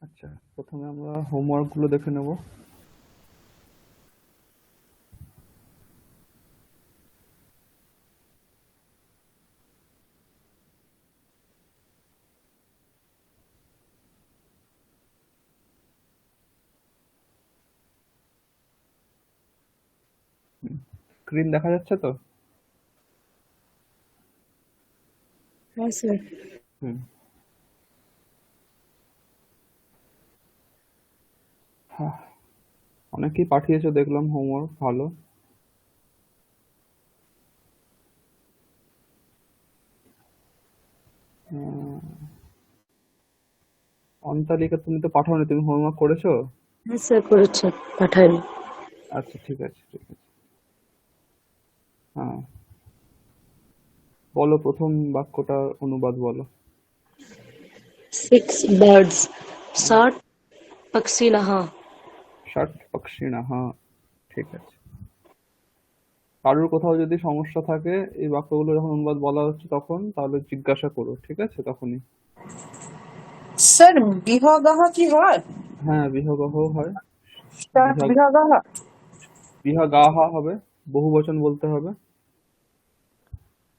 আচ্ছা, প্রথমে আমরা হোমওয়ার্ক গুলো দেখে নেব। স্ক্রিন দেখা যাচ্ছে তো? হ্যাঁ স্যার। হুম। হ্যাঁ, অনেকেই পাঠিয়েছো দেখলাম হোমওয়ার্ক, ভালো। অন্তালিকা, তুমি তো পাঠাওনি, তুমি হোমওয়ার্ক করেছো? হ্যাঁ স্যার করেছে, পাঠাইনি। আচ্ছা, ঠিক আছে ঠিক আছে। হ্যাঁ, বলো প্রথম বাক্যটার অনুবাদ বলো। 6 birds shot पक्षी नहा। ষাট পক্ষিণা, হ্যাঁ ঠিক আছে। কারোর কোথাও যদি সমস্যা থাকে এই বাক্যগুলো যখন অনুবাদ বলা হচ্ছে তখন, তাহলে জিজ্ঞাসা করো, ঠিক আছে? তখনই। স্যার বিহগাহ কি হয়? হ্যাঁ, বিহগহ হয়। স্যার বিহগ বিহগাহ। বিহগাহা হবে, বহু বচন বলতে হবে,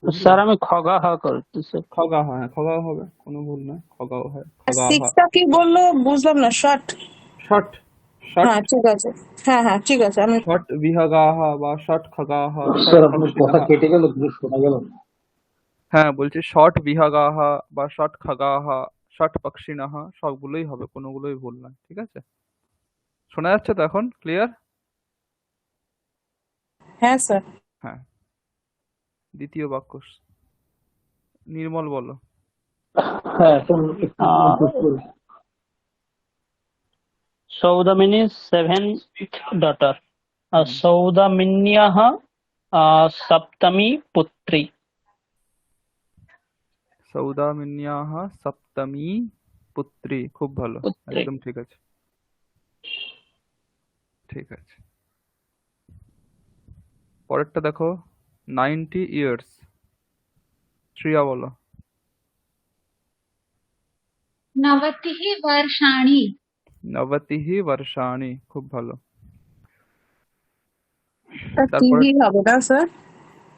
বুঝলে? স্যার আমি খগা হা করছি স্যার। খগাহা, হ্যাঁ খগাও হবে, কোনো ভুল নয়, খগাও হয়, খগাহা। সিক্সটা কি বললো বুঝলাম না, শর্ট। ষট, ষট, হ্যাঁ ঠিক আছে, হ্যাঁ হ্যাঁ ঠিক আছে আমি। ষট বিহগাহা বা ষট খগাহা, ষট স্যার আপনার কথা পক্ষিণাহা। কেটে গেল, কিছু শোনা গেল না। হ্যাঁ বলছি, ষট বিহগাহা বা ষট খগাহা, ষট পক্ষিণাহা, সবগুলোই হবে, কোনোগুলোই ভুল নয়, ঠিক আছে? শোনা যাচ্ছে তো এখন ক্লিয়ার? হ্যাঁ স্যার। হ্যাঁ, দ্বিতীয় বাক্য নির্মল বলো। হ্যাঁ, এখন একটু ইমপ্রুভ করুন। সৌদামিনী's seventh daughter. হুম, সৌদামিন্যাः সপ্তমী পুত্রী। সৌদামিন্যাহ সপ্তমী পুত্রী, খুব ভালো, পুত্রী। একদম ঠিক আছে, ঠিক আছে। পরেরটা দেখো, 90 ইয়ার্স। শ্রিয়া বলো। नवतिः वर्षाणि। নবতিঃ বর্ষাণি, খুব ভালো। তারপরে, টিভি হবে না স্যার?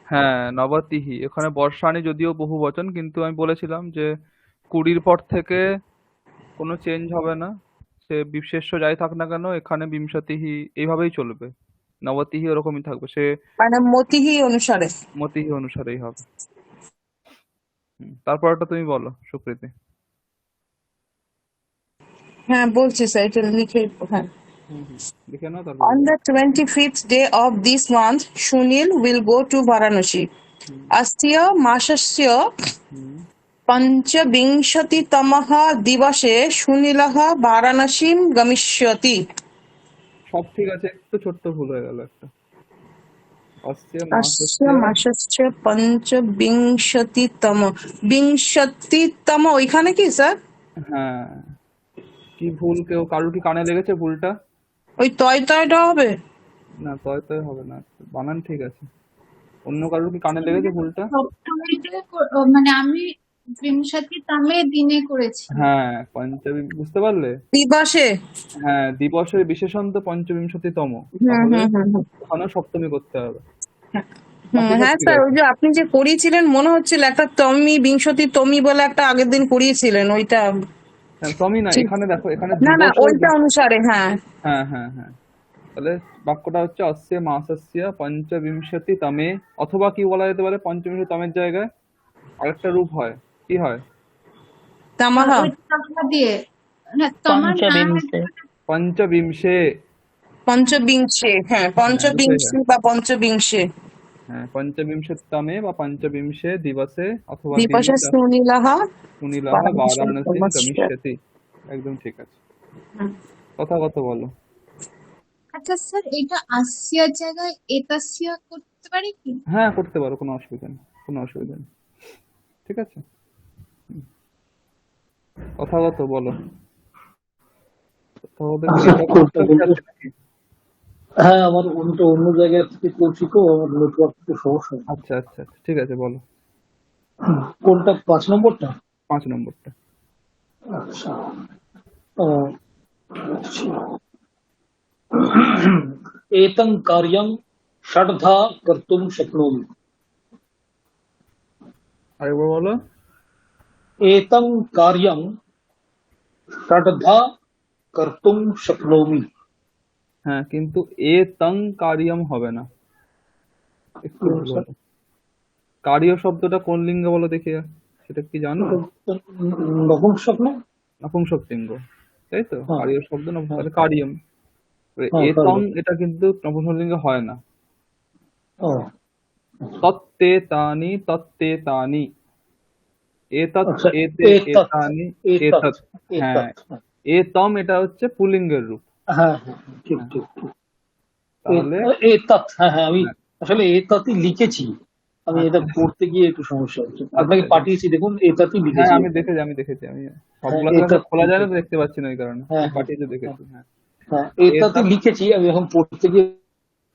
হ্যাঁ নবতিঃ, এখানে বর্ষাণি যদিও বহু বচন, কিন্তু আমি বলেছিলাম যে 20 পর থেকে কোনো চেঞ্জ হবে না, সে বিশেষ্য যাই থাক না কেন, এখানে বিংশতিঃ এইভাবেই চলবে, নবতিঃ ওরকমই থাকবে, সে মানে মতিহি অনুসারে। মতিঃ অনুসারেই হবে। তারপর একটা তুমি বলো সুপ্রীতি। হ্যাঁ বলছি স্যার, এটা লিখে। হ্যাঁ। লিখে নাও, তারপর On বলো। the 25th day of this month, Sunil will go to Varanasi. হুম, अस्या मासस्य হুম, पञ्चविंशतितमः दिवसे सुनीलः वाराणसीं गमिष्यति। সব ঠিক আছে, একটু ছোট্ট ভুল হয়ে গেল একটা। অস্য अस्य মাসস্য, मासस्य पञ्चविंशतितम, বিংশতিতম ওইখানে কি স্যার? হ্যাঁ, কি ভুল, কেউ কারোর কি কানে লেগেছে ভুলটা? ওই তয় তয়টা হবে? না, তয় তয় হবে না, বানান ঠিক আছে। অন্য কারোর কি কানে লেগেছে ভুলটা? সপ্তমীতে মানে আমি বিংশতিতমে দিনে করেছি। হ্যাঁ, বুঝতে পারলে? দিবসে। হ্যাঁ, দিবসের বিশেষণ তো পঞ্চবিংশতিতম, হুম তাহলে হুম হুম হুম। ওখানেও সপ্তমী করতে হবে। হুম, বাকি সব হ্যাঁ ঠিক স্যার, ওই আছে। যে আপনি যে করিয়েছিলেন মনে হচ্ছিল একটা তমি বিংশতি তমি বলে একটা আগের দিন করিয়েছিলেন ওইটা। হ্যাঁ, তমি না, ঠিক। এখানে দেখো, এখানে না না, দিবসের ওইটা অনুসারে, হ্যাঁ। হ্যাঁ হ্যাঁ হ্যাঁ, তাহলে বাক্যটা হচ্ছে অস্য মাসস্য পঞ্চবিংশতিতমে, অথবা কি বলা যেতে পারে পঞ্চবিংশতিতমের জায়গায় আরেকটা রূপ হয়, কি হয়? তামাহা। ওই তমা দিয়ে, না তমা না পঞ্চবিংশে। পঞ্চবিংশে। পঞ্চবিংশে, হ্যাঁ হ্যাঁ, দুটোই পঞ্চবিংশে হয়। বা পঞ্চবিংশে। হ্যাঁ, পঞ্চবিংশতিতমে বা পঞ্চবিংশে দিবসে অথবা দিনে দিবসে সুনীলः সুনীলः বারাণসীং বারাণসীং গমিষ্যতি। গমিষ্যতি, একদম ঠিক আছে। তথাগত বলো। আচ্ছা স্যার, এটা আসিয়ার জায়গায় এতাসিয়া করতে পারি কি? হ্যাঁ করতে পারো, কোনো অসুবিধা নেই, কোনো অসুবিধা নেই, ঠিক আছে। তথাগত বলো। তথাগত কি নেটওয়ার্ক কোনটা ডিস্টার্ব বলবো? আছে নাকি? হ্যাঁ, আমার অন্য জায়গা থেকে করছি তো, আমার নেটওয়ার্ক একটু সমস্যা। আচ্ছা আচ্ছা আচ্ছা, ঠিক আছে বলো। কোনটা, 5 নম্বরটা? 5 নম্বরটা। আচ্ছা, আহ, एतं कार्यं षड्धा कर्तुं शक्नोमि। আরেকবার বলো। एतं कार्यं षड्धा कर्तुं शक्नोमि। হ্যাঁ, কিন্তু এ তং কারিয়ম হবে না, একটু ভুল হলো। কারিয় শব্দটা কোন লিঙ্গে বলো দেখি, সেটা কি জানো? নপুংসক না? নপুংসক লিঙ্গ, তাই তো? হ্যাঁ কারিয় শব্দ না, হ্যাঁ তাহলে কারিয়ম। হ্যাঁ এ তং কারিয়ম। এটা কিন্তু নপুংসক লিঙ্গে হয় না। ও তত্তে তানি তত্তে তানি, এতৎ আচ্ছা, এতে এতৎ এতানি এতৎ এতৎ। হ্যাঁ, এতৎ। এতম এটা হচ্ছে পুল্লিঙ্গের রূপ। হ্যাঁ হ্যাঁ ঠিক হ্যাঁ, ঠিক ঠিক। তাহলে এতৎ, হ্যাঁ হ্যাঁ, আমি হ্যাঁ, আসলে এতৎই লিখেছি। আমি এটা আচ্ছা পড়তে গিয়ে একটু সমস্যা হচ্ছে। আপনাকে আচ্ছা। পাঠিয়েছি, দেখুন এতৎই হ্যাঁ, লিখেছি। আমি দেখেছি। হ্যাঁ সবগুলো ক্লাসে এতৎ খোলা যায় না তো, লিখেছি। দেখতে পাচ্ছি না, ওই কারণে হ্যাঁ তুমি হ্যাঁ পাঠিয়েছো হ্যাঁ দেখেছি। হ্যাঁ, হ্যাঁ, এতৎই এতৎ। লিখেছি, আমি এখন পড়তে গিয়ে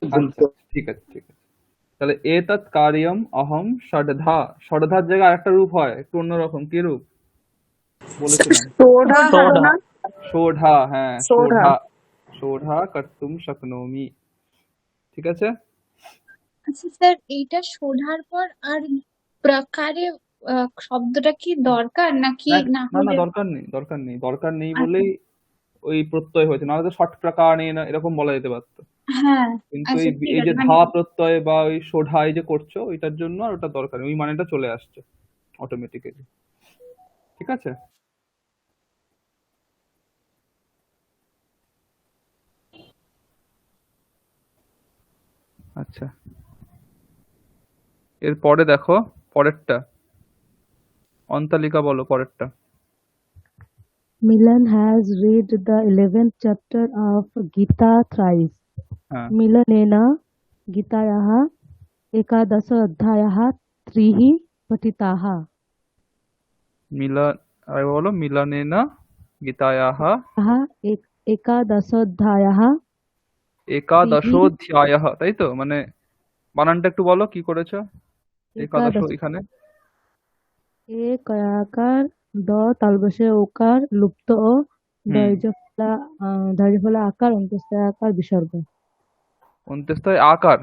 ভুল আচ্ছা, ঠিক আছে। তাহলে এতৎ কার্যম অহম ষডধা, ষডধার জায়গায় আরেকটা রূপ হয় একটু অন্যরকম, কি রূপ বলেছিলাম? সোডা হবে সোডা। না? ষোঢা, হ্যাঁ সোডা। ষোঢা। ষোঢা কর্তুম শক্নোমি, ঠিক আছে? আচ্ছা স্যার, এইটা শোধার পর আর প্রকারে শব্দটা কি দরকার নাকি না না না না, হলে? দরকার নেই আচ্ছা বলেই ওই প্রত্যয় হয়েছে, নাহলে তো ষট প্রকার নেই না এরকম বলা যেতে পারতো। হ্যাঁ, কিন্তু আচ্ছা এই ঠিক এই যে আছে, মানে ধা প্রত্যয় বা ওই সোঢাই যে করছো, ওইটার জন্য আর ওটা দরকার নেই, ওই মানেটা চলে আসছে অটোমেটিক্যালি, ঠিক আছে? আচ্ছা, এরপরে দেখো পরেরটা, অন্তালিকা বলো পরেরটা। Milan has read the 11th chapter of Gita thrice. হ্যাঁ, Milanena Gitayaः एकादशोऽध्यायः त्रिः पठिताः। মিলন, আর বলো মিলনেনা গীতায়াহ एकादशोऽध्यायः त्रिः। একাদশোধ্যায়ः, তাই তো? মানে বানানটা একটু বলো কি করেছো একাদশ एकादश এখানে। ए कयाकार द तालबसे ओकार लुप्त ও হুম, দৈর্ঘ্যফলা আকার অন্তস্থ আকার বিসর্গ। অন্ত্যেষ্টায় আকার,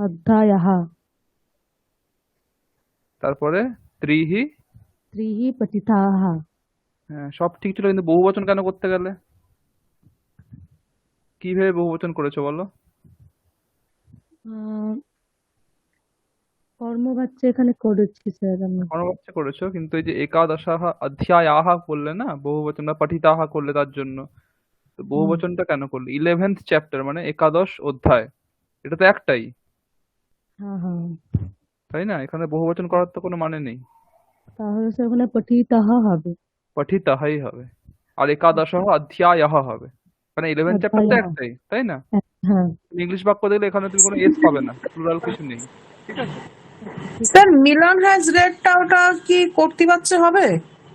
অধ্যায়ः তারপরে ত্রিহি। ত্রিः পঠিতাः। হ্যাঁ, সব ঠিক ছিল, কিন্তু বহুবচন কেন করতে গেলে? কি ভেবে বহুবচন করেছো বলো? আহ, কর্মবাচ্য এখানে করেছি স্যার আমি। কর্মবাচ্য করেছো, কিন্তু এই যে একাদশাহ অধ্যায়াহ বললে না, বহুবচন বা পঠিতাহ করলে তার জন্য, তো বহুবচনটা কেন করলে? 11th চ্যাপ্টার মানে একাদশ অধ্যায়, এটা তো একটাই, হ্যাঁ হ্যাঁ, তাই না? এখানে বহুবচন করার তো কোনো মানে নেই, তাহলে স্যার ওখানে পঠিতাহ হবে। পঠিতাহাই হবে, আর একাদশাহ অধ্যায়াহ হবে, মানে 11th চ্যাপ্টার তো অধ্যায়ः। একটাই, তাই না? হ্যাঁ ইংলিশ বাক্য দেখলে এখানে তুমি কোনো এস পাবে না, প্লুরাল কিছু নেই, ঠিক আছে? ঠিক স্যার মিলন হ্যাজ রেডটা ওটা কি কর্তৃবাচ্য হবে?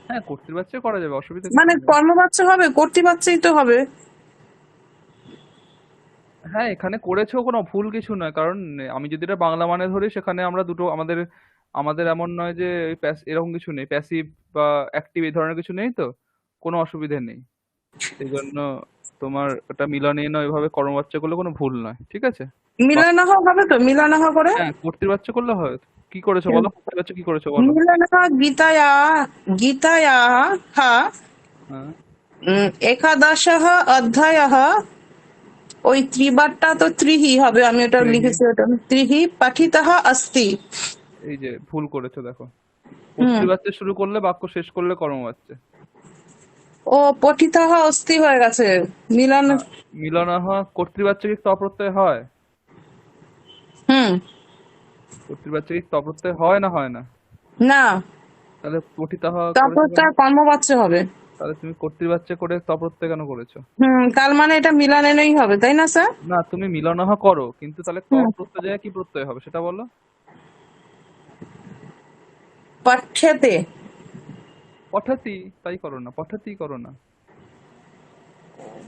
হ্যাঁ, কর্তৃবাচ্য করা যাবে, অসুবিধা মানে কিছু নেই। কর্মবাচ্য হবে, কর্তৃবাচ্যই তো হবে। হ্যাঁ, এখানে করেছো কোনো ভুল কিছু নয়, কারণ আমি যদি এটা বাংলা মানে ধরি, সেখানে আমরা দুটো আমাদের আমাদের এমন নয় যে এরকম কিছু নেই, প্যাসিভ বা অ্যাক্টিভ এই ধরনের কিছু নেই, তো কোনো অসুবিধা নেই। সেই জন্য তোমার ওটা মিলনে নয়, এভাবে কর্মবাচ্য করলে কোনো ভুল নয়, ঠিক আছে? বাক- মিলনাহ হবে তো, মিলনাহ করে। হ্যাঁ, কর্তৃবাচ্য করলে হয়। কি করেছো বলো, কর্তৃবাচ্য কি করেছো বলো? মিলনাহ গীতায়া গীতায়া হা হ্যাঁ, একাদশः অধ্যায়ः, ওই ত্রিবারটা তো ত্রিহি হবে, আমি ওটা ত্রিহি। লিখেছি, ওটা ত্রিহি পঠিতः अस्ति। এই যে ভুল করেছো দেখো, হুম, কর্তৃবাচ্য শুরু করলে বাক্য শেষ করলে কর্মবাচ্য। ও পঠিতः अस्ति হয়ে গেছে। মিলন। মিলনাহ কর্তৃবাচ্য কি তপ্রত্যয় হয়? হুম, কর্তৃবাচ্য কি তপ্রত্যয় হয় না হয় না? না, তাহলে পঠিতাহ তারপর করেছো কেন? তার কর্মবাচ্য হবে। তাহলে তুমি কর্তৃবাচ্য করে তপ্রত্যয় কেন করেছো? তার মানে এটা মিলানেনই হবে, তাই না স্যার? না, তুমি মিলনাহ করো, কিন্তু তাহলে হুম, তপ্রত্যয় জায়গায় কি প্রত্যয় হবে সেটা বলো। পঠ্যতে। পঠতি, তাই করো না, পঠতি করো না।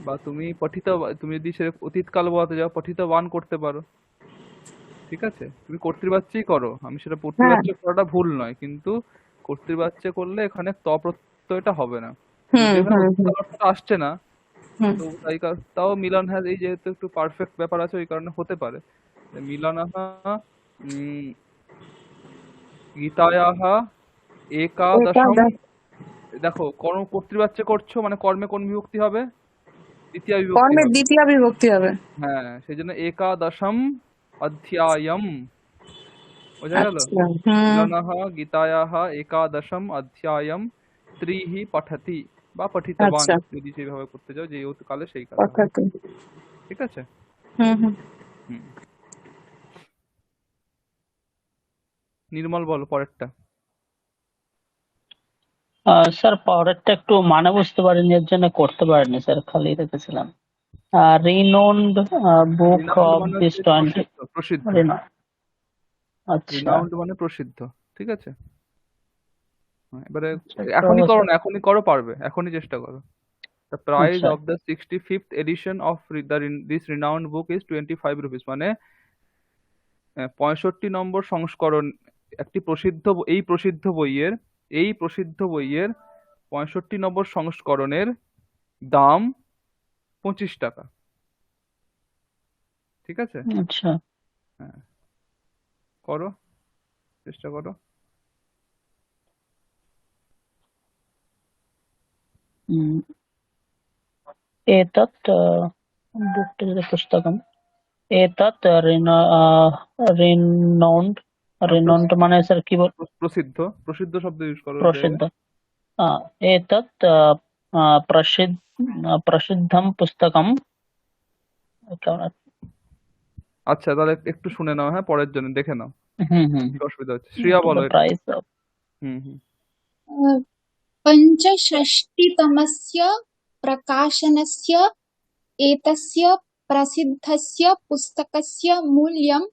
বা তুমি তুমি যদি সে অতীতকাল বলতে যাও, পঠিতবান করতে পারো, ঠিক আছে? তুমি কর্তৃবাচ্যই করো, আমি সেটা হ্যাঁ, কর্তৃবাচ্য করাটা ভুল নয়, কিন্তু কর্তৃবাচ্য করলে এখানে তপ্রত্যয়টা হবে না। হুম যদি এখানে হুম হুম অধিকার অর্থটা আসছে না, হুম তো তাও মিলন হ্যাজ, এই যেহেতু একটু পারফেক্ট ব্যাপার আছে ওই কারণে হতে পারে। মিলনः উম, গীতায়াः এটা একাদশম। দেখো কর্তৃবাচ্যে করছো মানে কর্মে কোন বিভক্তি হবে? দ্বিতীয় বিভক্তি কর্মের হবে। দ্বিতীয় বিভক্তি হবে। হ্যাঁ, সেই জন্য একাদশম অধ্যায়ম, বোঝা গেল? আচ্ছা হুম মিলনः গীতায়াः একাদশম অধ্যায়ম ত্রিহি পঠতি বা পঠিতবান, আচ্ছা যদি যেভাবে করতে চাও, যে কালে সেই কালে হবে। কথাতে ঠিক আছে। হুম হুম হুম। নির্মল বলো পরেরটা। স্যার পরেরটা একটু মানে বুঝতে পারিনি, এর জন্য করতে পারিনি স্যার, খালি রেখেছিলাম। রিনোন্ড বুক রিনাউন্ড অফ মানে দিস হচ্ছে 20। প্রসিদ্ধ, প্রসিদ্ধ। আচ্ছা রিনাউন্ড মানে প্রসিদ্ধ। ঠিক আছে। হ্যাঁ, এবারে আচ্ছা, তো এখনই করো স্যার না, এখনই করো, পারবে, এখনই চেষ্টা করো। The price আচ্ছা of the 65th edition of this renowned book is 25 rupees, মানে 65 নম্বর সংস্করণ, একটি প্রসিদ্ধ এই প্রসিদ্ধ বইয়ের 65 নম্বর সংস্করণের দাম 25 টাকা। ঠিক আছে। আচ্ছা হ্যাঁ, করো, চেষ্টা করো। হুম, एतत् पुस्तकम् एतत् रिनौन्ड रिनौन्ड মানে স্যার কি বল? প্রসিদ্ধ, প্রসিদ্ধ শব্দ ইউজ করো ওই প্রসিদ্ধ। জায়গায়। एतत् प्रसिद्धं पुस्तकं কেমন আছে? আচ্ছা, তাহলে একটু শুনে নাও, হ্যাঁ, পরের জন্য দেখে নাও হুম হুম কি অসুবিধা হচ্ছে। শ্রেয়া বলো এটা। প্রাইস। হুম হুম। पञ्चषष्टितमस्य प्रकाशनस्य एतस्य प्रसिद्धस्य पुस्तकस्य मूल्यं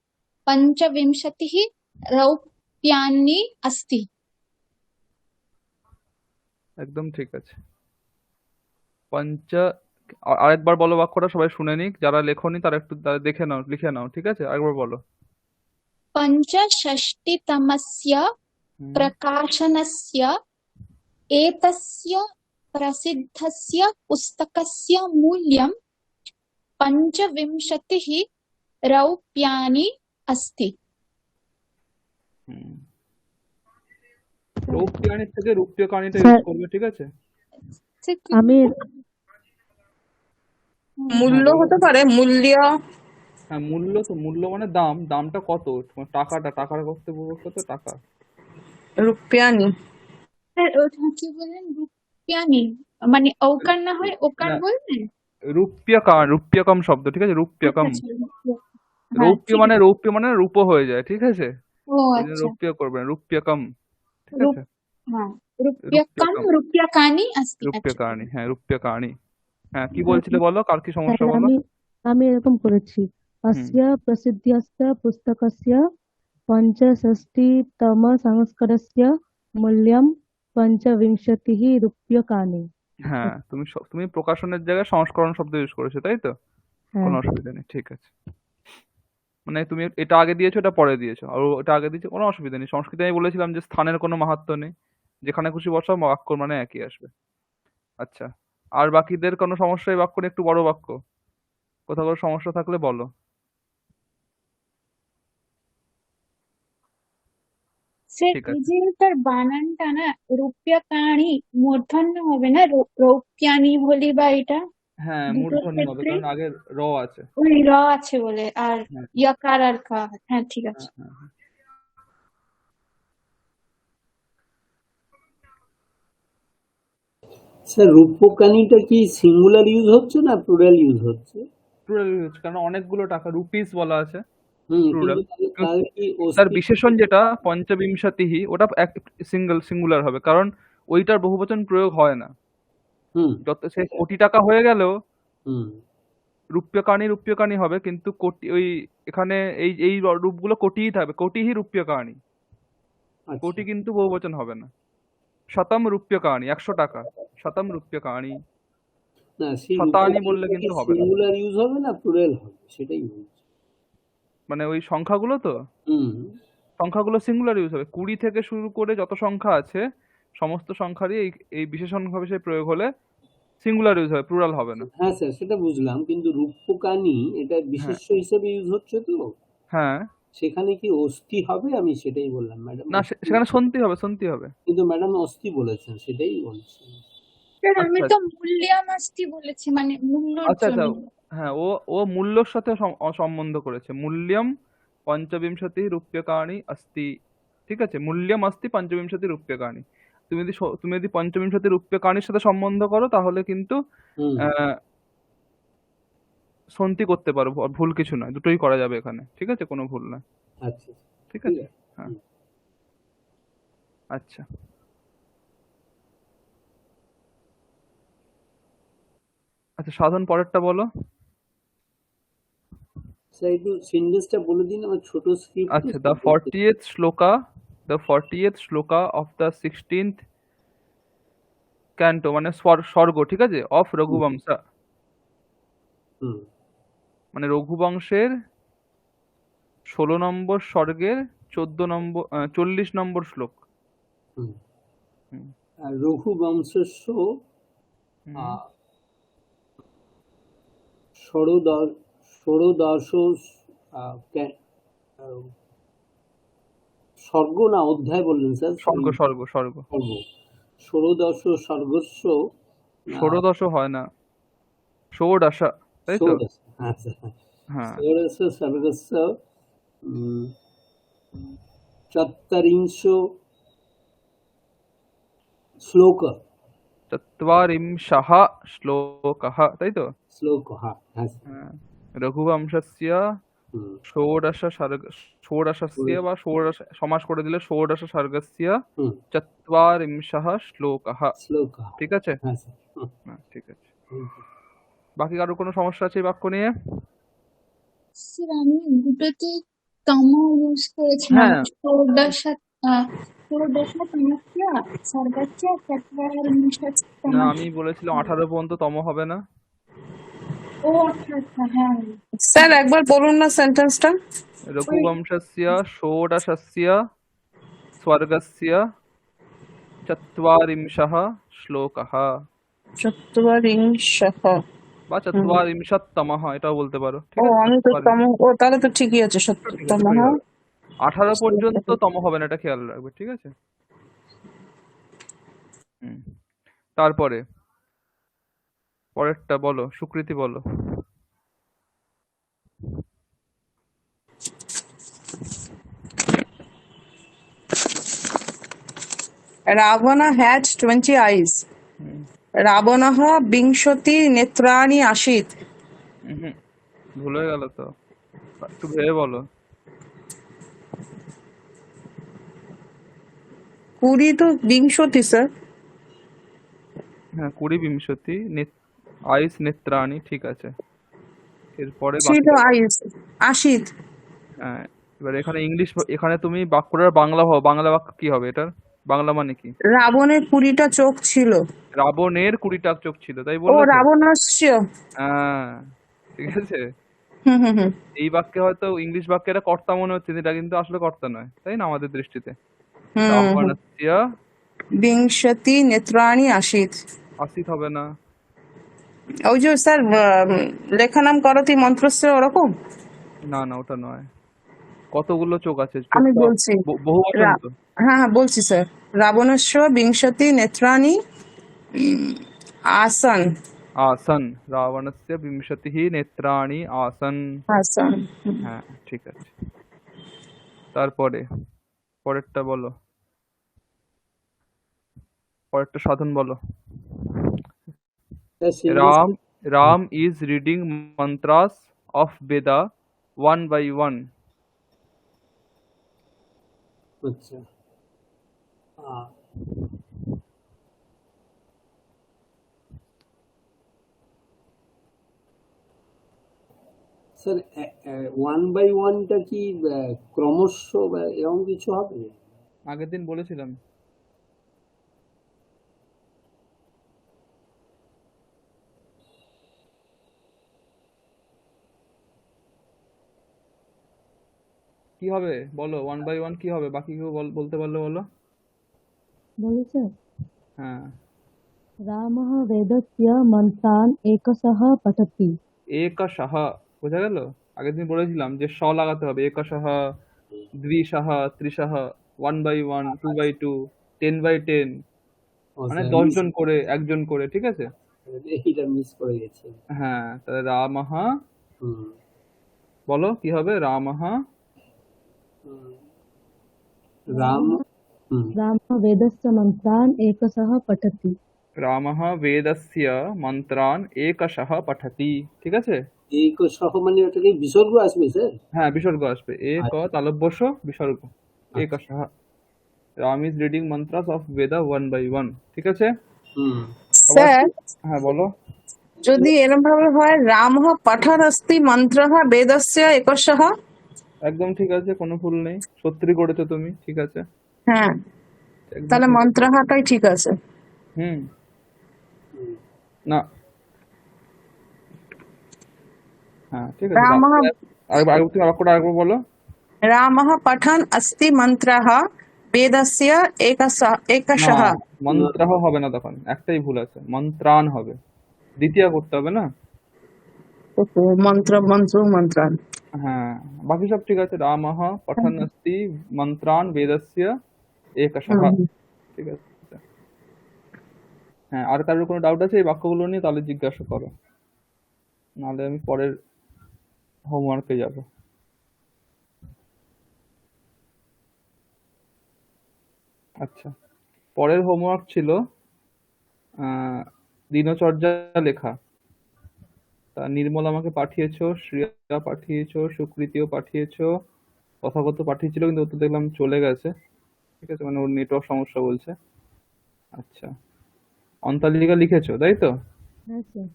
25 रौप्याणि अस्ति। একদম ঠিক আছে। আরেকবার বলো বাক্যটা, সবাই শুনে নিক, যারা লেখনি তারা একটু দেখে নাও, লিখে নাও। ঠিক আছে, আরেকবার বলো। पञ्चषष्टितमस्य হুম प्रकाशनस्य एतस्य प्रसिद्धस्य पुस्तकस्य मूल्यं 25 रौप्याणि अस्ति। হুম। রৌপ্যায়নির থেকে রূপ্য কাহিনীটা ইউজ স্যার করবে। ঠিক আছে। আমি হ্যাঁ মূল্য বলো। হতে পারে, মূল্য। হ্যাঁ, মূল্য তো, মূল্য মানে দাম, দামটা কত, তোমার টাকার করতে বলতে তো টাকা। রূপ্যানি। স্যার ওটা কি বললেন রূপ্যানি মানে ওকার না হয় ওকার না, বলবেন? রূপ্যকম শব্দ। ঠিক আছে, আচ্ছা রূপ্যকম। আচ্ছা রূপ্য। হ্যাঁ ঠিক আছে। রৌপ্য মানে রূপো হয়ে যায়। ঠিক আছে, ও এই জন্য আচ্ছা রৌপ্য করবেন, রূপ্যকম। ঠিক রূপ আছে। হ্যাঁ রূপ্যকম রূপ্যকম, রূপ্যকাণি अस्ति। রূপ্য আচ্ছা কাহিনী, হ্যাঁ, রূপ্য কাহিনী। হ্যাঁ, কি স্যার বলছিলে বলো, কার কি সমস্যা স্যার, বলো। আমি এরকম করেছি। হুম अस्य प्रसिद्धस्य पुस्तकस्य पञ्चषष्टितमसंस्करस्य मूल्यं 25 रूप्यकाणि। হ্যাঁ, তুমি প্রকাশনের জায়গায় সংস্করণ শব্দ ইউজ করেছো, তাই তো? হ্যাঁ কোনো অসুবিধা নেই, ঠিক আছে। মানে তুমি এটা আগে দিয়েছো, এটা পরে দিয়েছো, আর ওটা আগে দিয়েছো, কোনো অসুবিধা নেই। সংস্কৃতে আমি বলেছিলাম যে স্থানের কোনো মাহাত্ম্য নেই, যেখানে খুশি বসাও বাক্য মানে একই আসবে। আচ্ছা, আর বাকিদের কোনো সমস্যা? এই বাক্য নিয়ে একটু বড় বাক্য, কোথাও কোনো সমস্যা থাকলে বলো। স্যার ঠিক এই আছে। যে তার বানানটা না রূপ্যকাণি মূর্ধন্য হবে না রৌপ্যানি বলি বা এটা হ্যাঁ, দুটোর মূর্ধন্য হবে, ক্ষেত্রে কারণ আগে র আছে। ওই র আছে বলে আর হ্যাঁ ইয়কার আর কা। হ্যাঁ ঠিক আছে। হ্যাঁ হ্যাঁ হ্যাঁ। স্যার রূপকানিটা কি সিঙ্গুলার ইউজ হচ্ছে না প্লুরাল ইউজ হচ্ছে? প্লুরাল ইউজ, কারণ অনেকগুলো টাকা, রুপিস বলা আছে, কিন্তু প্লুরাল। তাহলে কি তার অস্তিত্ব বিশেষণ যেটা পঞ্চবিংশতিহি, ওটা সিঙ্গুলার হবে, কারণ ওইটার বহুবচন প্রয়োগ হয় না। হুম যত সে কোটি টাকা হয়ে গেলেও হুম রূপ্যকাণি হবে, কিন্তু কোটি ওই এখানে এই রূপগুলো কোটিই থাকবে, কোটিহি রূপ্যকাণি। আচ্ছা কোটি কিন্তু বহুবচন হবে না। শতম রূপ্যকাণি, 100 টাকা, শতম রূপ্যকাণি। না সেই শতানি বললে রূপকানিটা কি কিন্তু হবে না। সিঙ্গুলার ইউজ হবে না প্লুরাল হবে সেটাই বলছি। মানে ওই সংখ্যাগুলো তো, হুম সংখ্যাগুলো সিঙ্গুলার ইউজ হবে। 20 থেকে শুরু করে যত সংখ্যা আছে সমস্ত সংখ্যারই এই এই বিশেষণ বিশেষ প্রয়োগ হলে সিঙ্গুলার ইউজ হবে, প্লুরাল হবে না। হ্যাঁ স্যার, সেটা বুঝলাম, কিন্তু রূপকানি এটা হ্যাঁ বিশেষ্য হিসেবে ইউজ হচ্ছে তো, হ্যাঁ, সেখানে কি অস্থি হবে? আমি সেটাই বললাম ম্যাডাম, না অস্থি। সেখানে সন্ধি হবে, সন্ধি হবে। কিন্তু ম্যাডাম অস্থি বলেছেন, সেটাই বলছি। স্যার আমি আচ্ছা তো মূল্যায়ন আসছি বলেছি, মানে মূল্যর আচ্ছা আচ্ছা, জন্য। হ্যাঁ ও ও মূল্যর সাথে সম্বন্ধ করেছে। মূল্যম পঞ্চবিংশতি রূপ্যকাণি अस्ति, ঠিক আছে, মূল্যম अस्ति পঞ্চবিংশতি রূপ্যকাণি। তুমি যদি পঞ্চবিংশতি রূপ্যকাণির সাথে সম্বন্ধ করো তাহলে কিন্তু হুম। আহ সন্ধি করতে পারো, ভুল কিছু নয়, দুটোই করা যাবে এখানে, ঠিক আছে, কোনো ভুল নয়, আচ্ছা, ঠিক ঠিক আছে। আছে। হ্যাঁ, হুম। আচ্ছা আচ্ছা, সাধন পরেরটা বলো। স্যার একটু সিনটেন্সটা বলে দিন, আমার ছোট স্ক্রিপ্ট তো আচ্ছা, স্যার, বলতে। the 40th shloka of the 16th canto মানে স্বর্গ, ঠিক আছে, অফ হুম, রঘুবংশা, হুম, মানে রঘুবংশের 16 নম্বর স্বর্গের 40 নম্বর শ্লোক। হুম। হুম, আর রঘুবংশস্য হুম, আহ, ষোড়দশ স্বর্গ না অধ্যায় বললেন স্যার? স্বর্গ স্বর্গ স্বর্গ, স্বর্গ। ষোড়দশ স্বর্গস্য ষোড়দশ হয় না, ষোড়াশা, তাই তো? ষোড়শ, হ্যাঁ স্যার, হ্যাঁ, ষোড়শ স্বর্গস্য উম, চত্বরিংশ শ্লোক, চত্বারিংশः শ্লোকः, তাই তো? শ্লোক, হ্যাঁ হ্যাঁ স্যার। হ্যাঁ, রঘুবংশস্য হুম, ষোড়শস্য বা ষোড়শ সমাস করে দিলে ষোড়শ সর্গস্য হুম, চত্বারিংশः শ্লোকः, শ্লোক, ঠিক আছে। হ্যাঁ স্যার। হুম, হ্যাঁ, ঠিক আছে। হুম। বাকি কারো কোনো সমস্যা আছে এই বাক্য নিয়ে? স্যার আমি দুটোতেই তম ইউজ করেছিলাম। হ্যাঁ, ষোড়শ ষোড়শ তমস্য সর্বস্য চত্বরিংশৎ না তমঃ। আমি বলেছিলাম 18 পর্যন্ত তম হবে না। ও আচ্ছা আচ্ছা, হ্যাঁ। স্যার একবার বলুন না সেন্টেন্সটা। রঘুবংশস্য ষোড়শস্য স্বর্গস্য চত্বারিংশः শ্লোকः চত্বরিংশঃ। বা চত্বারিংশত্তমঃ, এটাও বলতে পারো, ঠিক ও আছে, আমি তো তম, ও তাহলে তো ঠিকই আছে, ঠিক আছে, সত্যতমঃ। দুটোই হবে। 18 পর্যন্ত তম হবে না, এটা খেয়াল রাখবে, ঠিক আছে। হুম, তারপরে পরেরটা বলো, সুকৃতি বলো। Ravana had 20 eyes. হুম, রাবণঃ বিংশতি নেত্রাণি আশীত। হুম, ভুল হয়ে গেল তো, একটু ভেবে বলো। 20 তো বিংশতি স্যার। হ্যাঁ, 20 বিংশতি আইস নেত্রাণি, ঠিক আছে। এরপরে ছিল বাকি, আইস আশীত। হ্যাঁ, এবার এখানে এখানে তুমি বাক্যটার বাংলা বাংলা বাক্য কি হবে এটার? বাংলা মানে কি? রাবণের 20টা চোখ ছিল। রাবণের 20টা চোখ ছিল, তাই ও বললে তো? রাবণাস্য। হ্যাঁ, ঠিক আছে। হুম হুম হুম এই বাক্যে হয়তো ইংলিশ বাক্যে এটা কর্তা মনে হচ্ছে, এটা কিন্তু আসলে কর্তা নয়, তাই না, আমাদের দৃষ্টিতে। হুম হুম। রাবণস্য বিংশতি নেত্রাণি আশীত। আসিত হবে না। ওই যে স্যার লেখানাম করতি মন্ত্রস্য ওরকম। না না, ওটা নয়। কতগুলো চোখ আছে, আমি চোখটা বলছি বহু বচন তো। হ্যাঁ হ্যাঁ বলছি স্যার। রাবণস্য বিংশতি নেত্রাণি আসন। আসন, রাবণস্য বিংশতিঃ নেত্রাণি আসন। আসন। হ্যাঁ, ঠিক আছে। তারপরে পরেরটা বলো, পরেরটা সাধন বলো। Sir Ram sentence. Ram is reading mantras of Veda one by one. আচ্ছা, আহ, স্যার ওয়ান বাই ওয়ানটা কি ক্রমশ বা এরকম কিছু হবে? আগের দিন বলেছিলাম। কি হবে বলো, ওয়ান বাই ওয়ান কি হবে, বাকি কেউ বলতে পারলে বলো। বলেছে হ্যাঁ, রামः বেদস্য মন্ত্রাन् একশः পঠতি। একশः বোঝা গেল? আগের দিন বলেছিলাম যে স লাগাতে হবে। একশः, দ্বিশः, ত্রিশः, 1/1, 2/2, 10/10, ও মানে স্যার 10 মিস জন করে, একজন করে, ঠিক আছে? এইটা মিস করে গেছি। হ্যাঁ, তাহলে রামः, হুম, বলো কি হবে? রামः হুম। রাম, হুম, রামः বেদস্য মন্ত্রাन् একশः পঠতি। রামः বেদস্য মন্ত্রান একশः পঠতি, ঠিক আছে? এই সহ মানে ওটা কি বিসর্গ আসবে স্যার? হ্যাঁ, বিসর্গ আসবে। এক আচ্ছা তালব্যস্য বিসর্গ, আচ্ছা। একশः। Ram is reading mantras of Veda 1/1, ঠিক আছে? হুম, আবার স্যার হ্যাঁ বলো। যদি এরকম ভাবে হয় রামঃ পাঠরস্তি মন্ত্রঃ বেদস্য একশঃ। একদম ঠিক আছে, কোনো ভুল নেই, সত্যি করেছো তুমি, ঠিক আছে, হ্যাঁ, একদম তাহলে ঠিক। মন্ত্রঃটাই ঠিক আছে। হুম, হুম। না, হ্যাঁ ঠিক আছে। রামঃ তুমি বাক্যটা আরেকবার বলো। রামঃ পঠন अस्ति মন্ত্রঃ বেদস্য না, একশঃ। মন্ত্রহ হবে না, তখন একটাই ভুল আছে, মন্ত্রান হবে, দ্বিতীয় করতে হবে না। ওহো, মন্ত্র মন্ত্র মন্ত্রান। হ্যাঁ, বাকি সব ঠিক আছে। রামः পঠন अस्ति মন্ত্রান বেদস্য একশः, হুম। ঠিক আছে। হ্যাঁ, আর কারোর কোনো ডাউট আছে এই বাক্যগুলো নিয়ে? তাহলে জিজ্ঞাসা করো, নাহলে আমি পরের হোমওয়ার্কে যাব। আচ্ছা, পরের হোমওয়ার্ক ছিল দিনচর্যা লেখা। তা নির্মল আমাকে পাঠিয়েছো, শ্রেয়া পাঠিয়েছো, সুকৃতিও পাঠিয়েছো, তথাগত পাঠিয়েছিল, কিন্তু ও তো দেখলাম চলে গেছে, ঠিক আছে, মানে ওর নেটওয়ার্ক সমস্যা বলছে। আচ্ছা, অন্তালিকা লিখেছো তাই তো? হ্যাঁ স্যার।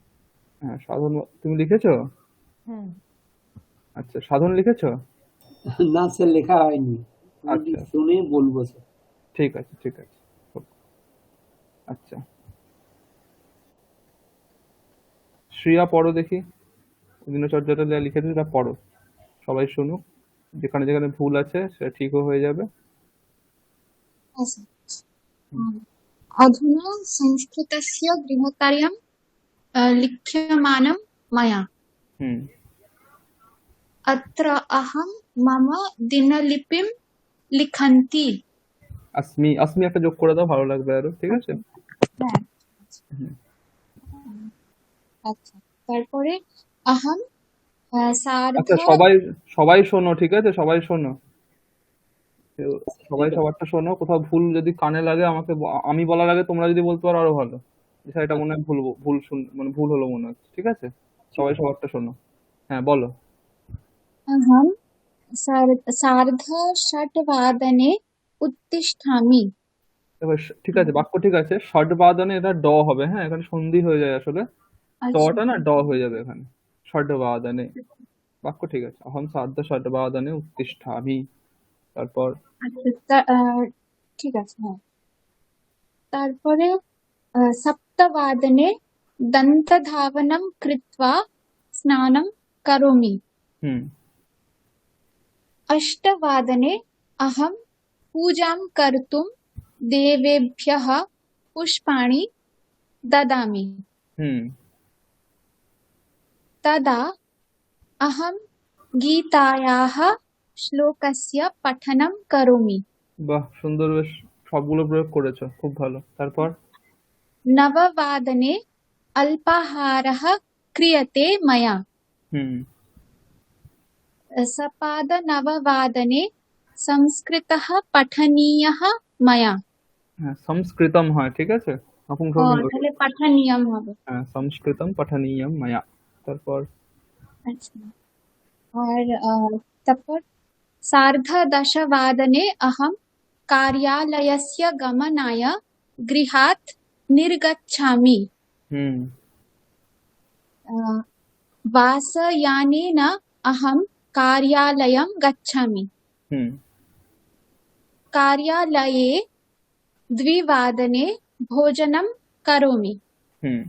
হ্যাঁ, সাধন তুমি লিখেছো? হ্যাঁ আচ্ছা, সাধন লিখেছো? না স্যার লেখা হয়নি, আমি আচ্ছা, শুনে বলবো স্যার। ঠিক আছে ঠিক আছে। আচ্ছা, শ্রেয়া পড়ো দেখি, দিনচর্যাটা যা লিখেছো সেটা পড়ো, সবাই শুনুক, যেখানে যেখানে ভুল আছে সেটা ঠিকও হয়ে যাবে। अधुना संस्कृतस्य गृहकार्यं लिख्यमानं मया। হুম, अत्र अहं मम दिनलिपिं लिखन्ति। আসমি, আসমি একটা যোগ করে দাও, ভালো লাগবে আরো, ঠিক আছে? হ্যাঁ, হুম। আচ্ছা। তারপরে अहं सार्ध আচ্ছা, সবাই সবাই শোনো, ঠিক আছে, সবাই শোনো, কেউ সবাই সবারটা শোনো, কোথাও ভুল যদি কানে লাগে আমাকে আমি বলার আগে তোমরা যদি বলতে পারো আরো ভালো। স্যার এটা মনে হয় ভুল, ভুল মানে ভুল হলো মনে হচ্ছে, ঠিক আছে? সবাই সবারটা শোনো। হ্যাঁ বলো। अहं सार्धषट्वादने उत्तिष्ठामि। এবার ঠিক আছে, বাক্য ঠিক আছে, ষট বাদনে এটা ড হবে, হ্যাঁ, এখানে সন্ধি হয়ে যায় আসলে, আচ্ছা টটা না ড হয়ে যাবে এখানে, ষট বাদনে, বাক্য ঠিক আছে। অহম সার্ধ ষট বাদনে উত্তিষ্ঠামি, তারপর আচ্ছা ঠিক আছে। হ্যাঁ, তারপরে सप्तवादने दन्तधावनं कृत्वा स्नानं करोमि। হুম, अष्टवादने अहं पूजां कर्तुं देवेभ्यः पुष्पाणि ददामि। হুম, तदा अहं गीतायाः श्लोकस्य पठनं करोमि। বাহ সুন্দর, বেশ সবগুলো প্রয়োগ করেছো, খুব ভালো। তারপর नववादने अल्पाहारः क्रियते मया। হুম, सपादनववादने संस्कृतः पठनीयः मया। হ্যাঁ সংস্কৃতম হয়, ঠিক আছে, নপুংসক লিঙ্গ। তাহলে पठनीयम হবে। হ্যাঁ, সংস্কৃতম পঠনীয়ম মায়া। তারপর আচ্ছা, আর তারপর सार्धदशवादने अहं कार्यालयस्य गमनाय गृहात् निर्गच्छामि। হুম, वासयानेन अहं कार्यालयं गच्छामि। হুম, कार्यालये द्विवादने भोजनं करोमि। হুম,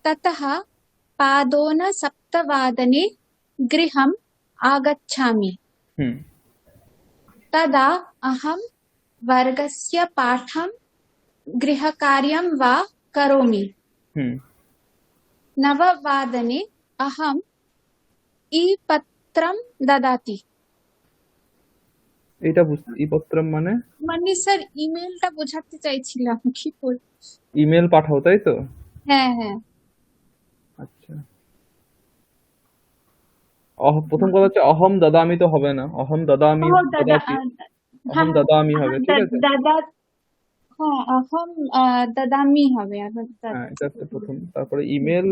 ततः पादोनसप्तवादने गृहम् आगच्छामि। হুম, तदा अहं वर्गस्य पाठं गृहकार्यं वा करोमि। হুম, 9 अहम् ई-पत्रं ददाति। এটা ই পত্রম মানে মানে স্যার ইমেলটা বোঝাতে চাইছিলাম কি বল। ইমেল পাঠাও, তাই তো? হ্যাঁ হ্যাঁ আচ্ছা, প্রথম কথা হচ্ছে অহম দাদামি তো হবে না, অহম দাদামি ও দাদা দাদাতি, অহম দাদামি হবে, ঠিক আছে? দাদা হ্যাঁ অহম দাদামি হবে আবার হ্যাঁ, এটা হচ্ছে প্রথম। তারপরে ইমেল,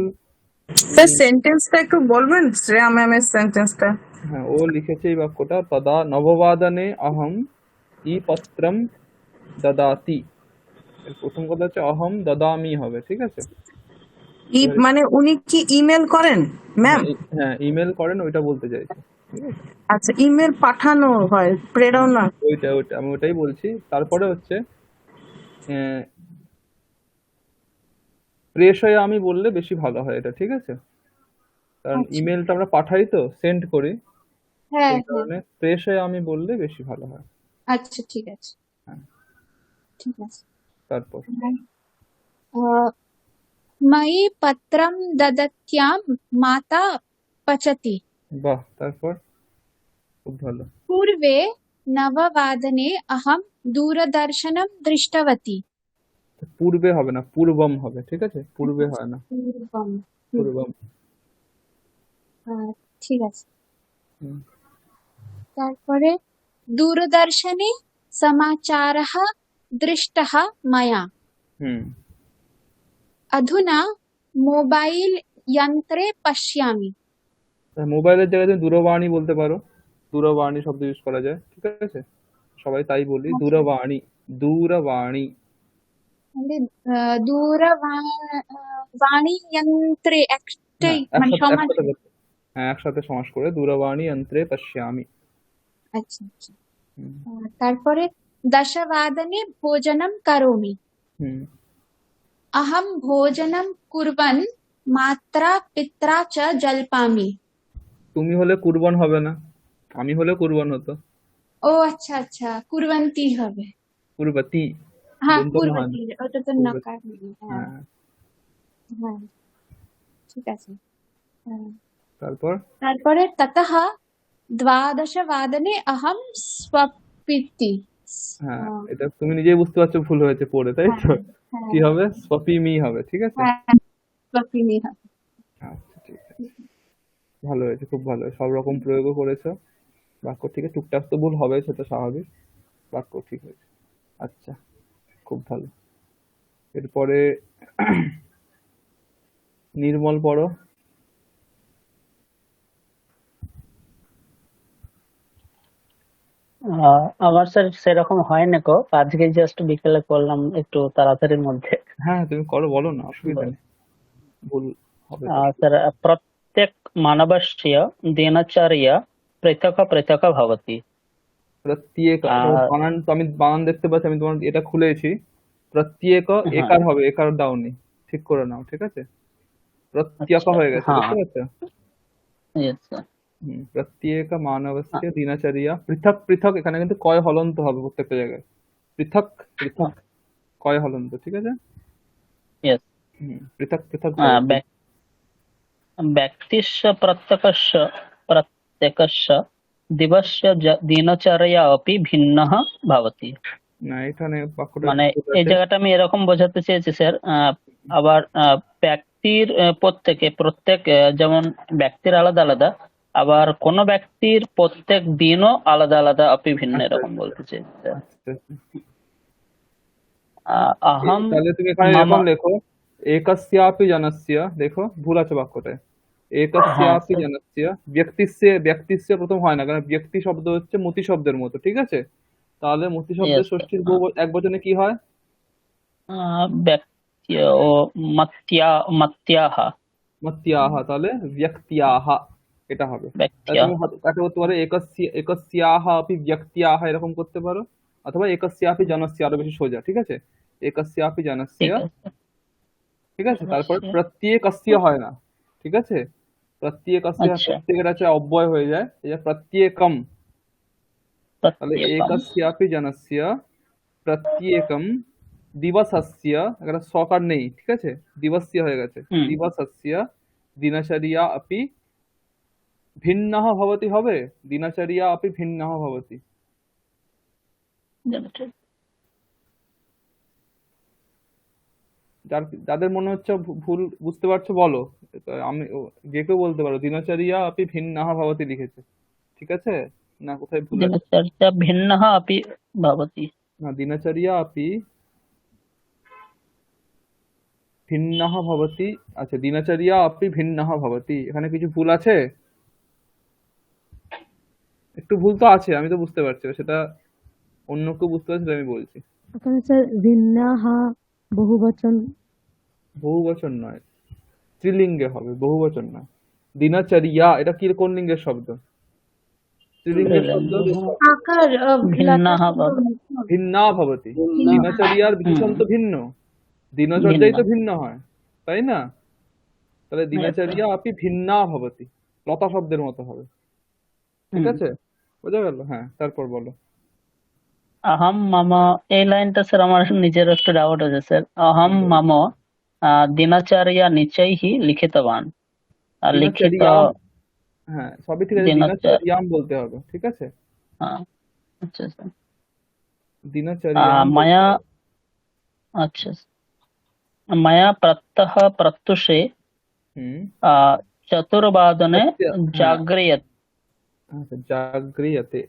স্যার সেন্টেন্সটা একটু বলবেন, শ্রেয়া ম্যামের সেন্টেন্সটা? হ্যাঁ ও লিখেছে এই বাক্যটা, তদা নববাদনে অহম ই পত্রম দদাতি। এর প্রথম কথা হচ্ছে অহম দদামি হবে, ঠিক আছে? মানে উনি কি ইমেল করেন ম্যাম? হ্যাঁ ইমেল করেন, ওইটা বলতে চাইছি, ঠিক আছে? আচ্ছা, ইমেল পাঠানো হয়, প্রেরণা। ওইটা আমি ওটাই বলছি। তারপরে হচ্ছে আহ, প্রেষয়ে আমি বললে বেশি ভালো হয় এটা, ঠিক আছে? কারণ আচ্ছা। ইমেলটা আমরা পাঠাই তো, সেন্ড করি, হ্যাঁ সেই হ্যাঁ কারণে প্রেষয়ে আমি বললে বেশি ভালো হয়। আচ্ছা ঠিক আছে হ্যাঁ, ঠিক আছে। তারপর আহ, मयि पत्रं ददत्यां माता पचति। বাহ, তারপর খুব ভালো। पूर्वे 9 अहं दूरदर्शनं दृष्टवती। পূর্বে হবে না, পূর্বম হবে, ঠিক আছে? পূর্বে হয় না, पूर्वं পূর্বম। ঠিক আছে। হুম, তারপরে दूरदर्शने समाचारः दृष्टः मया। হুম, अधुना मोबाइल यन्त्रे पश्यामि। মোবাইলের জায়গায় তুমি দূরবাণী বলতে পারো, দূরবাণী শব্দ ইউজ করা যায়, ঠিক আছে? সবাই তাই বলি, দূরবাণী, দূরবাণী। মানে বাণী যন্ত্রে একটাই হ্যাঁ, মানে সমাজ। হ্যাঁ একসাথে সমাস করে দূরবাণী যন্ত্রে পশ্যামি। আচ্ছা আচ্ছা। হুম, তারপরে দশবাদনে ভোজনম করোমি। হুম, अहं भोजनं कुर्वन् मात्रा पित्रा च जल्पामि। তুমি হলে কুরবান হবে না, আমি হলে কুরবান হতো। ও আচ্ছা আচ্ছা, কুরবান্তি হবে। কুরবাতি, হ্যাঁ দন্তন্য হয় না, কুরবাতি, ওটা তো কুরবাতি। নকার নেই। হ্যাঁ হ্যাঁ, হ্যাঁ ঠিক আছে। হ্যাঁ। তারপর তারপরে ততঃ 12 अहं स्वपिति। হ্যাঁ এটা তুমি নিজেই বুঝতে পারছো ভুল হয়েছে পড়ে, তাই তো? হ্যাঁ কি হবে? স্বপিমি হবে, ঠিক আছে? হ্যাঁ স্বপিনি হবে। আচ্ছা ঠিক আছে, ভালো হয়েছে, খুব ভালো হয়েছে। সব রকম প্রয়োগও করেছো, বাক্য ঠিক আছে। টুকটাক তো ভুল হবে, সেটা স্বাভাবিক, বাক্য ঠিক হয়েছে। আচ্ছা, খুব ভালো। এরপরে নির্মল পড়ো। আমার স্যার সেরকম হয় না কো, আজকে জাস্ট বিকেলে করলাম একটু তাড়াতাড়ির মধ্যে। হ্যাঁ তুমি করো, বলো না, অসুবিধা নেই, ভুল হবে তো। স্যার প্রত্যেক মানবস্য দিনচর্যা পৃথক পৃথক ভবতি। প্রত্যেক, বানান তো আমি বানান দেখতে পাচ্ছি, আমি তোমার এটা খুলেছি। প্রত্যেক হ্যাঁ। একার হবে, একার দাওনি, ঠিক করে নাও, ঠিক আছে? প্রত্যেক আচ্ছা, হয়ে গেছে, হ্যাঁ। বুঝতে পারছো? Yes, sir. প্রত্যেক মানবস্য দিনচর্যা পৃথক পৃথক, এখানে কিন্তু কয় হলন্ত হবে প্রত্যেকটা জায়গায়, পৃথক পৃথক কয় হলন্ত, ঠিক আছে? Yes. পৃথক পৃথক ভবতি। ব্যক্তিস্য প্রত্যেকস্য দিবস্য দিনচর্যা অপি ভিন্নঃ ভবতি। না এখানে বাক্যটা মানে ভুল এই আছে। জায়গাটা আমি এরকম বোঝাতে চেয়েছি স্যার, আবার ব্যক্তির প্রত্যেক যেমন ব্যক্তির আলাদা আলাদা, আবার কোন ব্যক্তির প্রত্যেক দিনও আলাদা আলাদা অপি ভিন্ন, আচ্ছা, এরকম আচ্ছা, বলতে চেয়েছি স্যার। আচ্ছা, আচ্ছা। আহম তাহলে তুমি এখানে মম, এরকম লেখো, একস্যাপি জনস্য, দেখো ভুল আছে বাক্যটা। একস্যাপি হ্যাঁ, জনস্য, ব্যক্তিস্য প্রথম হয় না, কারণ ব্যক্তি শব্দ হচ্ছে মতি শব্দের মতো, ঠিক আছে? তাহলে মতি শব্দের yes, ষষ্ঠীর বহু একবচনে কি হয়? ব্যক্তি ও মত্যাহ মত্যাহ, তাহলে ব্যক্তিয়াহ এটা হবে। তাহলে ব্যক্তিয়া। তুমি কাকে করতে পারো, একস্যাহ আপি ব্যক্তিয়াহ এরকম করতে পারো, অথবা একস্যাপি জনস্য, আরো বেশি সোজা, ঠিক আছে? একস্যাপি জনস্য, ঠিক আছে। ঠিক আছে? তারপর প্রত্যেকস্য হয় না, ঠিক আছে? প্রত্যেকস্য, আচ্ছা, প্রত্যেকের আছে অব্যয় হয়ে যায়, এই যে প্রত্যেকম। তাহলে প্রত্যেকম। একস্যাপি জনস্য প্রত্যেকম দিবসস্য, একটা সকার নেই, ঠিক আছে, দিবস্য হয়ে গেছে, হুম দিবসস্য দিনচর্যা अपि ভিন্নঃ ভবতি হবে, দিনচর্যা अपि ভিন্নঃ ভবতি। যাদের মনে হচ্ছে ভুল বুঝতে পারছো বলো। এটা আমি যে কেউ বলতে পারো, দিনচর্যা अपि ভিন্নঃ ভবতি লিখেছে, ঠিক আছে, না কোথায় ভুল আছে? दिनचर्या भिन्नः अपि भवति। না, দিনচর্যা अपि ভিন্নঃ ভবতি, আচ্ছা দিনচর্যা अपि ভিন্নঃ ভবতি, এখানে কিছু ভুল আছে, একটু ভুল তো আছে, আমি তো বুঝতে পারছি, সেটা অন্য কেউ বুঝতে পারছে আমি বলছি। ওখানে স্যার ভিন্নাহা বহুবচন। বহুবচন নয়, স্ত্রীলিঙ্গে হবে, বহুবচন নয়। দিনচর্যা এটা কি, কোন লিঙ্গের শব্দ? স্ত্রীলিঙ্গের শব্দ। আকার भिन्नः भवति। ভিন্না ভবতি, ভিন্না। দিনচর্যার বিশেষণ তো ভিন্ন, দিনচর্যাই তো ভিন্ন। ভিন্ন হয়, তাই না? তাহলে দিনচর্যা আপনি ভিন্না ভবতি, লতা শব্দের মতো হবে, ঠিক হুম। আছে, বোঝা গেল? হ্যাঁ, তারপর বলো। अहं मम, এই লাইনটা স্যার আমার নিজের একটু ডাউট আছে স্যার। अहं मम दिनचर्या निचैः लिखितवान्। লিখিত দিনচর্যাম, হ্যাঁ সবই ঠিক আছে, দিনচর্যা, দিনচর্যাম বলতে হবে, ঠিক আছে, আচ্ছা স্যার। দিনচর্যাম বলতে মায়া, হবে। আচ্ছা মায়া প্রত্যহ প্রত্যুষে হুম, চতুর্বাদনে হ্যাঁ, জাগ্রিয়ত। আচ্ছা জাগ্রিয়তে,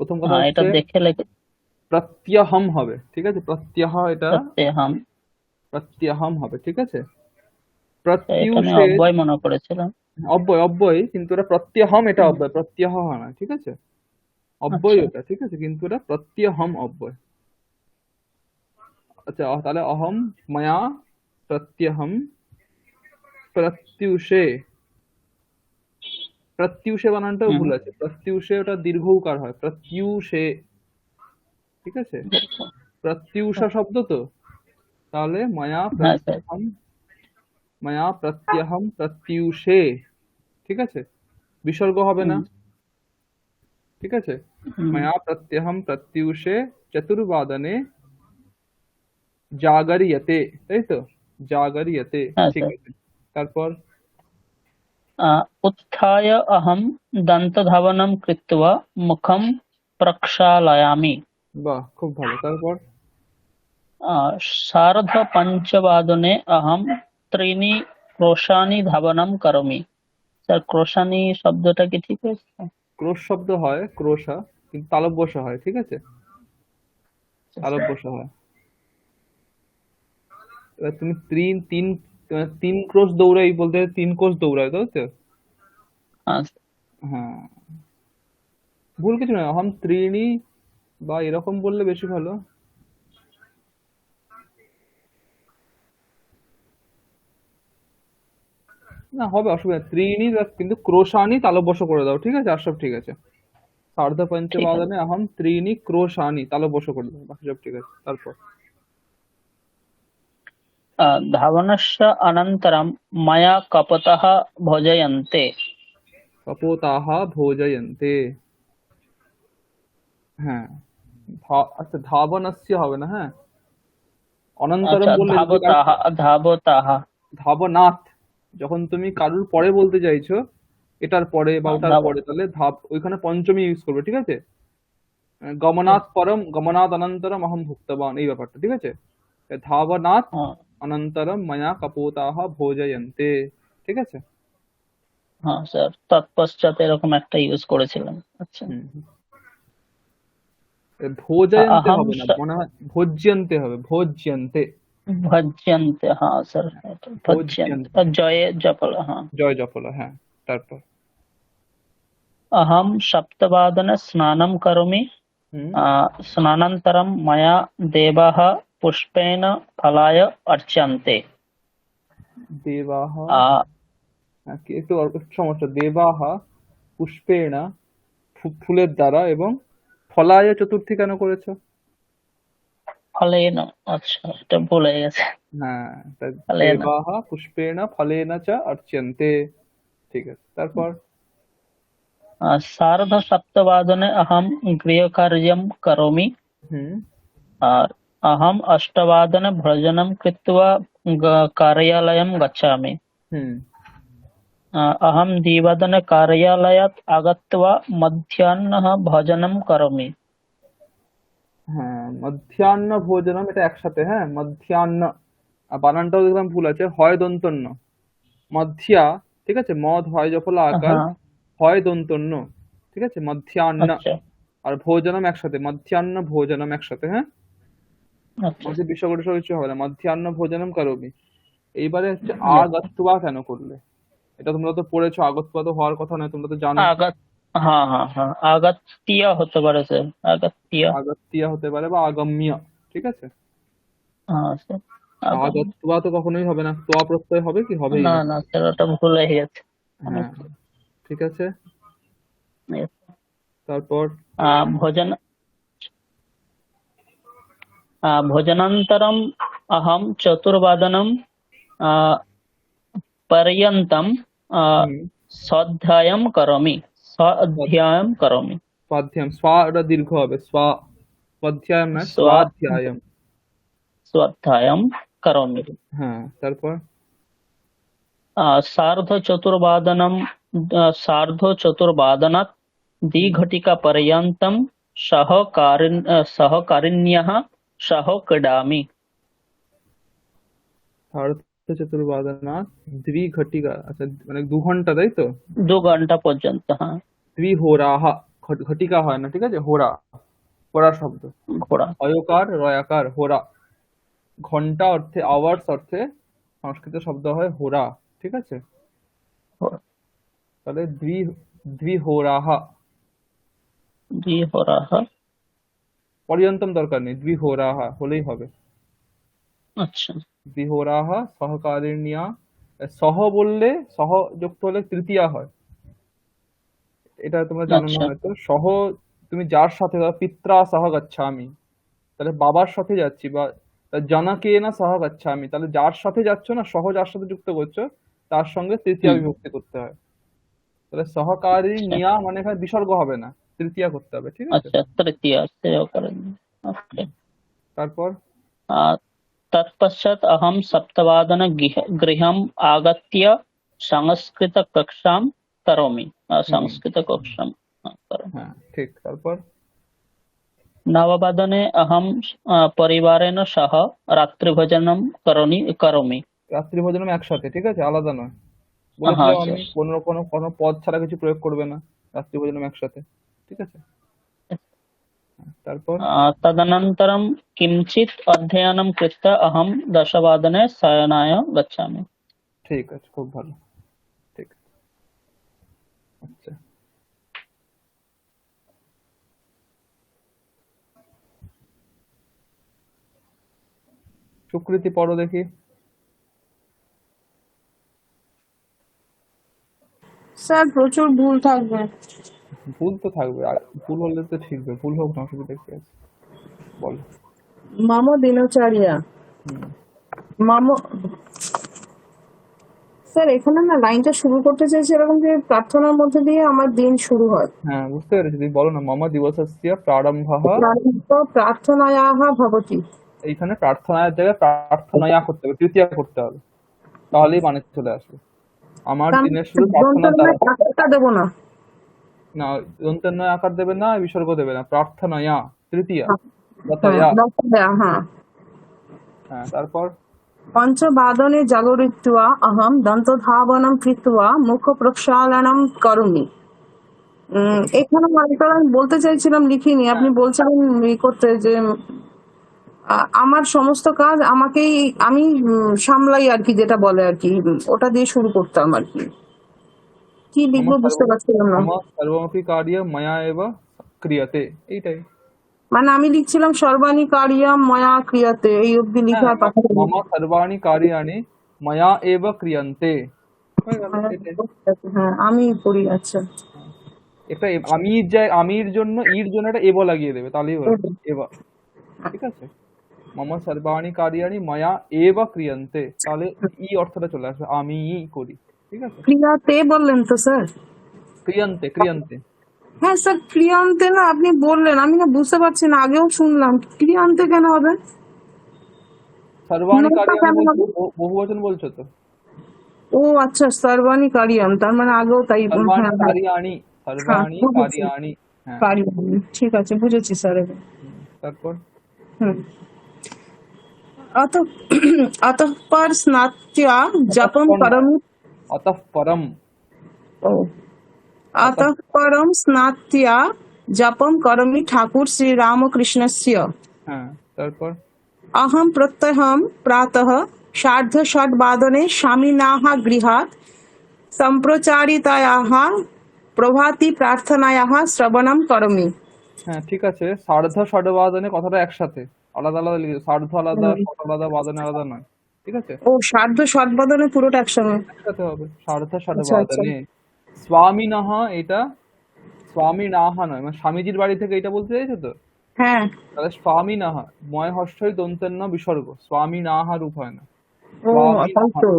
প্রথম কথা এটা হচ্ছে দেখে লিখে প্রত্যহম হবে, ঠিক আছে, প্রত্যহ, এটা প্রত্যহম, প্রত্যহম হবে, ঠিক আছে। এটা আমি প্রত্যুষে অব্যয় মনে করেছিলাম। অব্যয়, অব্যয়, কিন্তু এটা প্রত্যহম, এটা অব্যয়, প্রত্যহ হয় না, ঠিক আছে, অব্যয় আচ্ছা ওটা, ঠিক আছে, কিন্তু এটা প্রত্যহম অব্যয়। আচ্ছা তাহলে অহম মায়া প্রত্যহম প্রত্যুষে, প্রত্যুষে বানানটাও ভুল আছে, প্রত্যুষে ওটা দীর্ঘ উকার হয়, প্রত্যুষে, ঠিক আছে, প্রত্যুষা শব্দ তো, তাহলে মায়া হ্যাঁ স্যার। প্রত্যহম, মায়া প্রত্যহম প্রত্যুষে, ঠিক আছে, বিসর্গ হবে না, ঠিক আছে, মায়া প্রত্যহম প্রত্যুষে চতুর্বাদনে জাগরিয়তে, তাই তো, জাগরিয়তে, হ্যাঁ ঠিক স্যার। আছে, তারপর उत्थाय अहं दन्तधावनं कृत्वा मुखं प्रक्षालयामि। বাহ, খুব ভালো, তারপর सार्धपञ्चवादने अहं त्रीणि क्रोशानि धावनं करोमि। স্যার ক্রোশানি শব্দটা কি ঠিক হয়েছে? ক্রোশ শব্দ হয়, ক্রোশা, কিন্তু তালব্যস্য হয়, ঠিক আছে, তালব্যস্য হয়। এবার তুমি তিন তিন তিন ক্রোশ দৌড়াই বলতে তিন কোষ দৌড়ায়, তাই তো? হ্যাঁ হ্যাঁ, ভুল কিছু নয়, অহম ত্রিণী বা এরকম বললে বেশি ভালো। না হবে, অসুবিধা নেই, ত্রিণী কিন্তু ক্রোশানি তালব্যস্য করে দাও, ঠিক আছে, আর সব ঠিক আছে। সার্ধ ঠিক আছে। পঞ্চবাদনে অহম ত্রিণী ক্রোশানি তালব্যস্য করে দাও, বাকি সব ঠিক আছে। তারপর धावनस्य अनन्तरं मया कपतः भोजयन्ते। কপোতাহা ভোজয়ন্তে, হ্যাঁ, আচ্ছা ধাবনস্য হবে না, হ্যাঁ, অনন্তরম আচ্ছা, বললে যদি ধাবতাহ, ধাবতাহ, ধাবনাথ, যখন তুমি কারুর পরে বলতে চাইছো, এটার পরে বা ওটার ধাব, পরে, তাহলে ওইখানে পঞ্চমী ইউজ করবে, ঠিক আছে, গমনাথ পরম, গমনাথ অনন্তরম অহম ভুক্তবান, এই ব্যাপারটা, ঠিক আছে, ধাবনাথ অনন্তরম ময়া কপোতাহ ভোজয়ন্তে, ঠিক আছে। হ্যাঁ স্যার, তৎপশ্চাৎ এরকম একটা ইউজ করেছিলাম। আচ্ছা, হুম হুম। ভোজয়ন্তে अहं হবে না, মনে হয় ভোজ্যন্তে হবে, ভোজ্যন্তে, भज्यन्ते। हाँ सर, भज्यन्ते ভোজ্যন্তে, जये जपल। हाँ, জয় জফলা, হ্যাঁ, তারপর अहं सप्तवादने स्नानं करोमि। হুম, स्नानानन्तरं मया देवाः पुष्पेण फलाय अर्च्यन्ते। দেবাহ, আহ, হ্যাঁ, একটু সমস্যা, দেবাহা পুষ্পেণা, ফুলের দ্বারা, এবং ফলায় চতুর্থী কেন করেছো? ফলেন, আচ্ছা এটা ভুলে গেছে। হ্যাঁ, তা ফলেন, দেবাহা পুষ্পেণ ফলেন চ অর্চ্যন্তে, ঠিক আছে, তারপর सार्धसप्तवादने अहं गृहकार्यं करोमि। হুম, আর अहम् अष्टवादने भोजनं कृत्वा कार्यालयं गच्छामि। হুম अहं द्विवादने कार्यालयात् आगत्वा मध्याह्नः भोजनं करोमि। হ্যাঁ, মধ্যাহ্ন ভোজনম, এটা একসাথে, হ্যাঁ, মধ্যাহ্ন। আর বানানটাও দেখলাম ভুল আছে, হয় দন্তন্য, মধ্যা, ঠিক আছে, মদ হয় জফলা আকার, हाँ, হয় দন্তন্য, ঠিক আছে, মধ্যাহ্ন। अच्छा আর ভোজনম একসাথে, মধ্যাহ্ন ভোজনম একসাথে, হ্যাঁ, अच्छा আমাদের বিশ্বকোষ কিছু হবে না, মধ্যাহ্ন ভোজনম করোমি। এইবারে হচ্ছে yes। আগত্বা কেন করলে? এটা তোমরা তো পড়েছো, আগত্বা তো হওয়ার কথা নয়, তোমরা তো জানো। आगत हाँ हाँ हाँ আগত্তিয়া হতে পারে স্যার, আগত্তিয়া। আগত্তিয়া হতে পারে বা আগম্য, ঠিক আছে। হ্যাঁ স্যার, আগম। আগত্বা তো কখনোই হবে না, তোয়া প্রত্যয় হবে কি, হবেই না না। না স্যার, ওটা ভুল হয়ে গেছে। হ্যাঁ, ঠিক আছে। Yes। তারপর भोजन भोजनान्तरम् अहं चतुर्वादनं पर्यन्तं হুম, स्वाध्यायं करोमि। स्वाध्यायं करोमि। স্বাধ্যায়াম, স্বা এটা দীর্ঘ হবে, স্বা, স্বাধ্যায়াম না, स्वा স্বাধ্যায়াম। स्वाध्यायं करोमि। হ্যাঁ, তারপর सार्धचतुर्वादनं सार्धचतुर्वादनात् द्विघटिकापर्यन्तं सहकारिण्यः सह क्रीडामि। সাড়ে চতুর্বাদনাথ দ্বিঘটিকা, আচ্ছা মানে 2 ঘন্টা, তাই তো। 2 ঘন্টা পর্যন্ত, হ্যাঁ। দ্বিহোরাহা, ঘটিকা হয় না, ঠিক আছে, হোরা, হোরা শব্দ, ঘোড়া। অয়কার রয়াকার, হোরা। ঘন্টা অর্থে, আওয়ার্স অর্থে সংস্কৃত শব্দ হয় হোরা, ঠিক আছে। ঘোড়া। তাহলে দ্বিহোরাহা, দ্বিহোরাः। পর্যন্তম দরকার নেই, দ্বিহোরাহা হলেই হবে। আচ্ছা দ্বিহোরাহা সহকারিণ্যা, সহ বললে, সহ যুক্ত হলে তৃতীয়া হয়, এটা তোমরা জানো না আচ্ছা হয়তো। সহ তুমি যার সাথে, ধরো পিত্রা সহ গচ্ছামি, তাহলে বাবার সাথে যাচ্ছি, বা জনকে না সহ গচ্ছামি, তাহলে যার সাথে যাচ্ছ না, সহ যার সাথে যুক্ত করছো, তার সঙ্গে তৃতীয়া হুম বিভক্তি করতে হয়। তাহলে সহকারী আচ্ছা নিয়া মানে এখানে বিসর্গ হবে না, তৃতীয়া করতে হবে, ঠিক আছে। আচ্ছা তৃতীয়া সহকারিণী। ওকে। তারপর तत्पश्चात् अहं सप्तवादने गृहम् आगत्य संस्कृतकक्षां करोमि। হুম, संस्कृतकक्षां करोमि। হ্যাঁ ঠিক। তারপর नववादने अहं परिवारेण सह रात्रिभोजनं करोमि। রাত্রি ভোজনম একসাথে, ঠিক আছে, আলাদা নয়। हाँ বলেছিলাম আমি, सर। কোনো কোনো কোনো পদ ছাড়া কিছু প্রয়োগ করবে না, রাত্রি ভোজনম একসাথে, ঠিক আছে। তারপর तदनन्तरं किञ्चित् अध्ययनं कृत्वा अहं 10 वादने शयनाय गच्छामि। ঠিক আছে, খুব ভালো, ঠিক। আচ্ছা, সুকৃতি পড়ো দেখি। স্যার প্রচুর ভুল থাকবে। ভুল তো থাকবে, আর ভুল হলে তো শিখবে, ভুল হোক না, অসুবিধা কি আছে, বলো। মামো দিনচারিয়া, হুম, মামো। স্যার এখানে না লাইনটা শুরু করতে চাইছি এরকম যে প্রার্থনার মধ্যে দিয়ে আমার দিন শুরু হয়। হ্যাঁ বুঝতে পেরেছি, তুমি বলো না, মম দিবসস্য প্রারম্ভঃ। প্রার্থনায়াহ ভবতি। এইখানে প্রার্থনার জায়গায় প্রার্থনায়া করতে হবে, তৃতীয়া করতে হবে, তাহলেই মানে চলে আসবে। আমার দিনের শুরু প্রার্থনার দ্বারা। আকারটা দেবো না। না, দন্তের আকার দেবে না, বিসর্গ দেবে না, প্রার্থনায়া তৃতীয়া, হ্যাঁ দতায়া। হ্যাঁ। হ্যাঁ, তারপর পঞ্চবাদনে জাগরিত্বা অহম দন্তধাবনম কৃত্বা মুখ প্রক্ষালনম করোমি। এখানে আরেকটা আমি বলতে চাইছিলাম, লিখিনি, আপনি বলছিলেন করতে যে আমার সমস্ত কাজ আমাকেই, আমি সামলাই আর কি, যেটা বলে আর কি, ওটা দিয়ে শুরু করতাম আর কি। কি লিখবো বুঝতে পারছিলাম না। মম সর্বমপি কার্য ময়া এব ক্রিয়তে, এইটাই। মানে আমি লিখছিলাম সর্বাণী কার্যম ময়া ক্রিয়তে, এই অব্দি লিখে আর পাঠাতে। মম সর্বাণি কার্যাণি ময়া এব ক্রিয়ন্তে, হয়ে গেল, এটাই। হ্যাঁ আমি পড়ি। আচ্ছা একটা আমির জন্য, ইর জন্য একটা এব লাগিয়ে দেবে, তাহলেই হয়ে যাবে, এব, ঠিক আছে। মম সর্বাণি কার্যাণি ময়া এব ক্রিয়ন্তে, তাহলে ই অর্থটা চলে আসবে, আমি করি, ঠিক আছে। ক্রিয়াতে বললেন তো স্যার? ক্রিয়ন্তে, ক্রিয়ন্তে, হ্যাঁ স্যার, ক্রিয়ান্তে না আপনি বললেন, আমি না বুঝতে পারছি না, আগেও শুনলাম, ক্রিয়ান্তে কেন হবে? সর্বাণী নটা কার্যাণী কেন বলছো, হবে? বহুবচন বলছো তো। ও আচ্ছা, সর্বাণী কারিয়াম, তার মানে আগেও তাই। সর্বাণী হ্যাঁ হ্যাঁ কার্যাণী, হ্যাঁ, সর্বাণী বুঝেছি। কার্যাণী। হ্যাঁ। কারিয়াম, ঠিক আছে, বুঝেছি স্যার এবার। তারপর হুম। अतः अतः पर स्नात्या অতঃ जपम পর নয়, करमि। অতঃ পরম। ओ অতঃ, अतः परम स्नात्या जपम करमि ठाकुर श्री रामकृष्णस्य। হ্যাঁ তারপর अहम प्रत्यहं प्रातः सार्धषड्वादने स्वामिनाः गृहात् सम्प्रचारितायाः प्रभाति प्रार्थनायाः श्रवणं करोमि। হ্যাঁ ঠিক আছে, সার্ধ ষডবাদনে কথাটা একসাথে, আলাদা আলাদা লিখে, সার্ধ আলাদা, হুম। ষড আলাদা, বাদনে আলাদা নয়। ঠিক আছে, ও সার্ধ ষডবাদনে পুরোটা একসঙ্গে। একসাথে হবে, সার্ধ আচ্ছা আচ্ছা। ষডবাদনে। স্বামী নাহা, এটা স্বামী নাহা নয়, মানে স্বামীজির বাড়ি থেকে এটা বলতে চাইছো তো। হ্যাঁ। তাহলে স্বামী নাহা, ময় হর্ষই দন্তেন্ন বিসর্গ, স্বামী নাহা রূপ হয় না, ও স্বামী তাই নাহা। তো।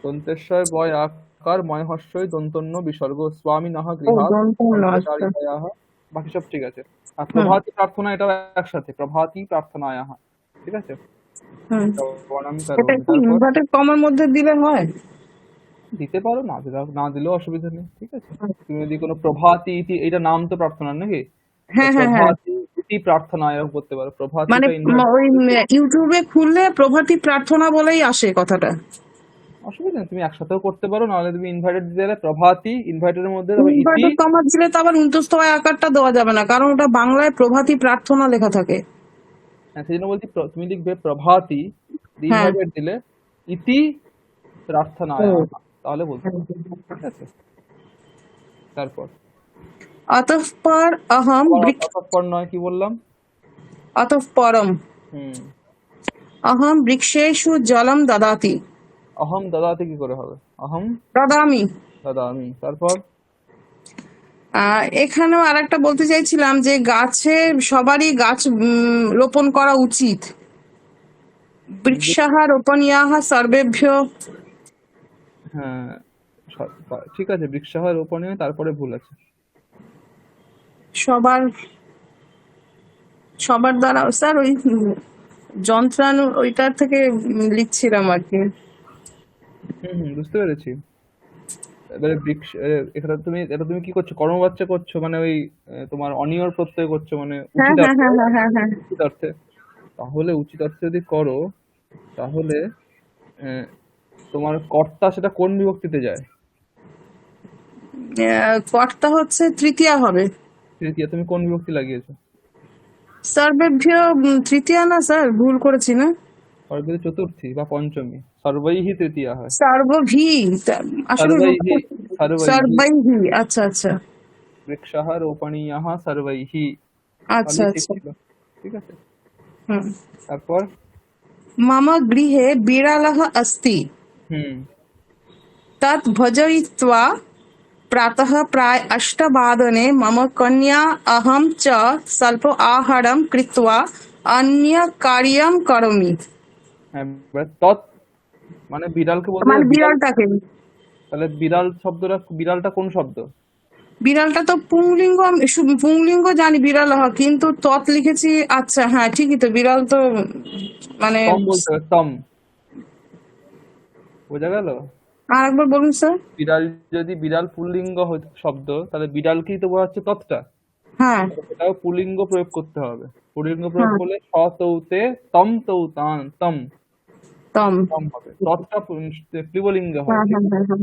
দন্তেশ্বয় বয় আকার, ময় হর্ষই দন্তন্য বিসর্গ, স্বামী নাহা ও গৃহাৎ দন্তন্য, আচ্ছা। সম্প্রচারিতায়াহ। বাকি সব ঠিক আছে। আর হুম প্রভাতী প্রার্থনা, এটাও একসাথে, প্রভাতী প্রার্থনায়াহ। ঠিক আছে, হুম। প্রণাম এটা করোমি। কি তারপর ইনভার্টেড কমার মধ্যে দিলে হয়? দিতে পারো, না দিলেও, না দিলেও অসুবিধা নেই। ঠিক আছে, তুমি যদি কোনো প্রভাতী ইতি, এটা নাম তো প্রার্থনা নাকি, তো হ্যাঁ হ্যাঁ হ্যাঁ। প্রভাতী ইতি প্রার্থনায়াহ করতে পারো, মানে প্রভাতীটা ইনভার্ট। ওই ইউটিউবে খুললে প্রভাতী প্রার্থনা বলেই আসে কথাটা। অসুবিধা নেই, তুমি একসাথেও করতে পারো, নাহলে তুমি ইনভাইটেড দিতে গেলে প্রভাতী, ইনভাইটেডের মধ্যে তারপর ইতি। ইনভার্টেড কমা দিলে তো আবার উন্তস্তয় আকারটা দেওয়া যাবে না, কারণ ওটা বাংলায় প্রভাতী প্রার্থনা লেখা থাকে। হ্যাঁ সেই জন্য বলছি, তুমি লিখবে প্রভাতী, হ্যাঁ। ইনভাইটেড দিলে ইতি প্রার্থনায়াহ, ও। তাহলে বলতে পারো। ঠিক আছে, তারপর अतः पर अहम আবার वृक्ष অতঃপর নয়, কি বললাম? अतः परम হুম, अहम वृक्षेषु जलम ददाति অহম দাদাতে কি করে হবে? অহম ददामि। দাদামি। তারপর এখানেও আরেকটা বলতে চাইছিলাম যে গাছে, সবারই গাছ রোপণ করা উচিত। বৃক্ষাহ রোপণীয়াহ সর্বেভ্য। হ্যাঁ, ঠিক আছে, বৃক্ষাহ রোপণীয়, তারপরে ভুল আছে। সবার সবার দ্বারা স্যার ওই যন্ত্রাণু ওইটার থেকে লিখছিলাম আর কি। বুঝতে পেরেছি। এবারে এখানে তুমি, এটা তুমি কি করছো, কর্মবাচ্য করছো, মানে ওই তোমার অনিয়র প্রত্যয় করছো, মানে হ্যাঁ হ্যাঁ উচিতার্থে, হ্যাঁ হ্যাঁ হ্যাঁ হ্যাঁ। উচিতার্থে। তাহলে উচিতার্থে যদি করো, তাহলে আহ, তোমার কর্তা সেটা কোন বিভক্তিতে যায়? কর্তা হচ্ছে তৃতীয়া হবে। তৃতীয়া, তুমি কোন বিভক্তি লাগিয়েছো? সর্বেভ্য তৃতীয়া না স্যার, ভুল করেছি না? সর্বে চতুর্থী বা পঞ্চমী, সর্বৈহি তৃতীয়া হয়। সর্বভি, আসলে সর্বৈহি, সর্বৈহি সর্বৈহি, আচ্ছা আচ্ছা বৃক্ষাহ রোপণীয়াহ সর্বৈহি, আচ্ছা তাহলেই ঠিক আচ্ছা। ছিল। ঠিক আছে, হুম। তারপর मम गृहे बिडालः अस्ति হুম, तत् भजयित्वा प्रातः प्राय 8 वादने मम कन्या अहं च स्वल्प आहारं कृत्वा अन्यकार्यं करोमि। হ্যাঁ, এবার তৎ মানে বিড়ালকে বলতে মানে হবে, বিড়াল। বিড়ালটাকে, তাহলে বিড়াল শব্দটা, বিড়ালটা কোন শব্দ? বিড়ালটা তো পুংলিঙ্গ, আমি পুংলিঙ্গ জানি বিড়াল হয়, কিন্তু তৎ লিখেছি। আচ্ছা হ্যাঁ ঠিকই তো, বিড়াল তো মানে। তম বলতে হবে, তম। বোঝা গেল? আর একবার বলুন স্যার। বিড়াল, যদি বিড়াল পুল্লিঙ্গ শব্দ, তাহলে বিড়ালকেই তো বোঝাচ্ছে তৎটা, হ্যাঁ সেটাও পুল্লিঙ্গ প্রয়োগ করতে হবে। পুল্লিঙ্গ প্রয়োগ হ্যাঁ। করলে স তৌতে তম তৌতান, তম, তম। তম হবে। তৎটা স্ত্রীলিঙ্গ হয়। হ্যাঁ ঠিক হ্যাঁ আছে, হ্যাঁ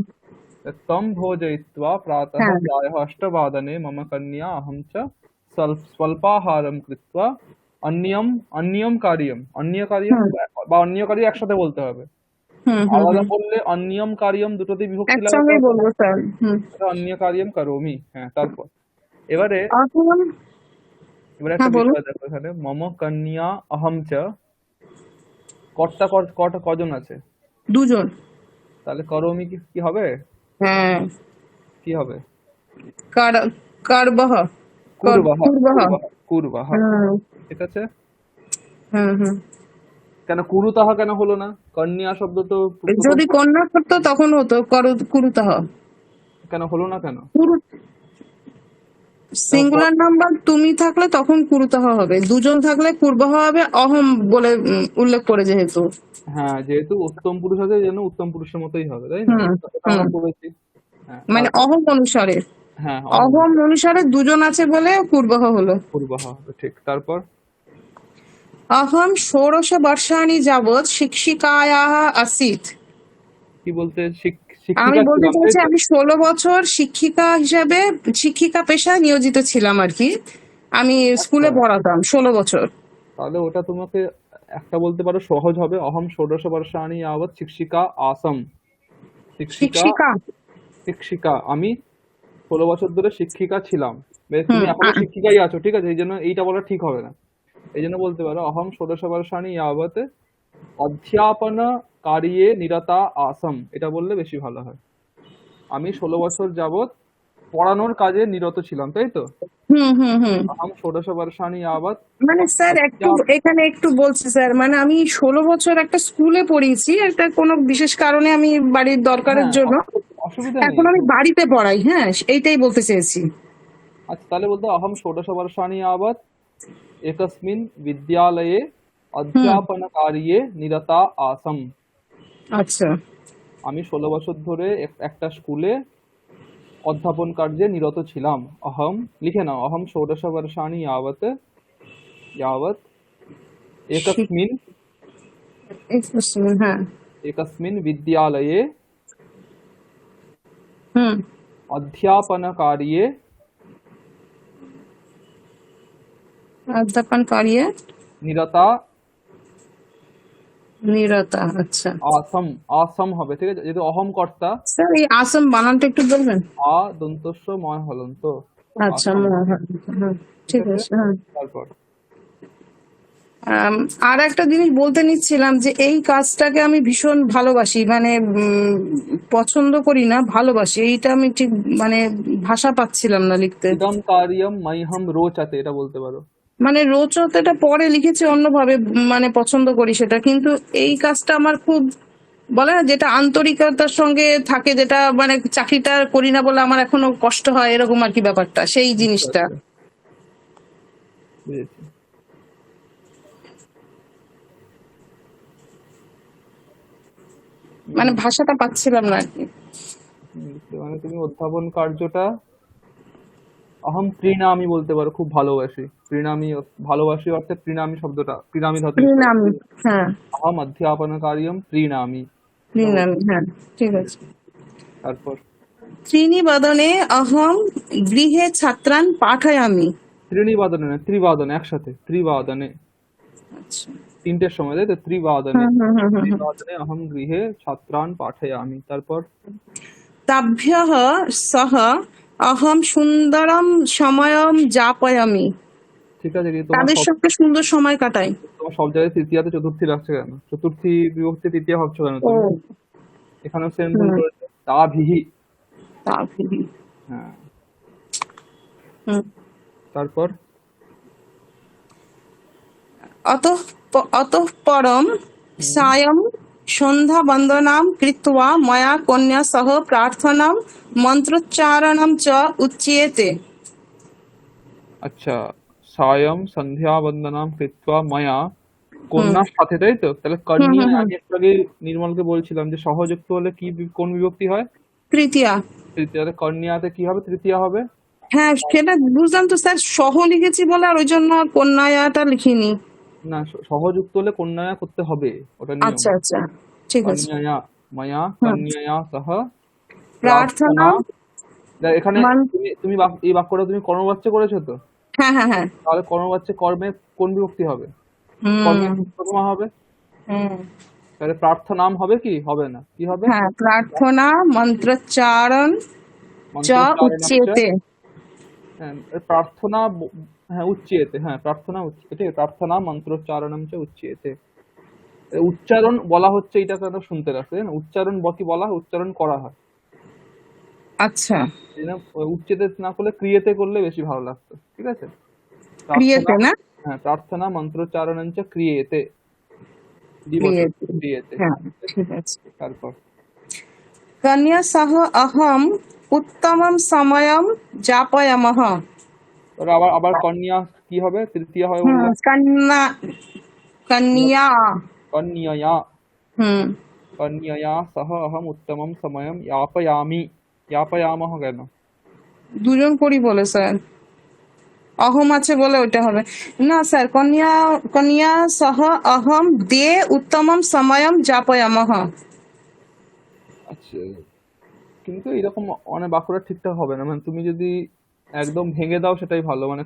হ্যাঁ তম ভোজয়িত্বা প্রাতঃ হ্যাঁ। প্রায়ঃ 8 वादने मम कन्या अहं च स्वल्पाहारं कृत्वा अन्यम, अन्यम कार्यम, अन्य कार्यम হুম বা অন্য কার্য একসাথে বলতে হবে। হুম হুম আলাদা হুম। বললে অন্যম কার্যম, দুটোতেই বিভক্তি লাগাতে একসঙ্গেই হবে, বলবো স্যার। হুম। অন্য কার্যম করোমি। হ্যাঁ, তারপর এবারে, এখন এবারে হ্যাঁ একটা বলুন। বিষয় দেখো, এখানে মম কন্যা অহম চ, কর্তা কটা কজন আছে? দুজন। তাহলে করোমি কি কি হবে? হ্যাঁ। কি হবে? কার, কারবহ, কুরবাহ, কুরবহ। কুরবাহ, কুরবাহ। হুম ঠিক আছে, হুম হুম। কেন কুরুতাহা কেন হলো না? কন্যা শব্দ তো প্রথম, যদি কন্যা করতো তখন হতো কুরুতাহ। কেন হলো না কেন? কুরু, সিঙ্গুলার নাম্বার তুমি থাকলে তখন কুরুতহ হবে, দুজন থাকলে পূর্বহ হবে, অহম বলে উল্লেখ করে যেহেতু। হ্যাঁ, যেহেতু উত্তম পুরুষ আছে যেন উত্তম পুরুষের মতোই হবে, তাই না? হুম এটা হুম আমরা পড়েছি। হ্যাঁ, মানে তারপর? অহম অনুসারে, হ্যাঁ, অহম অহম অনুসারে দুজন আছে বলে পূর্বহ হলো। পূর্বাহ হবে, ঠিক। তারপর? অহম ষোড়শ বর্ষাণি যাবৎ শিক্ষিকায়াः আসিত। কি বলতে? আমি শিক্ষিকা বলতে ছিলাম, তাই চাইছি তো? আমি 16 বছর শিক্ষিকা হিসেবে, শিক্ষিকা পেশায় নিয়োজিত ছিলাম আর কি। আমি আচ্ছা, স্কুলে পড়াতাম 16 বছর। তাহলে ওটা তোমাকে একটা বলতে পারো সহজ হবে, অহম ষোড়শ বর্ষাণি যাবৎ শিক্ষিকা আসম। শিক্ষিকা, শিক্ষিকা। শিক্ষিকা, আমি 16 বছর ধরে শিক্ষিকা ছিলাম। বেশ, তুমি হুম এখনো শিক্ষিকাই আছো, ঠিক আছে? এই জন্য এইটা বলা ঠিক হবে না। এই জন্য বলতে পারো অহম ষোড়শ বর্ষাণি যাবৎ অধ্যাপন কার্যে নিরতা আসম, এটা বললে বেশি ভালো হয়। আমি 16 বছর যাবৎ পড়ানোর কাজে নিরত ছিলাম, তাই তো? হুম হুম হুম অহম ষোড়শ বর্ষাণি যাবৎ মানে স্যার একটু অধ্যাপ- এখানে একটু বলছি স্যার, মানে আমি 16 বছর একটা স্কুলে পড়িয়েছি, একটা কোনো বিশেষ কারণে আমি বাড়ির দরকারের হ্যাঁ, জন্য অসুবিধা নেই। এখন আমি বাড়িতে পড়াই। হ্যাঁ, এইটাই বলতে চেয়েছি। আচ্ছা, তাহলে বলতে অহম ষোড়শ বর্ষাণি যাবৎ একস্মিন বিদ্যালয়ে হুম অধ্যাপন কার্যে নিরতা আসম। আচ্ছা। আমি 16 বছর ধরে একটা স্কুলে অধ্যাপন কার্যে নিরত ছিলাম। অহম, লিখে নাও, অহম ষোড়শ বর্ষাণি যাবৎ যাবৎ শিক- একস্মিন হ্যাঁ। एकस्मिन् विद्यालये হুম अध्यापनकार्ये অধ্যাপন কার্যে निरता নিরতা। আচ্ছা आसम। आसम হবে, ঠিক আছে? যেহেতু অহম কর্তা, স্যার, এই আসম বানানটা একটু বলবেন? আ দন্তস্ব ময় হলন্ত, আচ্ছা আসম, হ্যাঁ, হ্যাঁ, ঠিক ঠিক আছে? আছে। হ্যাঁ। তারপর? আর একটা জিনিস বলতে নিচ্ছিলাম যে এই কাজটাকে আমি ভীষণ ভালোবাসি, মানে পছন্দ করি না, ভালোবাসি। এইটা আমি ঠিক মানে ভাষা পাচ্ছিলাম না লিখতে। ইদম কার্যম মহ্যম রোচতে, এটা বলতে পারো। মানে রোচকটা পরে লিখেছি অন্যভাবে, মানে পছন্দ করি সেটা, কিন্তু এই কাজটা আমার খুব, বলে না যেটা আন্তরিকতার সঙ্গে থাকে, যেটা মানে চাকরিটা করি না বলে আমার এখনো কষ্ট হয়, এরকম আর কি ব্যাপারটা, সেই আচ্ছা জিনিসটা। আচ্ছা, বুঝেছি। মানে ভাষাটা পাচ্ছিলাম না আর কি। মানে তুমি অধ্যাপন কার্যটা অহম প্রীণামি বলতে পারো, খুব ভালোবাসি। প্রীণামি, ভালোবাসি অর্থে প্রীণামি শব্দটা, প্রীণামি ধাতু use করো। প্রিনামি। হ্যাঁ, অহম অধ্যাপন কার্যম প্রীণামি, এটা বলতে প্রিনামি। পারো। হ্যাঁ, ঠিক আছে। তারপর? ত্রিনিবদনে অহম গৃহে ছাত্রান পাঠয়ামি। ত্রিনিবাদনে না, ত্রিবাদনে, একসাথে, ত্রিবাদনে, আচ্ছা। 3টের সময়, তাই তো? ত্রিবাদনে, হুম হুম হুম হুম হুম। ত্রিবাদনে অহম গৃহে ছাত্রান পাঠয়ামি। তারপর? তাভ্যঃ সহ অহম সুন্দরম সময়ম যাপয়ামি। ঠিক আছে, কি তোমার তাদের সব, সঙ্গে সুন্দর সময় কাটাই। তোমার সব জায়গায় তৃতীয়াতে চতুর্থী লাগছে কেন? চতুর্থী বিভক্তি তৃতীয়া ভাবছো কেন ও তুমি? এখানেও সেম ভুল হুম, করেছো। তাভিহি। তাভিহি। হ্যাঁ, হুম। তারপর? অতঃ পরম হুম, সায়ং সন্ধ্যা বন্দনাম কৃত্বা ময়া কন্যা সহ প্রার্থনাম মন্ত্রোচ্চারণম চ উচ্যেতে। আচ্ছা, সায়ং সন্ধ্যা বন্দনাম কৃত্বা ময়া, হুম কন্যার সাথে, তাই তো? তাহলে হুম কন্যা, হুম হুম। আমি একটু আগে নির্মলকে বলছিলাম যে সহযুক্ত হলে কি কোন বিভক্তি হয়? তৃতীয়া। তৃতীয়া। তাহলে কন্যাতে কি হবে? তৃতীয়া হবে। হ্যাঁ, সেটা বুঝলাম তো স্যার, সহ লিখেছি বলে আর ওই জন্য কন্যায়াটা লিখিনি। না, সহযুক্ত হলে কন্যায়া করতে হবে, ওটা নিয়ম। আচ্ছা আচ্ছা, ঠিক আছে। কন্যায়া, মায়া হুম। কন্যায়া সহ প্রার্থনা প্রার্থনা। এখানে মান। তুমি এই বাক্যটা তুমি কর্মবাচ্য করেছো তো? হ্যাঁ হ্যাঁ হ্যাঁ। তাহলে কর্মবাচ্যে কর্মে কোন বিভক্তি হবে? কর্মে হুম প্রথমা হবে। হুম। তাহলে প্রার্থনাম হবে কি? হবে না, কি হবে? হ্যাঁ, প্রার্থনা মন্ত্রোচ্চারণ চ মন্ত্রোচ্চারণাচ্চ, উচ্যেতে। হ্যাঁ, প্রার্থনা হ্যাঁ উচ্যেতে, হ্যাঁ প্রার্থনা উচ্যেতে, প্রার্থনা মন্ত্রোচ্চারণম চ উচ্যেতে। উচ্চারণ বলা হচ্ছে, এটা কেন শুনতে রাখছে না? উচ্চারণ কি বলা হয়? উচ্চারণ করা হয়। আচ্ছা, এই জন্য উচ্চেতে না করলে ক্রিয়েতে করলে বেশি ভালো লাগতো, ঠিক আছে? প্রার্থনা, ক্রিয়েতে না, হ্যাঁ, প্রার্থনা মন্ত্রোচ্চারণঞ্চ ক্রিয়েতে, ক্রিয়েতে। ক্রিয়েতে। হ্যাঁ, ঠিক আছে। তারপর? কন্যা সহ অহম উত্তমম সময়ম যাপয়ামহ। তারপরে আবার আবার কন্যা কি হবে, তৃতীয় হবে বললে? কন্যা, কন্যা। কন্যয়া, হুম, কন্যয়া সহ অহম উত্তমম সময়ম यापयामि। यापयामः কেন? দুজন করি বলে স্যার, অহম আছে বলে ওইটা হবে না স্যার। কন্যা, কন্যা সহ অহম দে উত্তমম সময়ম যাপয়ামহ। আচ্ছা, কিন্তু এরকম মানে বাক্যটা ঠিকঠাক হবে না, মানে তুমি যদি একদম ভেঙে দাও সেটাই ভালো, মানে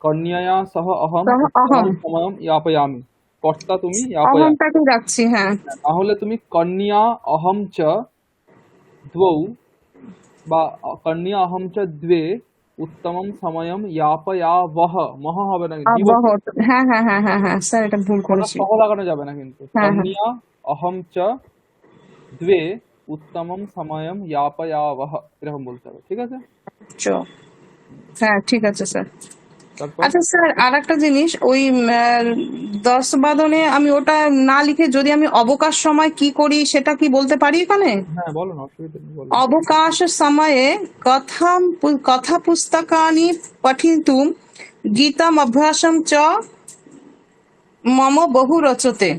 কন্যায়া সহ অহম সহ উত্তমম অহম, সময়ম यापयामि, কর্তা তুমি यापयामि। অহমটাকে রাখছি, হ্যাঁ। তাহলে তুমি কন্যা অহম চ দ্বৌ বা কন্যা অহম চ দ্বে উত্তমম সময়ম यापयावः, মহ হবে না, আবহ, বিভক্তি। হ্যাঁ হ্যাঁ হ্যাঁ হ্যাঁ হ্যাঁ স্যার, এটা ভুল ওটা করেছি। সহ লাগানো যাবে না কিন্তু। হ্যাঁ হ্যাঁ, কন্যা অহম চ দ্বে উত্তমম সময়ম यापयावः, এরকম বলতে হবে, ঠিক আছে? চ, হ্যাঁ ঠিক আছে স্যার। তারপর আচ্ছা স্যার, আর একটা জিনিস, ওই 10 বাদনে আমি ওটা না লিখে যদি আমি অবকাশ সময় কি করি সেটা কি বলতে পারি এখানে? হ্যাঁ বলো না, অসুবিধা নেই, বলো। অবকাশ সময়ে কথা পুস্তকানি পঠিতুম গীতাম অভ্যাসম চ মম বহু রচতে।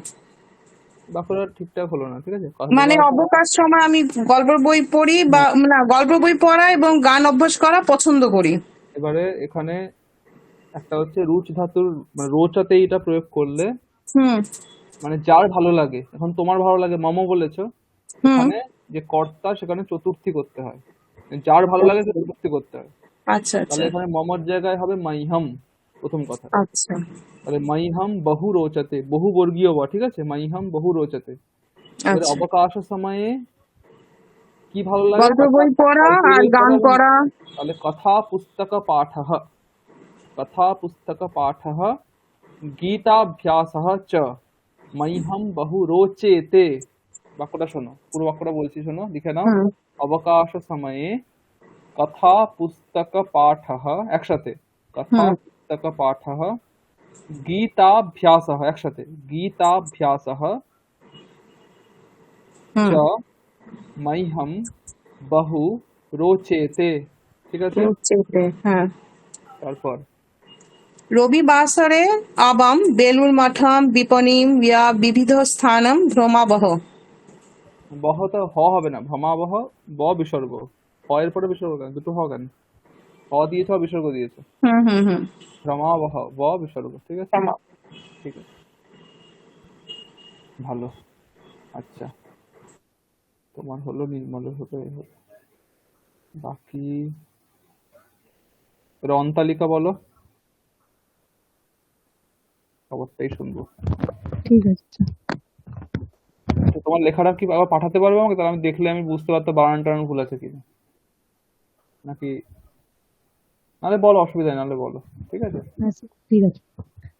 বাক্যটা ঠিকঠাক হলো না, ঠিক আছে? মানে কথাটা অবকাশ সময় আমি গল্পের বই পড়ি বা হ্যাঁ, না, গল্প বই পড়া এবং গান অভ্যাস করা পছন্দ করি। এবারে এখানে একটা হচ্ছে রুচ ধাতুর মানে রোচাতে এটা প্রয়োগ করলে, হুম মানে যার ভালো লাগে, এখন তোমার ভালো লাগে মম বলেছো, হুম, এখানে যে কর্তা সেখানে চতুর্থী করতে হয়, যার ভালো লাগে সে চতুর্থী করতে হয়। আচ্ছা তাহলে আচ্ছা এখানে মমর জায়গায় হবে মাইহাম, প্রথম কথা। আচ্ছা তাহলে মাইহাম বহু রোচতে, বহু বর্গীয় বা, ঠিক আছে? মাইহাম বহু রোচতে। এবারে আচ্ছা, অবকাশ সময়ে কি ভালো লাগে? গল্প কথা, বই পড়া গল্প আর বই গান পড়া এবং পড়া। তাহলে কথা পুস্তক পাঠः, কথা পুস্তক পাঠः গীতাভ্যাসः চ মह्यं বহু রোচেতে। বাক্যটা শোনো, পুরো বাক্যটা বলছি, শোনো, লিখে নাও। হুম অবকাশ সময়ে কথা পুস্তক পাঠः, একসাথে, কথা হুম পুস্তক পাঠः গীতাভ্যাসः, একসাথে, গীতাভ্যাসः চ হুম, মह्यं বহু রোচেতে, ঠিক আছে? রুচিতে, হ্যাঁ। তারপর রবিবাসরে আবাম বেলুর মঠম বিপণীম ইয়া বিবিধ স্থানম ভ্রমাবহ। বহ তো হ হবে না, ভমাবহ, ব বিসর্গ, হ এর পরে বিসর্গ কেন, দুটো হ কেন? হ দিয়েছ আর বিসর্গ দিয়েছ। হুম হুম হুম, ভ্রমাবহ, ব বিসর্গ, ঠিক আছে? ভ্রমা। ঠিক আছে, ভালো। আচ্ছা, তোমার হলো, নির্মলের হলো, এ হলো। বাকি রন তালিকা বলো, খবরটাই শুনবো। ঠিক আছে। তো তোমার লেখাটা কি আবার পাঠাতে পারবে আমাকে? তাহলে আমি দেখলে আমি বুঝতে পারতাম বানান টানান ভুল আছে কিনা, নাকি? নাহলে বলো, অসুবিধা নেই, নাহলে বলো, ঠিক আছে? अस्तु, ठीक আছে।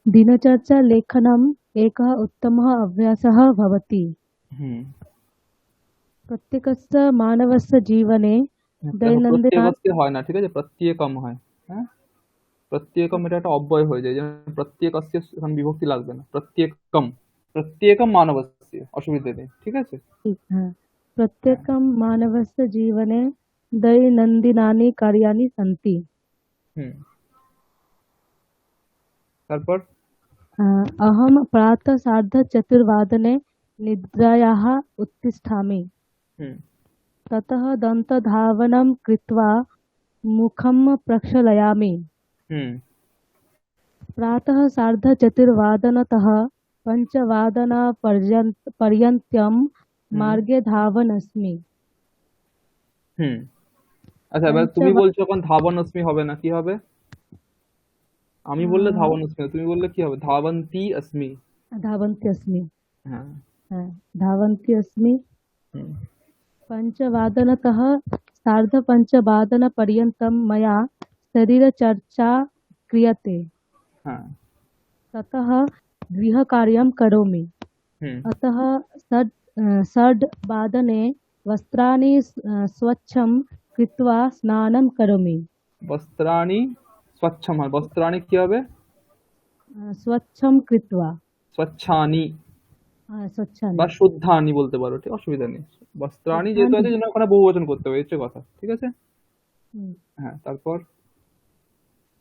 दिनचर्चा लेखनम् एकः उत्तमः अभ्यासः भवति। হুম, प्रत्येकस्य मानवस्य जीवने দেখো दैनन्दिन প্রত্যেকস্য হয় না, ঠিক আছে? প্রত্যেকম হয়। হ্যাঁ, প্রত্যেকম এটা একটা অব্যয় হয়ে যায়, যেমন প্রত্যেকস্য এখানে বিভক্তি লাগবে না, প্রত্যেকম, প্রত্যেকম মানবস্য, অসুবিধা নেই, ঠিক আছে? হ্যাঁ, प्रत्येकं मानवस्य जीवने दैनन्दिनानि कार्याणि सन्ति। হুম, তারপর अहं प्रातः सार्धचतुर्वादने निद्रायाः उत्तिष्ठामि। হুম, ततः दन्तधावनं कृत्वा मुखं प्रक्षालयामि। হুম, प्रातः सार्धचतुर्वादनतः पञ्चवादनपर्यन्तं হুম, मार्गे धावन् अस्मि। হুম। আচ্ছা, এবার তুমি पञ्चवा বলছো এখন ধাবনস্মি হবে না, কি হবে? আমি বললে ধাবনস্মি, তুমি বললে কি হবে? ধাবন্তি अस्मि। धावन्ती अस्मि। হ্যাঁ, धावन्ती अस्मि। হুম, पञ्चवादनतः सार्धपञ्चवादनपर्यन्तं मया शरीरचर्चा क्रियते। হ্যাঁ, ततः गृहकार्यं करोमि। হুম। अतः षड्वादने वस्त्राणि स्वच्छं कृत्वा स्नानं करोमि। বস্ত্রাণি স্বচ্ছম হয়, বস্ত্রাণি কি হবে? स्वच्छं कृत्वा স্বচ্ছানি বা स्वच्छानि শুদ্ধানি বলতে পারো, ঠিক, অসুবিধা নেই। বস্ত্রাণি যেহেতু शुद्धानि। আছে, জন্য ওখানে বহুবচন করতে হবে, হচ্ছে কথা, ঠিক আছে? हम्म, হ্যাঁ, তারপর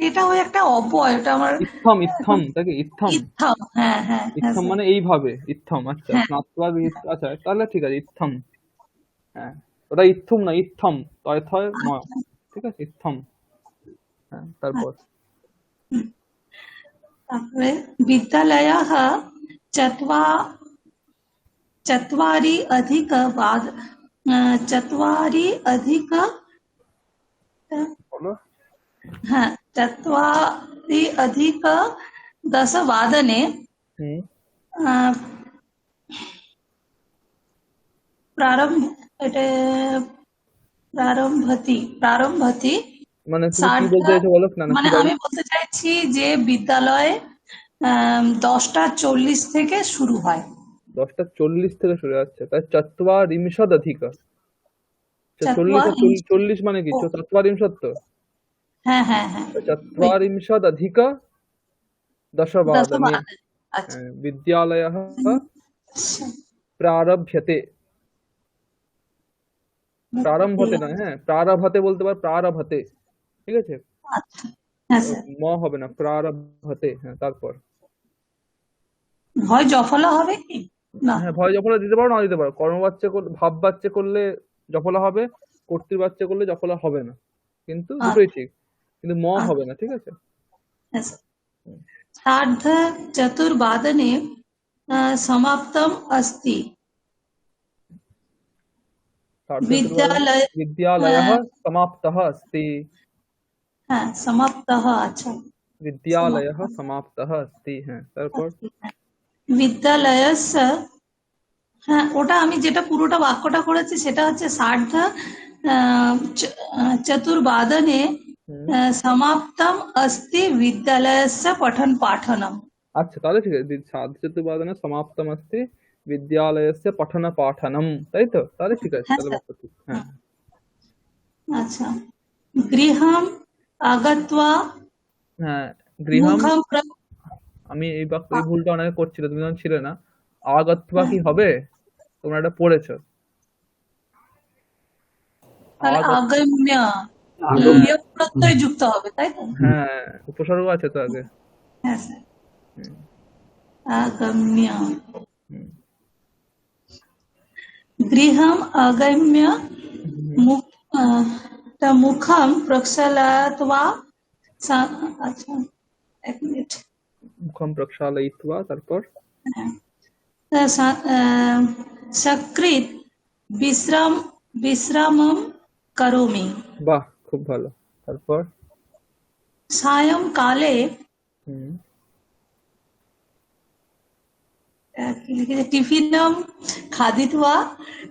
এটা ওই একটা অব্যয়, ওটা আমার ইত্থম ইত্থম তাকে ইত্থম ইত্থাম। হ্যাঁ হ্যাঁ হ্যাঁ ইত্থম স্যার। মানে এইভাবে ইত্থম, আচ্ছা হ্যাঁ স্নাত্বা আচ্ছা তাহলে ঠিক আছে ইত্থম। হ্যাঁ ওটা ইত্থুম না, ইত্থম, তয় থয় ম, আচ্ছা ঠিক আছে ইত্থম। হ্যাঁ তারপর তারপরে বিদ্যালয়ः চত্বা चत्वारि अधिक वाद चत्वारि अधिक বলো। हाँ चत्वारि अधिक 10 वादने হুম अ, प्रारंभ এটা প্রারম্ভতি মানে তুমি কি বলতে সার্ধা, চাইছো বলো না, না কি মানে বলো। আমি বলতে চাইছি যে বিদ্যালয়ে 10টা 40 থেকে শুরু হয়। 10টা 40 থেকে শুরু হচ্ছে, তাই চত্বারিংশদধিক, চল্লিশ আর চত্বারিংশ, 40 মানে কি ও চত্বারিংশৎ তো, হ্যাঁ হ্যাঁ হ্যাঁ ওই চত্বারিংশদধিক 10 10 वादने वादने। আচ্ছা विद्यालयः प्रारभ्यते, প্রারম্ভতে নয়, হ্যাঁ প্রারভতে বলতে পারো, প্রারভতে, ঠিক আছে আচ্ছা হ্যাঁ স্যার। ম হবে না, প্রারভতে। হ্যাঁ তারপর ভয় জফলা হবে কি না? হ্যাঁ ভয় জফলা দিতে পারো, না দিতে পারো, কর্মবাচ্য করলে, ভাব বাচ্চা করলে জফলা হবে, কর্তৃবাচ্য করলে জফলা হবে না, কিন্তু দুটোই ঠিক, কিন্তু ম হবে না, ঠিক আছে। আচ্ছা सार्ध चतुर्वादने समाप्तम् अस्ति सार्धचतुर्वादने विद्यालय विद्यालयः समाप्तः अस्ति, हाँ समाप्तः। अच्छा विद्यालयः समाप्तः अस्ति। হ্যাঁ তারপর বিদ্যালয়স্য, হ্যাঁ ওটা আমি যেটা পুরোটা বাক্যটা করেছি সেটা হচ্ছে সার্ধ চতুর্বাদনে হুম সমাপ্তম अस्ति विद्यालयस्य पठन पाठनम। আচ্ছা তাহলে ঠিক আছে, সার্ধচতুর্বাদনে সমাপ্তম अस्ति বিদ্যালয়स्य পঠন পাঠনম, তাই তো, তাহলে ঠিক আছে, হ্যাঁ তাহলে স্যার। বাক্য ঠিক। হ্যাঁ আচ্ছা গৃহম আগত্বা হ্যাঁ গৃহম, মুখম আমি এই বাক্য এই ভুলটা অনেকে করছিল, তুমি যখন ছিলে না, আগত্বা কি হবে, তোমরা এটা পড়েছো, তাহলে আগত, আগম্য আগম বিয়োগ প্রত্যয় যুক্ত হবে তাই তো? হ্যাঁ উপসর্গ আছে তো আগে। হ্যাঁ স্যার হুম, আগম্য হুম, গৃহম আগম্য হুম, মুখ মুখম প্রক্ষালয়িত্বা আচ্ছা এক মিনিট মুখম প্রক্ষালয়িত্বা, তারপর সকৃত বিশ্রামম করোমি। বাহ খুব ভালো, তারপর সায়ংকালে হুম কি লিখেছে টিফিনম খাদিত্বা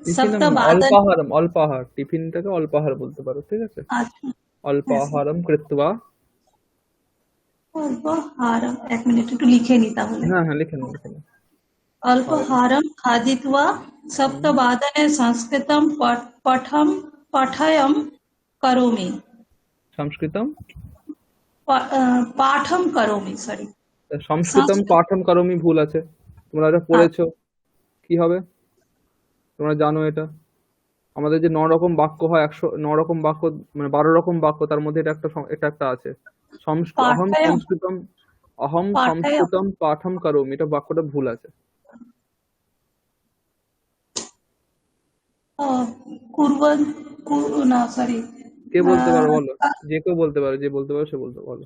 টিফিন সপ্তবাদন। অল্পাহারম, অল্পাহার, টিফিনটাকে অল্পাহার বলতে পারো, ঠিক আছে, আচ্ছা অল্পাহারম কৃত্বা। অল্পহারম, এক মিনিট একটু লিখে নি তাহলে। হ্যাঁ হ্যাঁ লিখে নাও, লিখে নাও। अल्पाहारं खादित्वा सप्तवादने संस्कृतं पाठं करोमि। সংস্কৃতম, पाठं करोमि सॉरी সংস্কৃতম পাঠন করমি ভুল আছে, তোমরা এটা পড়েছো, কি হবে তোমরা জানো এটা, আমাদের যে 9 রকম বাক্য হয়, 9 রকম বাক্য, মানে 12 রকম বাক্য, তার মধ্যে এটা একটা আছে, অহম पाठयं সংস্কৃতম, অহম पाठयं সংস্কৃতম পাঠম করমি, এটা বাক্যটা ভুল আছে। कुर्वन् ना सॉरी কে বলতে পারো বলো, যে কেউ বলতে পারো, যে বলতে পারো সে বলতে বলো।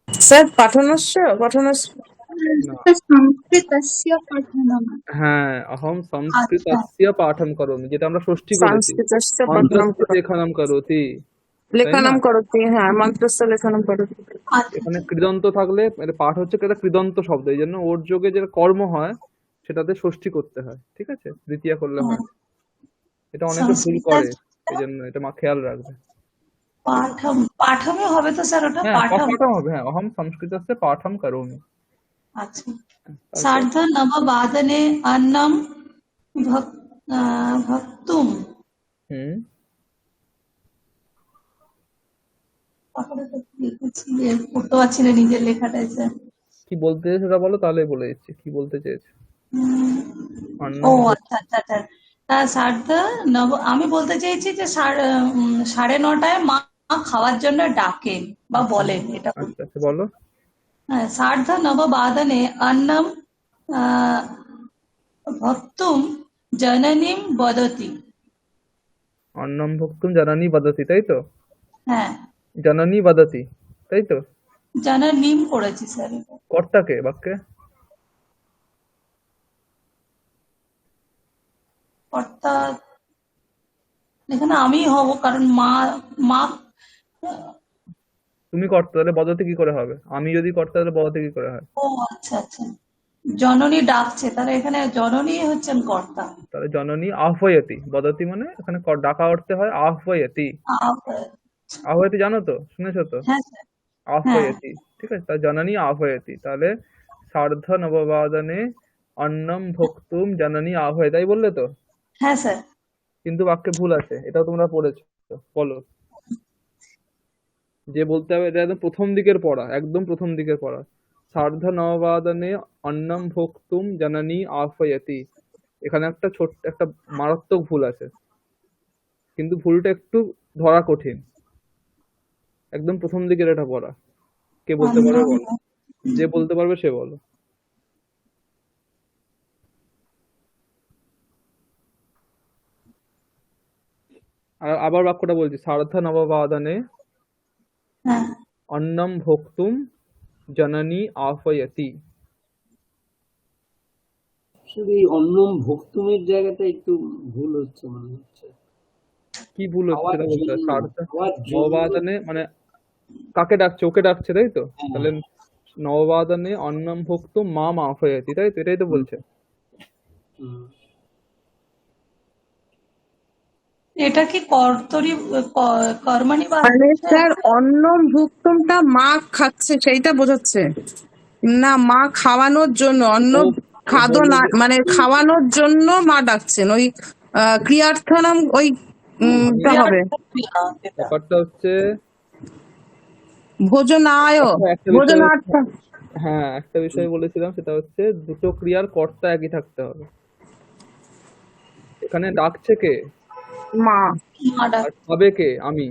স্যার পাঠানস্য না সংস্কৃতস্য পঠনম। হ্যাঁ অহম अच्छा সংস্কৃতস্য পাঠম করমি, যেটা আমরা ষষ্ঠী করেছি, সংস্কৃতস্য পঠনম মন্ত্রস্য লেখনম করোতি, তাই না। লেখনম করতি, হ্যাঁ মন্ত্রস্য লেখনম করতি। अच्छा এখানে কৃদন্ত থাকলে, এটা পাঠ হচ্ছে একটা কৃদন্ত শব্দ, এই জন্য ওর যোগে যে কর্ম হয় সেটাতে ষষ্ঠী করতে হয়, ঠিক আছে, দ্বিতীয়া করলে হয়, এটা অনেকে ভুল করে, এই জন্য এটা খেয়াল রাখবে। पाठं पाठमे হবে তো স্যার ওটা হ্যাঁ পাঠম। পাঠম হবে, হ্যাঁ অহম সংস্কৃতস্য পাঠম করোমি। আচ্ছা সার্ধ নববাদনে অন্নম ভক্তুম। হুম লিখেছি যে পড়তে পারছি না নিজের লেখাটাই স্যার। কি বলতে চেয়েছো সেটা বলো, তাহলে বলে দিচ্ছি কি বলতে চেয়েছো। ও আচ্ছা আচ্ছা আচ্ছা সার্ধ নব, আমি বলতে চাইছি যে 9:30 মা খাওয়ার জন্য ডাকেন বা বলেন, এটা বলুন। আচ্ছা বলো। হ্যাঁ, সার্ধ নববাদনে অন্নম আহ, ভক্তুম জননীম বদতি। অন্নম ভুক্তুম জননী বদতি, তাই তো? হ্যাঁ, জননী বদতি, তাই তো? জননীম করেছি স্যার এটা। কর্তাকে বাক্যে? অর্থাৎ এখানে আমি হব, কারণ মা মা তুমি কর্তা, তাহলে বদতি কি করে হবে? আমি যদি কর্তা তাহলে বদতি কি করে হয়? ও আচ্ছা আচ্ছা, জননী ডাকছে, তাহলে এখানে জননী হচ্ছেন কর্তা। তাহলে জননী আহ্বয়তি, বদতি মানে এখানে ডাকা অর্থে হয় আহ্বয়তি। আহ, আহ্বয়তি জানো তো, শুনেছো তো? হ্যাঁ স্যার। হ্যাঁ আহ্বয়তি, ঠিক আছে, তা জননী আহ্বয়তি। তাহলে সার্ধ নববাদনে অন্নম ভোক্তুম জননী আহ্বয়তি, তাই বললে তো? হ্যাঁ স্যার। কিন্তু বাক্যে ভুল আছে, এটাও তোমরা পড়েছো। বলো। যে বলতে হবে, এটা একদম প্রথম দিকের পড়া, একদম প্রথম দিকের পড়া। সার্ধ নববাদনে অন্নম ভোক্তুম জননী আহ্বয়তি, এখানে একটা ছোট্ট একটা মারাত্মক ভুল আছে, কিন্তু ভুলটা একটু ধরা কঠিন। একদম প্রথম দিকের এটা পড়া। কে বলতে পারবে বলো? যে বলতে পারবে সে বলো। আর আবার বাক্যটা বলছি, সার্ধ নববাদনে হ্যাঁ, অন্নম ভোক্তুম জননী আহ্বয়তি। শুধু এই অন্নম ভক্তুমের জায়গাটা একটু ভুল হচ্ছে মনে হচ্ছে। কি ভুল হচ্ছে খাওয়ার সেটা বলতে হবে। জন্য, সার্ধ খাওয়ার জন্য। নববাদনে মানে কাকে ডাকছে? ওকে ডাকছে, তাই তো? হ্যাঁ, তাহলে নববাদনে অন্নম ভোক্তুম মাম আহ্বয়তি, তাই তো? এটাই তো বলছে। হুম। এটা কি কর্তরি কর্মণি বাদ মানে হচ্ছে? স্যার অন্নম ভুক্তমটা মা খাচ্ছে সেইটা বোঝাচ্ছে না, মা খাওয়ানোর জন্য অন্ন ও ও খাদ্য বললো না, যে মানে খাওয়ানোর জন্য মা ডাকছেন, ওই ক্রিয়ার্থ নাম ওই টা হবে ক্রিয়া এটা। ব্যাপারটা হচ্ছে ভোজনায়, একটা বিষয় ভোজনার্থ। হচ্ছে, হ্যাঁ একটা বিষয় বলেছিলাম, সেটা হচ্ছে দুটো ক্রিয়ার কর্তা একই থাকতে হবে। এখানে ডাকছে কে? মা, মা ডাক। আর খাবে কে? আমি।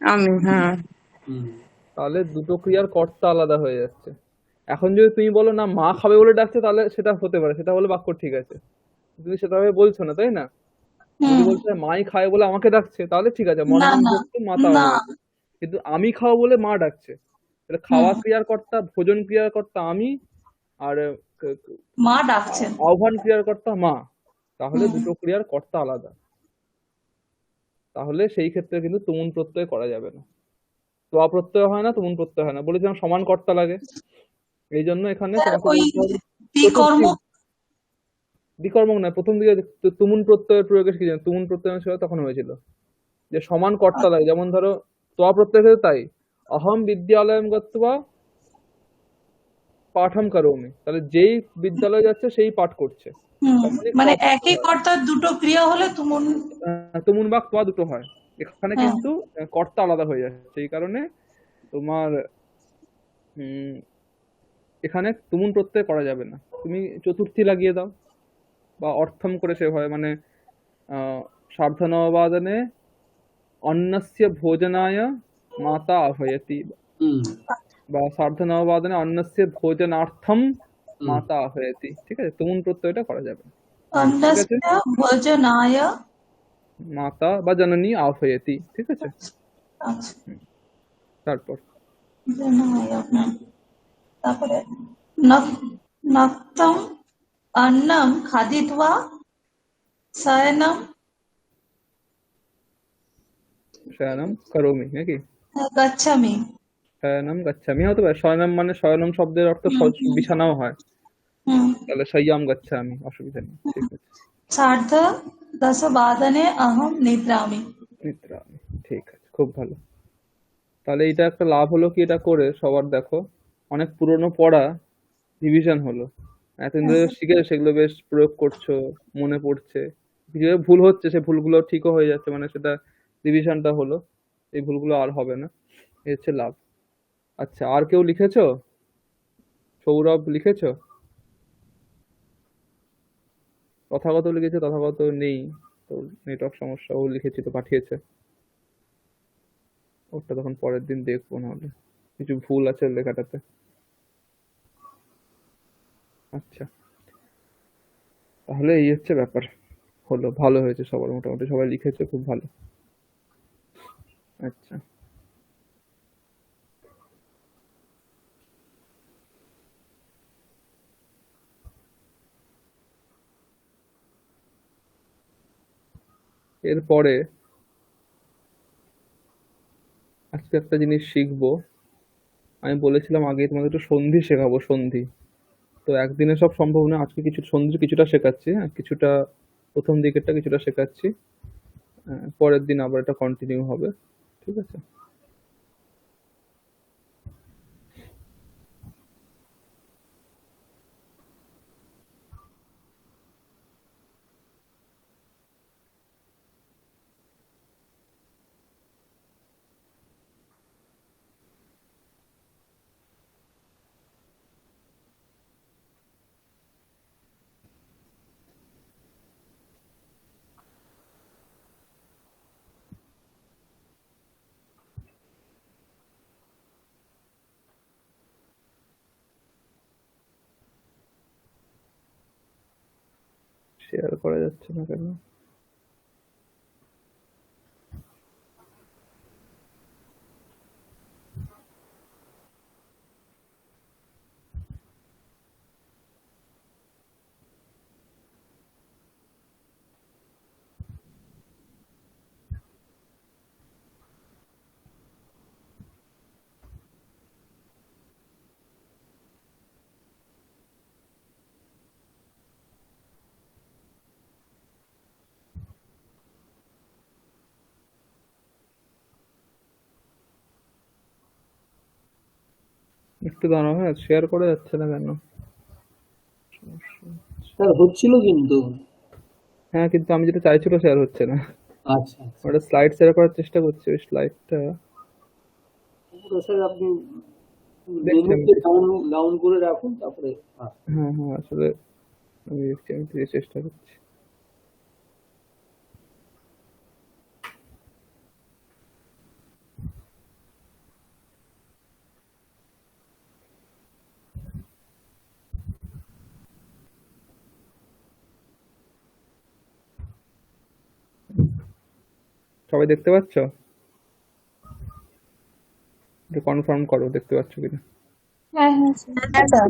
আমি, হ্যাঁ। হুম। তাহলে দুটো ক্রিয়ার কর্তা আলাদা হয়ে যাচ্ছে। এখন যদি তুমি বলো না মা খাবে বলে ডাকছে, তাহলে সেটা হতে পারে, সেটা হলে বাক্য ঠিক আছে। তুমি সেটাভাবে বলছো না, তাই না? যদি হুম, বলছো মাই খায় বলে আমাকে ডাকছে, তাহলে ঠিক আছে, না মন্নম না ভক্তি মাতা না। হয়েছে। কিন্তু আমি খাওয়া বলে মা ডাকছে, তাহলে হুম, খাওয়া ক্রিয়ার কর্তা, ভোজন ক্রিয়ার কর্তা আমি, আর মা ডাকছেন। আহ্বান ক্রিয়ার কর্তা মা। তাহলে হুম, দুটো ক্রিয়ার কর্তা আলাদা। তাহলে সেই ক্ষেত্রে কিন্তু তুমুন প্রত্যয় করা যাবে না। তোয়া প্রত্যয় হয় না, তুমুন প্রত্যয় হয় না, বলেছিলাম সমান কর্তা লাগে। এই জন্য এখানে স্যার তোমাকে ওই বলতে হবে বিকর্ম। চতুর্থী। বিকর্মক নয়, প্রথম দিকে তুমুন প্রত্যয়ের প্রয়োগে কি জানো? তুমুন প্রত্যয় ছিল তখন হয়েছিল যে সমান কর্তা লাগে। যেমন ধরো তোয়া প্রত্যয় ক্ষেত্রে তাই, অহম বিদ্যালয়ম গত্বা পাঠম করোমি, তাহলে যেই বিদ্যালয়ে যাচ্ছে সেই পাঠ করছে, হুম, তখনই মানে তোয়া প্রত্যয় একই হয়। কর্তার দুটো ক্রিয়া হলে তুমুন। তুমুন বা তোয়া দুটো হয়। এখানে হ্যাঁ, কিন্তু কর্তা আলাদা হয়ে যাচ্ছে, এই কারণে তোমার উম এখানে তুমুন প্রত্যয় করা যাবে না। তুমি চতুর্থী লাগিয়ে দাও, বা অর্থম করে সেভাবে, মানে সার্ধনববাদনে অন্নস্য ভোজনায় মাতা আহ্বয়তি, হুম। বা সার্ধনববাদনে অন্নস্য ভোজনার্থম হুম। মাতা আহ্বয়তি, ঠিক আছে? তুমুন প্রত্যয়টা করা যাবে না। ঠিক আছে, অন্নস্য ভোজনায়। মাতা বা জননী আহ্বয়তি, ঠিক আছে। আচ্ছা, তারপর ভোজনায়, হ্যাঁ। তারপরে নক্তম অন্নম খাদিত্বা শয়নম শয়নম করোমি নাকি? গচ্ছামি। শয়নম গচ্ছামি হতে পারে। শয়নম মানে শয়নম শব্দের অর্থ হুম, হুম, বিছানাও হয়, হুম। তাহলে শয়্যাম গচ্ছামি, অসুবিধা নেই, ঠিক আছে। সার্ধ দশবাদনে অহম নিদ্রামি। নিদ্রা, ঠিক আছে, খুব ভালো। তাহলে এটা একটা লাভ হলো কি, এটা করে সবার দেখো অনেক পুরনো পড়া রিভিশন হলো। এতদিন ধরে শিখে সেগুলো বেশ প্রয়োগ করছো, মনে পড়ছে। কিছু ভুল হচ্ছে, সে ভুলগুলো ঠিকও হয়ে যাচ্ছে, মানে সেটা রিভিশনটা হলো, এই ভুলগুলো আর হবে না, এই হচ্ছে লাভ। আচ্ছা, আর কেউ লিখেছো? সৌরভ লিখেছো? তথাগত লিখেছে? তথাগত নেই, তো নেটওয়ার্ক সমস্যা। ও লিখেছি তো, পাঠিয়েছে। ওটা তখন পরের দিন দেখবো, নাহলে কিছু ভুল আছে লেখাটাতে। আচ্ছা, তাহলে এই হচ্ছে ব্যাপার। হলো, ভালো হয়েছে সবার, মোটামুটি সবাই লিখেছে, খুব ভালো। আচ্ছা, এরপরে আজকে একটা জিনিস শিখবো। আমি বলেছিলাম আগে তোমাদের একটু সন্ধি শেখাবো, সন্ধি। তো একদিনে সব সম্ভব না, আজকে কিছু সন্ধির কিছুটা শেখাচ্ছি, হ্যাঁ কিছুটা, প্রথম দিকেরটা কিছুটা শেখাচ্ছি। পরের দিন আবার এটা কন্টিনিউ হবে, ঠিক আছে? শেয়ার করা যাচ্ছে না কেন? একটু দাঁড়াও, হ্যাঁ শেয়ার করা যাচ্ছে না কেন? স্যার হচ্ছিল কিন্তু। হ্যাঁ, কিন্তু আমি যেটা চাইছিল শেয়ার হচ্ছে না। আচ্ছা আচ্ছা, ওটা স্লাইড শেয়ার করার চেষ্টা করছি, ওই স্লাইডটা ওটা স্যার আপনি দেখছি আমি মেনুতে ডাউন ডাউন করে রাখুন, তারপরে হ্যাঁ হ্যাঁ, আসলে আমি দেখছি, আমি চেষ্টা করছি। সবাই দেখতে পাচ্ছ? একটু কনফার্ম করো দেখতে পাচ্ছ কিনা। হ্যাঁ হ্যাঁ স্যার।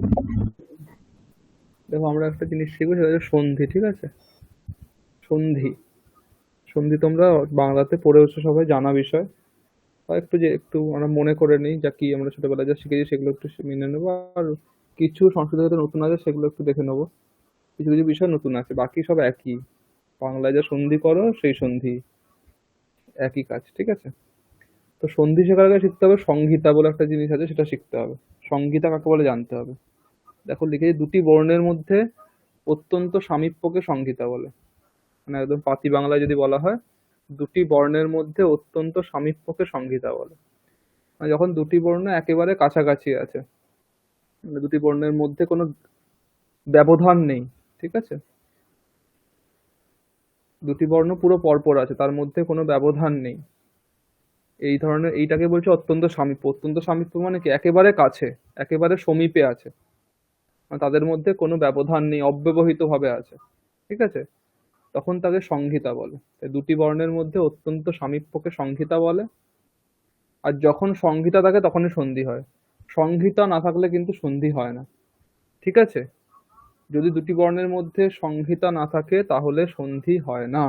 দেখো, আমরা একটা জিনিস শিখবো, সেটা হচ্ছে সন্ধি, ঠিক আছে? সন্ধি, সন্ধি তোমরা বাংলাতে পড়েওছো, সবাই জানা বিষয়। আর একটু যে একটু আমরা মনে করে নিই, যা কি আমরা ছোটবেলায় যা শিখেছি সেগুলো একটু মেনে নেবো। আর কিছু সংস্কৃত হয়তো নতুন আছে, সেগুলো একটু দেখে নেবো। কিছু কিছু বিষয় নতুন আছে, বাকি সব একই। বাংলায় যা সন্ধি করো সেই সন্ধি, একই কাজ, ঠিক আছে? তো সন্ধি শেখার আগে শিখতে হবে সংহিতা বলে একটা জিনিস আছে, সেটা শিখতে হবে। সংহিতা কাকে বলে জানতে হবে। দেখো লিখেছি, দুটি বর্ণের মধ্যে অত্যন্ত সামীপ্যকে সংহিতা বলে। মানে একদম পাতি বাংলায় যদি বলা হয়, দুটি বর্ণের মধ্যে অত্যন্ত সামীপ্যকে সংহিতা বলে। মানে যখন দুটি বর্ণ একেবারে কাছাকাছি আছে, মানে দুটি বর্ণের মধ্যে কোনো ব্যবধান নেই, ঠিক আছে? দুটি বর্ণ পুরো পরপর আছে, তার মধ্যে কোনো ব্যবধান নেই, এই ধরনের, এইটাকে বলছে অত্যন্ত সামীপ্য। অত্যন্ত সামীপ্য মানে কি, একেবারে কাছে, একেবারে সমীপে আছে, মানে তাদের মধ্যে কোনো ব্যবধান নেই, অব্যবহিত ভাবে আছে, ঠিক আছে? তখন তাকে সংহিতা বলে। তাই দুটি বর্ণের মধ্যে অত্যন্ত সামীপ্যকে সংহিতা বলে। আর যখন সংহিতা থাকে তখনই সন্ধি হয়, সংহিতা না থাকলে কিন্তু সন্ধি হয় না, ঠিক আছে? যদি দুটি বর্ণের মধ্যে সংহিতা না থাকে তাহলে সন্ধি হয় না।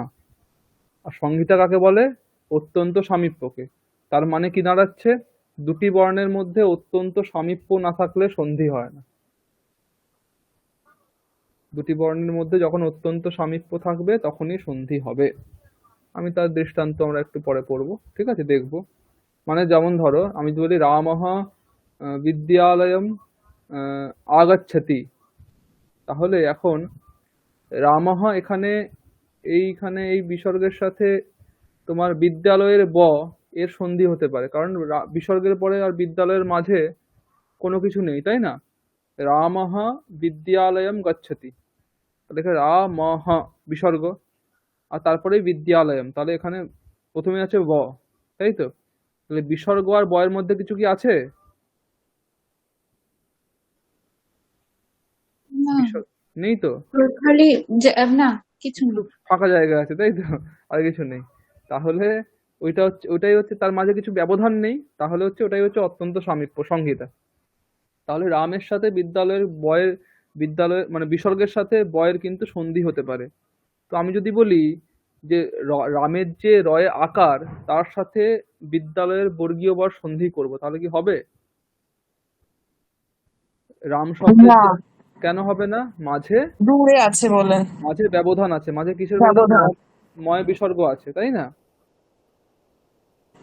আর সংহিতা কাকে বলে? অত্যন্ত সামীপ্যকে। তার মানে কি দাঁড়াচ্ছে, দুটি বর্ণের মধ্যে অত্যন্ত সামীপ্য না থাকলে সন্ধি হয় না। দুটি বর্ণের মধ্যে যখন অত্যন্ত সামীপ্য থাকবে তখনই সন্ধি হবে। আমি তার দৃষ্টান্ত আমরা একটু পরে পড়বো, ঠিক আছে, দেখবো। মানে যেমন ধরো আমি যদি বলি রামঃ বিদ্যালয়ম আগাচ্ছতি, তাহলে এখন রামঃ এখানে, এইখানে এই বিসর্গের সাথে তোমার বিদ্যালয়ের এর সন্ধি হতে পারে, কারণ বিসর্গের পরে আর বিদ্যালয়ের মাঝে কোনো কিছু নেই, তাই না? রামঃ বিদ্যালয়ম গচ্ছতি, তাহলে এখানে রামঃ বিসর্গ, আর তারপরে বিদ্যালয়ম, তাহলে এখানে প্রথমে আছে তাই তো? তাহলে বিসর্গ আর বয়ের মধ্যে কিছু কি আছে? না, বিসর্গ নেই তো, খালি না, কিছু একটু না। ফাঁকা জায়গা আছে, তাই তো? আর কিছু নেই। তাহলে ওইটাই হচ্ছে তার মাঝে কিছু ব্যবধান নেই, তাহলে হচ্ছে ওটাই হচ্ছে অত্যন্ত সামীপ্য সংহিতা। তাহলে রামের সাথে বিদ্যালয় মানে বিসর্গের সাথে বয়ের কিন্তু সন্ধি হতে পারে। তো আমি যদি বলি যে রামের যে রয়ে আকার তার সাথে বিদ্যালয়ের বর্গীয় বর সন্ধি করব, তাহলে কি হবে? রাম শব্দের না, কেন হবে না? মাঝে দূরে আছে বলে মাঝে ব্যবধান আছে, মাঝে কিসের ব্যবধান? ব্যবধান। ময় বিসর্গ আছে, তাই না?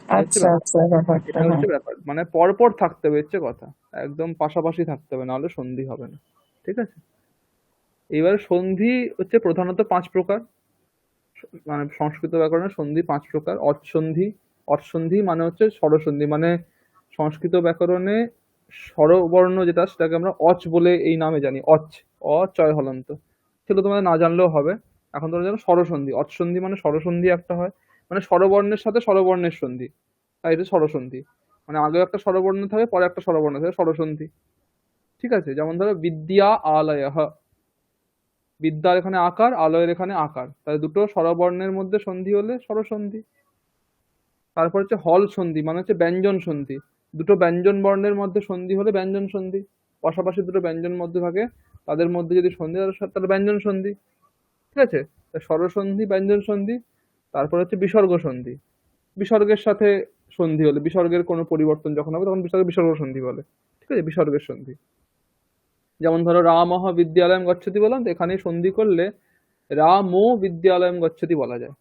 এই হচ্ছে আচ্ছা ব্যাপার। আচ্ছা, ব্যাপারটা এটা হ্যাঁ। হচ্ছে ব্যাপার, মানে পরপর থাকতে হবে হচ্ছে কথা, একদম পাশাপাশি থাকতে হবে, নাহলে সন্ধি হবে না। ঠিক আছে? এবার সন্ধি হচ্ছে প্রধানত 5 প্রকার। মানে সংস্কৃত ব্যাকরণে সন্ধি 5 প্রকার। অৎসন্ধি, অৎসন্ধি মানে হচ্ছে স্বরসন্ধি, মানে সংস্কৃত ব্যাকরণে স্বরবর্ণ যেটা সেটাকে আমরা অচ বলে এই নামে জানি, অচ, অচয় হলন্ত। সেগুলো তোমাদের না জানলেও হবে, এখন তোমরা জানো স্বরসন্ধি। অৎসন্ধি মানে স্বরসন্ধি একটা হয়, মানে স্বরবর্ণের সাথে স্বরবর্ণের সন্ধি, তাই এটা স্বরসন্ধি। মানে আগেও একটা স্বরবর্ণ থাকে, পরে একটা স্বরবর্ণ থাকে, স্বরসন্ধি। ঠিক আছে? যেমন ধরো বিদ্যা আলয়, বিদ্যার এখানে আকার, আলয়ের এখানে আকার, তাহলে দুটো স্বরবর্ণের মধ্যে সন্ধি হলে স্বরসন্ধি। তারপর হচ্ছে হল সন্ধি, মানে হচ্ছে ব্যঞ্জন সন্ধি, দুটো ব্যঞ্জন বর্ণের মধ্যে সন্ধি হলে ব্যঞ্জন সন্ধি। পাশাপাশি দুটো ব্যঞ্জন মধ্যে থাকে, তাদের মধ্যে যদি সন্ধি হয় তাহলে ব্যঞ্জন সন্ধি। ঠিক আছে? তা স্বরসন্ধি, ব্যঞ্জন সন্ধি। তারপর হচ্ছে বিসর্গ সন্ধি, বিসর্গের সাথে সন্ধি হলে, বিসর্গের কোনো পরিবর্তন যখন হবে তখন বিসর্গ সন্ধি বলে। ঠিক আছে? বিসর্গের সন্ধি। যেমন ধরো রামঃ বিদ্যালয়ম গচ্ছতি বললাম, তো এখানে সন্ধি করলে রামো বিদ্যালয়ম গচ্ছতি বলা যায়।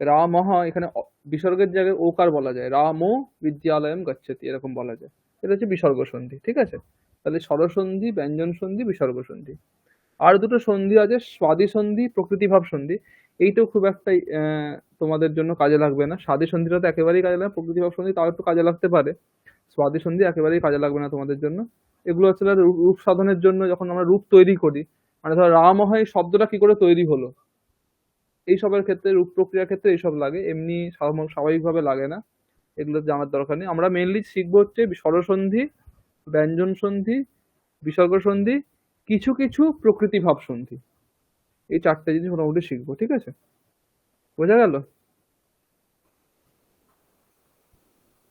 রামঃ এখানে বিসর্গের জায়গায় ওকার বলা যায়, রামো বিদ্যালয়ম গচ্ছতি এরকম বলা যায়। এটা হচ্ছে বিসর্গ সন্ধি। ঠিক আছে? তাহলে স্বরসন্ধি, ব্যঞ্জন সন্ধি, বিসর্গ সন্ধি। আর দুটো সন্ধি আছে, স্বাদী সন্ধি, প্রকৃতিভাব সন্ধি। এইটাও খুব একটা তোমাদের জন্য কাজে লাগবে না। স্বাদী সন্ধিটা তো একেবারেই কাজে লাগবে না, প্রকৃতিভাব সন্ধি তাও একটু কাজে লাগতে পারে। স্বাদী সন্ধি একেবারেই কাজে লাগবে না তোমাদের জন্য। এগুলো হচ্ছে রূপ সাধনের জন্য, যখন আমরা রূপ তৈরি করি, মানে ধরো রামঃ এই শব্দটা কি করে তৈরি হলো, এইসবের ক্ষেত্রে, রূপ প্রক্রিয়ার ক্ষেত্রে এইসব লাগে, এমনি স্বাভাবিকভাবে লাগে না। এগুলো জানার দরকার নেই। আমরা মেইনলি শিখবো হচ্ছে স্বরসন্ধি, ব্যঞ্জন সন্ধি, বিসর্গ সন্ধি, কিছু কিছু প্রকৃতিভাব সন্ধি। এই 4টে জিনিস মোটামুটি শিখবো। ঠিক আছে? বোঝা গেল?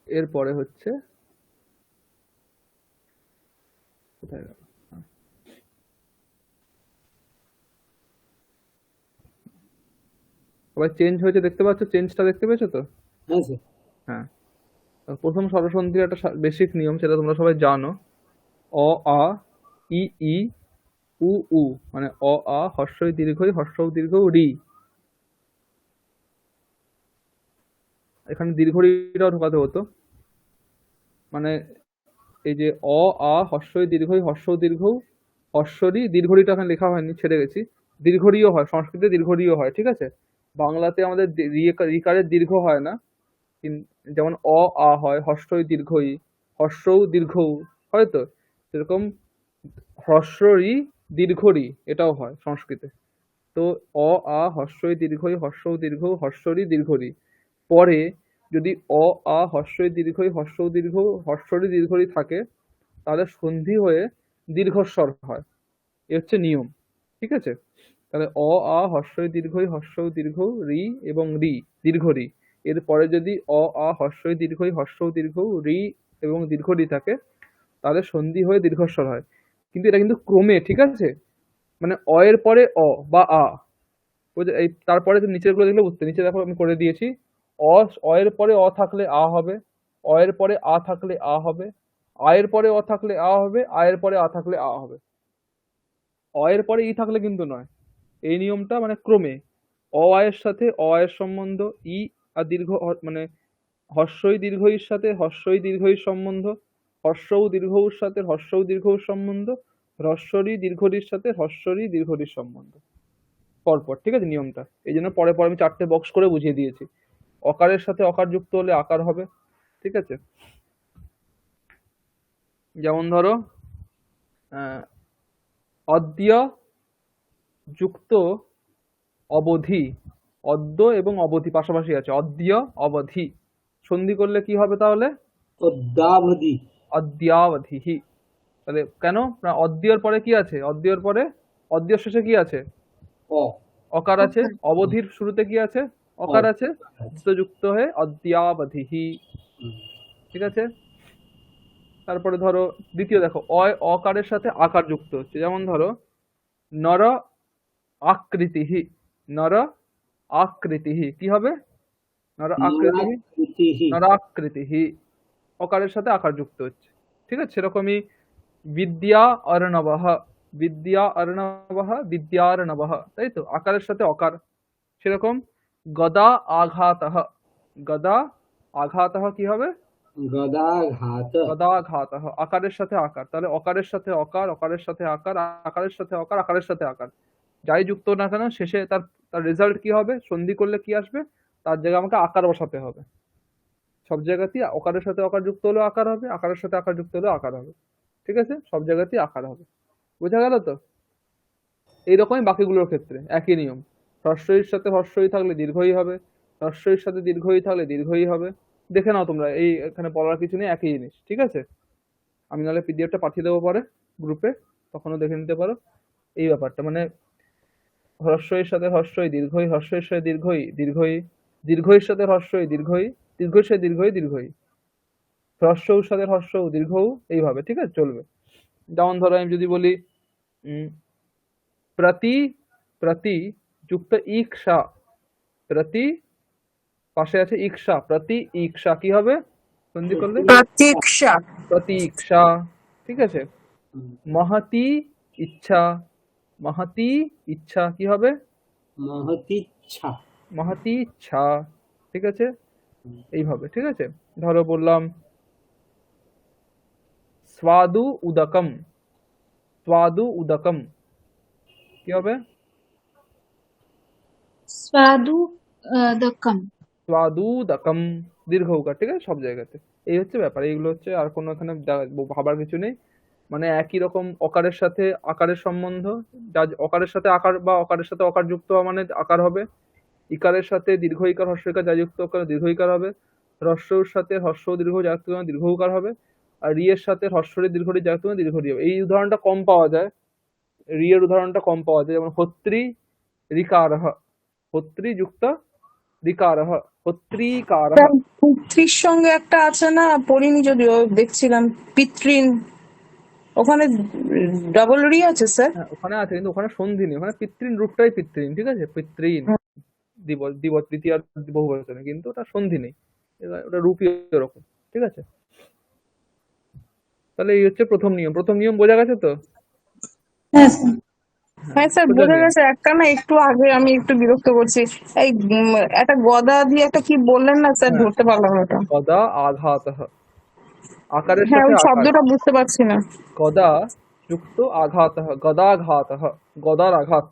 এরপরে হচ্ছে কোথায় গেল? সবাই চেঞ্জ হয়েছে দেখতে পাচ্ছ? চেঞ্জটা দেখতে পেয়েছো তো? হ্যাঁ স্যার। হ্যাঁ। প্রথম স্বরসন্ধির একটা বেসিক নিয়ম, সেটা তোমরা সবাই জানো। অ আ ই ই উ উ, মানে অ আ হর্ষই দীর্ঘই, হর্ষৌ দীর্ঘ রি। এখানে দীর্ঘ রিটাও ঢোকাতে হতো, মানে এই যে অ আ হর্ষই দীর্ঘই, হর্ষৌ দীর্ঘ, হর্ষরি, দীর্ঘরিটা এখানে লেখা হয়নি, ছেড়ে গেছি। দীর্ঘরিও হয়, সংস্কৃতে দীর্ঘরিও হয়। ঠিক আছে? বাংলাতে আমাদের রিকারের দীর্ঘ হয় না, যেমন অ আ হয়, হর্ষই দীর্ঘই, হর্ষৌ দীর্ঘ, হয়তো সেরকম হর্ষরি দীর্ঘরি এটাও হয় সংস্কৃতে। তো অ আ হর্ষই দীর্ঘই, হর্ষৌ দীর্ঘ, হর্ষরি দীর্ঘরি, পরে যদি অ আ হর্ষই দীর্ঘই, হর্ষৌ দীর্ঘ, হর্ষরি দীর্ঘরি থাকে, তাহলে সন্ধি হয়ে দীর্ঘস্বর হয়। এ হচ্ছে নিয়ম। ঠিক আছে? তাহলে অ আ হর্ষই দীর্ঘই, হর্ষৌ দীর্ঘ রি এবং রি, দীর্ঘ রি। এরপরে যদি অ আ হর্ষই দীর্ঘই, হর্ষৌ দীর্ঘ রি এবং দীর্ঘ রি থাকে, তাহলে সন্ধি হয়ে দীর্ঘস্বর হয়। কিন্তু এটা কিন্তু ক্রমে। ঠিক আছে? মানে অ এর পরে অ বা আ, এই তারপরে তুমি নিচের গুলো দেখলে বুঝতে, নিচে দেখো আমি করে দিয়েছি। অ এর পরে অ থাকলে আ হবে, অ এর পরে আ থাকলে আ হবে, আ এর পরে অ থাকলে আ হবে, আ এর পরে আ থাকলে আ হবে। অ এর পরে ই থাকলে কিন্তু নয়। এই নিয়মটা মানে ক্রমে। অ আয়ের সাথে অ আয়ের সম্বন্ধ, ই আর মানে হর্ষই দীর্ঘইর সাথে হর্ষই দীর্ঘইর সম্বন্ধ, হর্ষৌ দীর্ঘউর সাথে হর্ষৌ দীর্ঘউর সম্বন্ধ, হ্রস্বরি দীর্ঘরির সাথে হর্ষরি দীর্ঘরির সম্বন্ধ, পরপর। ঠিক আছে? নিয়মটা এই জন্য পরে পরে আমি 4টে বক্স করে বুঝিয়ে দিয়েছি। অকারের সাথে অকার যুক্ত হলে আকার হবে। ঠিক আছে? যেমন ধরো অদ্য যুক্ত অবধি, অদ্য এবং অবধি পাশাপাশি আছে, অদ্য অবধি সন্ধি করলে কি হবে তাহলে? অদ্যাবধি। অদ্যাবধিহি। তাহলে কেন না, অদ্যর পরে কি আছে? অদ্যর পরে, অদ্যর শেষে কি আছে? অ অকার আছে। অবধির শুরুতে কি আছে? অকার আছে। দুটো যুক্ত হয়ে অদ্যাবধিহি। ঠিক আছে। তারপরে ধরো দ্বিতীয় দেখো, অকারের সাথে আকার যুক্ত হচ্ছে, যেমন ধরো নর আকৃতিহি। নর আকৃতিহি কি হবে? নর আকৃতিহি। নরাকৃতিহি। নরাকৃতিহি। অকারের সাথে আকার যুক্ত হচ্ছে। ঠিক আছে। সেরকমই বিদ্যা অর্ণবহ। বিদ্যা অর্ণবহ, বিদ্যার্ণবহ, তাই তো, আকারের সাথে অকার। সেরকম গদা আঘাতহ। গদা আঘাতহ কি হবে? গদাঘাত। গদাঘাতহ। আকারের সাথে আকার, তাহলে অকারের সাথে অকার, অকারের সাথে আকার, আকারের সাথে অকার, আকারের সাথে আকার, যাই যুক্ত না কেন শেষে তার তার রেজাল্ট কি হবে? সন্ধি করলে কি আসবে? তার জায়গায় আমাকে আকার বসাতে হবে। সব জায়গাতেই অকারের সাথে অকার যুক্ত হলেও আকার হবে, আকারের সাথে আকার যুক্ত হলেও আকার হবে। ঠিক আছে, সব জায়গাতেই আকার হবে। বোঝা গেল তো? এইরকমই বাকিগুলোর ক্ষেত্রে একই নিয়ম। হ্রস্বইর সাথে হ্রস্বই থাকলে দীর্ঘই হবে, হ্রস্বইর সাথে দীর্ঘই থাকলে দীর্ঘই হবে। দেখে নাও তোমরা, এই এখানে বলার কিছু নেই, একই জিনিস। ঠিক আছে, আমি নাহলে পিডিএফটা পাঠিয়ে দেবো পরে গ্রুপে, তখনও দেখে নিতে পারো এই ব্যাপারটা। মানে হ্রস্বইর সাথে হ্রস্বই দীর্ঘই, হ্রস্বইর সাথে দীর্ঘই দীর্ঘই, দীর্ঘইর সাথে হ্রস্বই দীর্ঘই, দীর্ঘইর সাথে দীর্ঘই দীর্ঘই, হ্রস্বর সাথে হ্রস্ব দীর্ঘ, এইভাবে। ঠিক আছে, চলবে। যেমন ধরো আমি যদি বলি প্রতি, প্রতি যুক্ত ইক্ষা। প্রতি পাশে আছে ইক্ষা, প্রতি ইক্ষা কি হবে সন্ধি করলে? প্রতীক্ষা। প্রতীক্ষা। ঠিক আছে। মহতি ইচ্ছা। মহতি ইচ্ছা কি হবে? মহতিচ্ছা। মহতি ইচ্ছা। ঠিক আছে, এইভাবে। ঠিক আছে, ধরো বললাম স্বাদু উদকম। স্বাদু উদকম কি হবে? স্বাদুদকম। স্বাদুদকম, দীর্ঘ উকার। ঠিক আছে, সব জায়গাতে এই হচ্ছে ব্যাপার। এইগুলো হচ্ছে, আর কোনো এখানে ভাবার কিছু নেই। মানে একই রকম অকারের সাথে আকারের সম্বন্ধ, যা অকারের সাথে আকার বা অকারের সাথে অকার যুক্ত হওয়া মানে আকার হবে। ইকারের সাথে দীর্ঘ ইকার হর্ষ ইকার যা যুক্ত ওখানে দীর্ঘ ইকার হবে। হ্রস্বর সাথে হর্ষ দীর্ঘ যা যুক্ত ওখানে দীর্ঘ উকার হবে। আর রিয়ের সাথে হর্ষরে দীর্ঘ রি যা যুক্ত ওখানে দীর্ঘ রি হবে। এই উদাহরণটা কম পাওয়া যায়, রিয়ের উদাহরণটা কম পাওয়া যায়। যেমন হত্রি রিকারহ। হত্রি যুক্ত রিকারহ, হত্রিকারহ। পুত্রীর সঙ্গে একটা আছে না, পড়িনি যদিও, দেখছিলাম পিতৃন, ওখানে ডাবল রি আছে স্যার। হ্যাঁ ওখানে আছে, কিন্তু ওখানে সন্ধি নেই, ওখানে পিতৃন রূপটাই পিতৃন। ঠিক আছে, পিতৃন দিবস, দিবস তৃতীয় বহুবচনে, কিন্তু ওটা সন্ধি নেই, ওটা রূপই এরকম। ঠিক আছে, তাহলে এই হচ্ছে প্রথম নিয়ম। প্রথম নিয়ম বোঝা গেছে তো? হ্যাঁ স্যার। হ্যাঁ স্যার, সোজা বোঝা নিয়ম। গেছে। একটা না একটু আগে আমি একটু বিরক্ত করছি, এই একটা গদা দিয়ে একটা কি বললেন না স্যার, হ্যাঁ, ধরতে পারলাম না ওটা। গদা আঘাতঃ, আকারের হ্যাঁ, সাথে ওই আকার। শব্দটা বুঝতে পারছি না। গদা যুক্ত আঘাতঃ, গদাঘাতঃ, গদার আঘাত।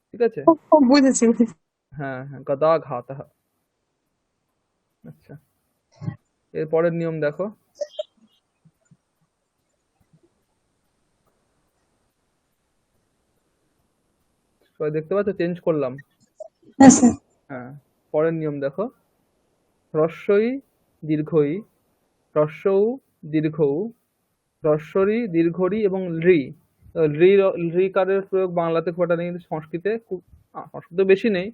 ঠিক আছে, ও, ও, বুঝেছি বুঝেছি। হ্যাঁ হ্যাঁ, গদাঘাতঃ। আচ্ছা, এর পরের নিয়ম দেখো। সবাই দেখতে পাচ্ছ চেঞ্জ করলাম? হ্যাঁ স্যার। হ্যাঁ, পরের নিয়ম দেখো। হ্রস্বই দীর্ঘই, হ্রস্বউ দীর্ঘউ, হ্রস্বরি দীর্ঘরি এবং রি। রি, রিকারের প্রয়োগ বাংলাতে খুব একটা নেই, কিন্তু সংস্কৃতে খুব, সংস্কৃতে বেশি নেই,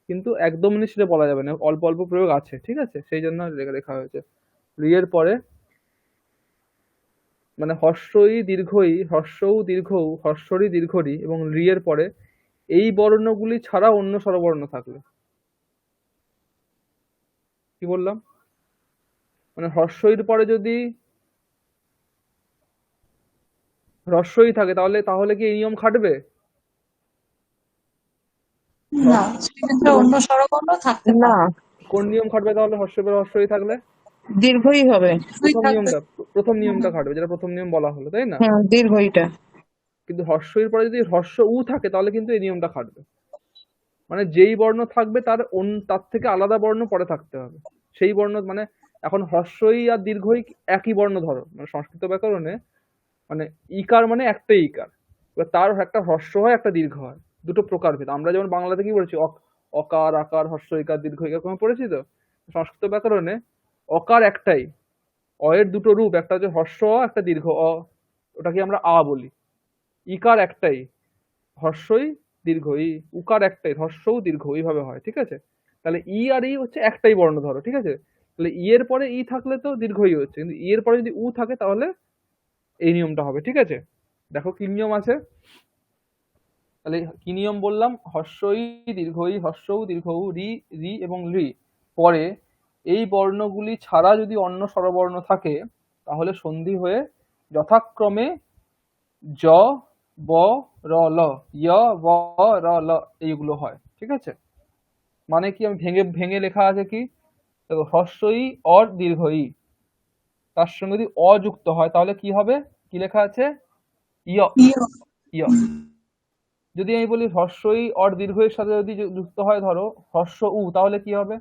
কিন্তু একদম নেই সেটা বলা যাবে না, অল্প অল্প প্রয়োগ আছে। ঠিক আছে, সেই জন্য লেখা হয়েছে। রি এর পরে মানে হর্ষই দীর্ঘই, হর্ষৌ দীর্ঘৌ, হর্ষরি দীর্ঘরি এবং রি এর পরে এই বর্ণগুলি ছাড়া অন্য স্বরবর্ণ থাকলে। কি বললাম? মানে হর্ষইর পরে যদি হ্রস্বই থাকে, তাহলে তাহলে কি এই নিয়ম খাটবে? না, সেক্ষেত্রে অন্য স্বরবর্ণ থাকতে না, পারে। কোন নিয়ম খাটবে তাহলে হর্ষই পরে হর্ষই থাকলে? দীর্ঘই হবে। দুই প্রথম থাকবে। নিয়মটা, প্রথম নিয়মটা খাটবে, যেটা প্রথম নিয়ম বলা হলো, তাই না? হ্যাঁ, দীর্ঘইটা। কিন্তু হর্ষইর পরে যদি হর্ষ উ থাকে, তাহলে কিন্তু এই নিয়মটা খাটবে। মানে যেই বর্ণ থাকবে তার তার থেকে আলাদা বর্ণ পরে থাকতে হবে, সেই বর্ণ। মানে এখন হর্ষই আর দীর্ঘই একই বর্ণ ধরো, মানে সংস্কৃত ব্যাকরণে মানে ইকার মানে একটাই ইকার, এবার তার একটা হর্ষ হয় একটা দীর্ঘ হয়, দুটো প্রকারভেদ। আমরা যেমন বাংলাতে কি বলেছি, অকার আকার হর্ষ ইকার দীর্ঘ ইকার কোনো পড়েছি তো? সংস্কৃত ব্যাকরণে অকার একটাই, অয়ের দুটো রূপ, একটা হচ্ছে হর্ষ অ, একটা দীর্ঘ অ, ওটাকে আমরা আ বলি। ইকার একটাই, হর্ষই দীর্ঘ ই, উকার একটাই, হর্ষও দীর্ঘ, এইভাবে হয়, ঠিক আছে? তাহলে ই আর ই হচ্ছে একটাই বর্ণ ধরো, ঠিক আছে? তাহলে ই এর পরে ই থাকলে তো দীর্ঘ ই হচ্ছে, কিন্তু ই এর পরে যদি উ থাকে তাহলে এই নিয়মটা হবে, ঠিক আছে? দেখো কি নিয়ম আছে। তাহলে কি নিয়ম বললাম? হর্ষই দীর্ঘই, হর্ষৌ দীর্ঘৌ, রি রি এবং রি পরে এই বর্ণগুলি ছাড়া যদি অন্য স্বরবর্ণ থাকে তাহলে সন্ধি হয়ে যথাক্রমে জ, ব, র, ল, য়, ব, র, ল এইগুলো হয়, ঠিক আছে? মানে কি, আমি ভেঙে ভেঙে লেখা আছে কি, দেখো হর্ষই অর দীর্ঘই, তার সঙ্গে যদি অ যুক্ত হয় তাহলে কি হবে? কি লেখা আছে? ইয়, ইয়। ইয়। যদি আমি বলি হর্ষই অর দীর্ঘের সাথে যদি যুক্ত হয় ধরো হর্ষ উ, তাহলে কি হবে?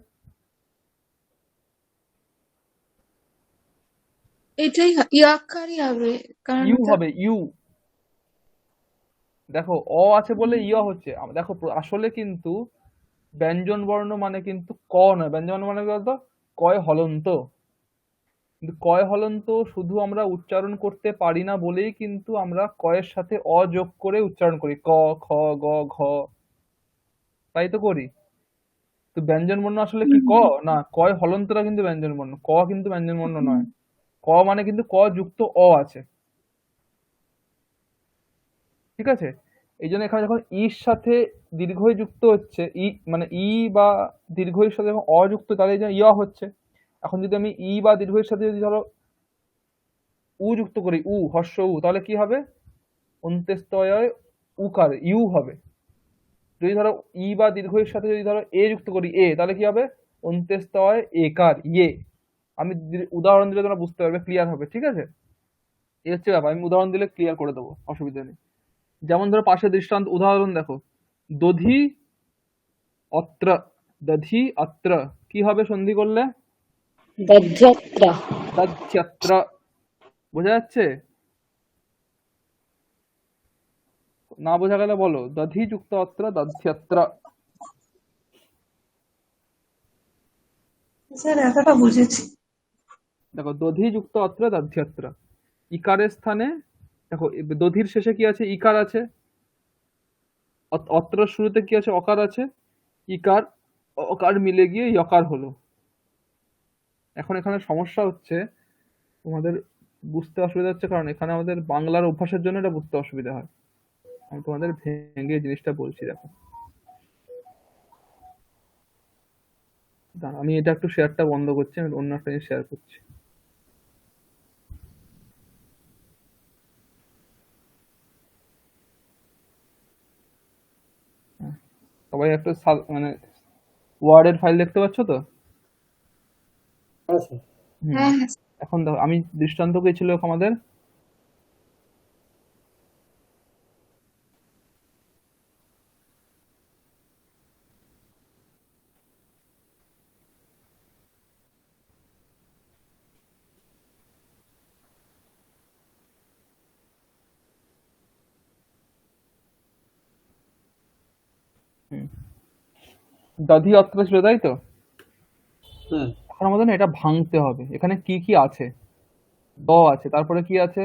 এটাই ইয়াকারই হবে, কারণ ইউ এটা হবে, ইউ। দেখো অ আছে বলে ইয় হচ্ছে। দেখো আসলে কিন্তু ব্যঞ্জন বর্ণ মানে কিন্তু ক নয়, ব্যঞ্জন বর্ণ মানে কি বলতো? কয় হলন্ত। কিন্তু কয় হলন্ত শুধু আমরা উচ্চারণ করতে পারি না বলেই কিন্তু আমরা কয়ের সাথে অ যোগ করে উচ্চারণ করি, ক, খ, গ, ঘ, তাই তো করি। তো ব্যঞ্জন বর্ণ আসলে কি ক? না, কয় হলন্তরা কিন্তু ব্যঞ্জন বর্ণ, ক কিন্তু ব্যঞ্জন বর্ণ নয়। ক মানে কিন্তু ক যুক্ত অ আছে, ঠিক আছে? এই জন্য এখানে যখন ইর সাথে দীর্ঘই যুক্ত হচ্ছে, ই মানে ই বা দীর্ঘইর সাথে যখন অ যুক্ত, তাহলে এই যে ইয় হচ্ছে। এখন যদি আমি ই বা দীর্ঘইর সাথে যদি ধরো উ যুক্ত করি, উ, হর্ষ উ, তাহলে কি হবে? অন্ত্যেস্তয় উকার, ইউ হবে। যদি ধরো ই বা দীর্ঘইর সাথে যদি ধরো এ যুক্ত করি, এ, তাহলে কি হবে? অন্ত্যেস্তয় একার, ইয়ে। আমি উদাহরণ দিলে তোমরা বুঝতে পারবে, ক্লিয়ার হবে, ঠিক আছে? এই হচ্ছে ব্যাপার, আমি উদাহরণ দিলে ক্লিয়ার করে দেবো, অসুবিধা নেই। যেমন ধরো পাশে দৃষ্টান্ত উদাহরণ দেখো, দধি অত্র, দধি অত্র, কি হবে সন্ধি করলে? দধ্যত্র। দধ্যত্র। বোঝা যাচ্ছে? না বোঝা গেলে বলো, দধি যুক্ত অত্র, দধ্যত্র। স্যার এতটা বুঝেছি। দেখো দধি যুক্ত অত্র, দধ্যত্র। ইকারের স্থানে দেখো, দধির শেষে কি আছে? ইকার আছে। অত্র শুরুতে কি আছে? অকার আছে। ইকার অকার মিলে গিয়ে ইয়কার হলো। এখন এখানে সমস্যা হচ্ছে, তোমাদের বুঝতে অসুবিধা হচ্ছে কারণ এখানে আমাদের বাংলার অভ্যাসের জন্য এটা বুঝতে অসুবিধা হয়। আমি তোমাদের ভেঙে জিনিসটা বলছি, দেখো। দাঁড়াও, আমি এটা একটু শেয়ারটা বন্ধ করছি, আমি অন্য একটা জিনিস শেয়ার করছি। হ্যাঁ, সবাই একটা মানে ওয়ার্ডের ফাইল দেখতে পাচ্ছ তো? হ্যাঁ স্যার। হুম। হ্যাঁ হ্যাঁ এখন দেখো, আমি দৃষ্টান্ত কি ছিল আমাদের? হুম, দধি অত্র ছিল, তাই তো? হ্যাঁ। এখন আমাদের না এটা ভাঙতে হবে। এখানে কি কি আছে? দ আছে, তারপরে কি আছে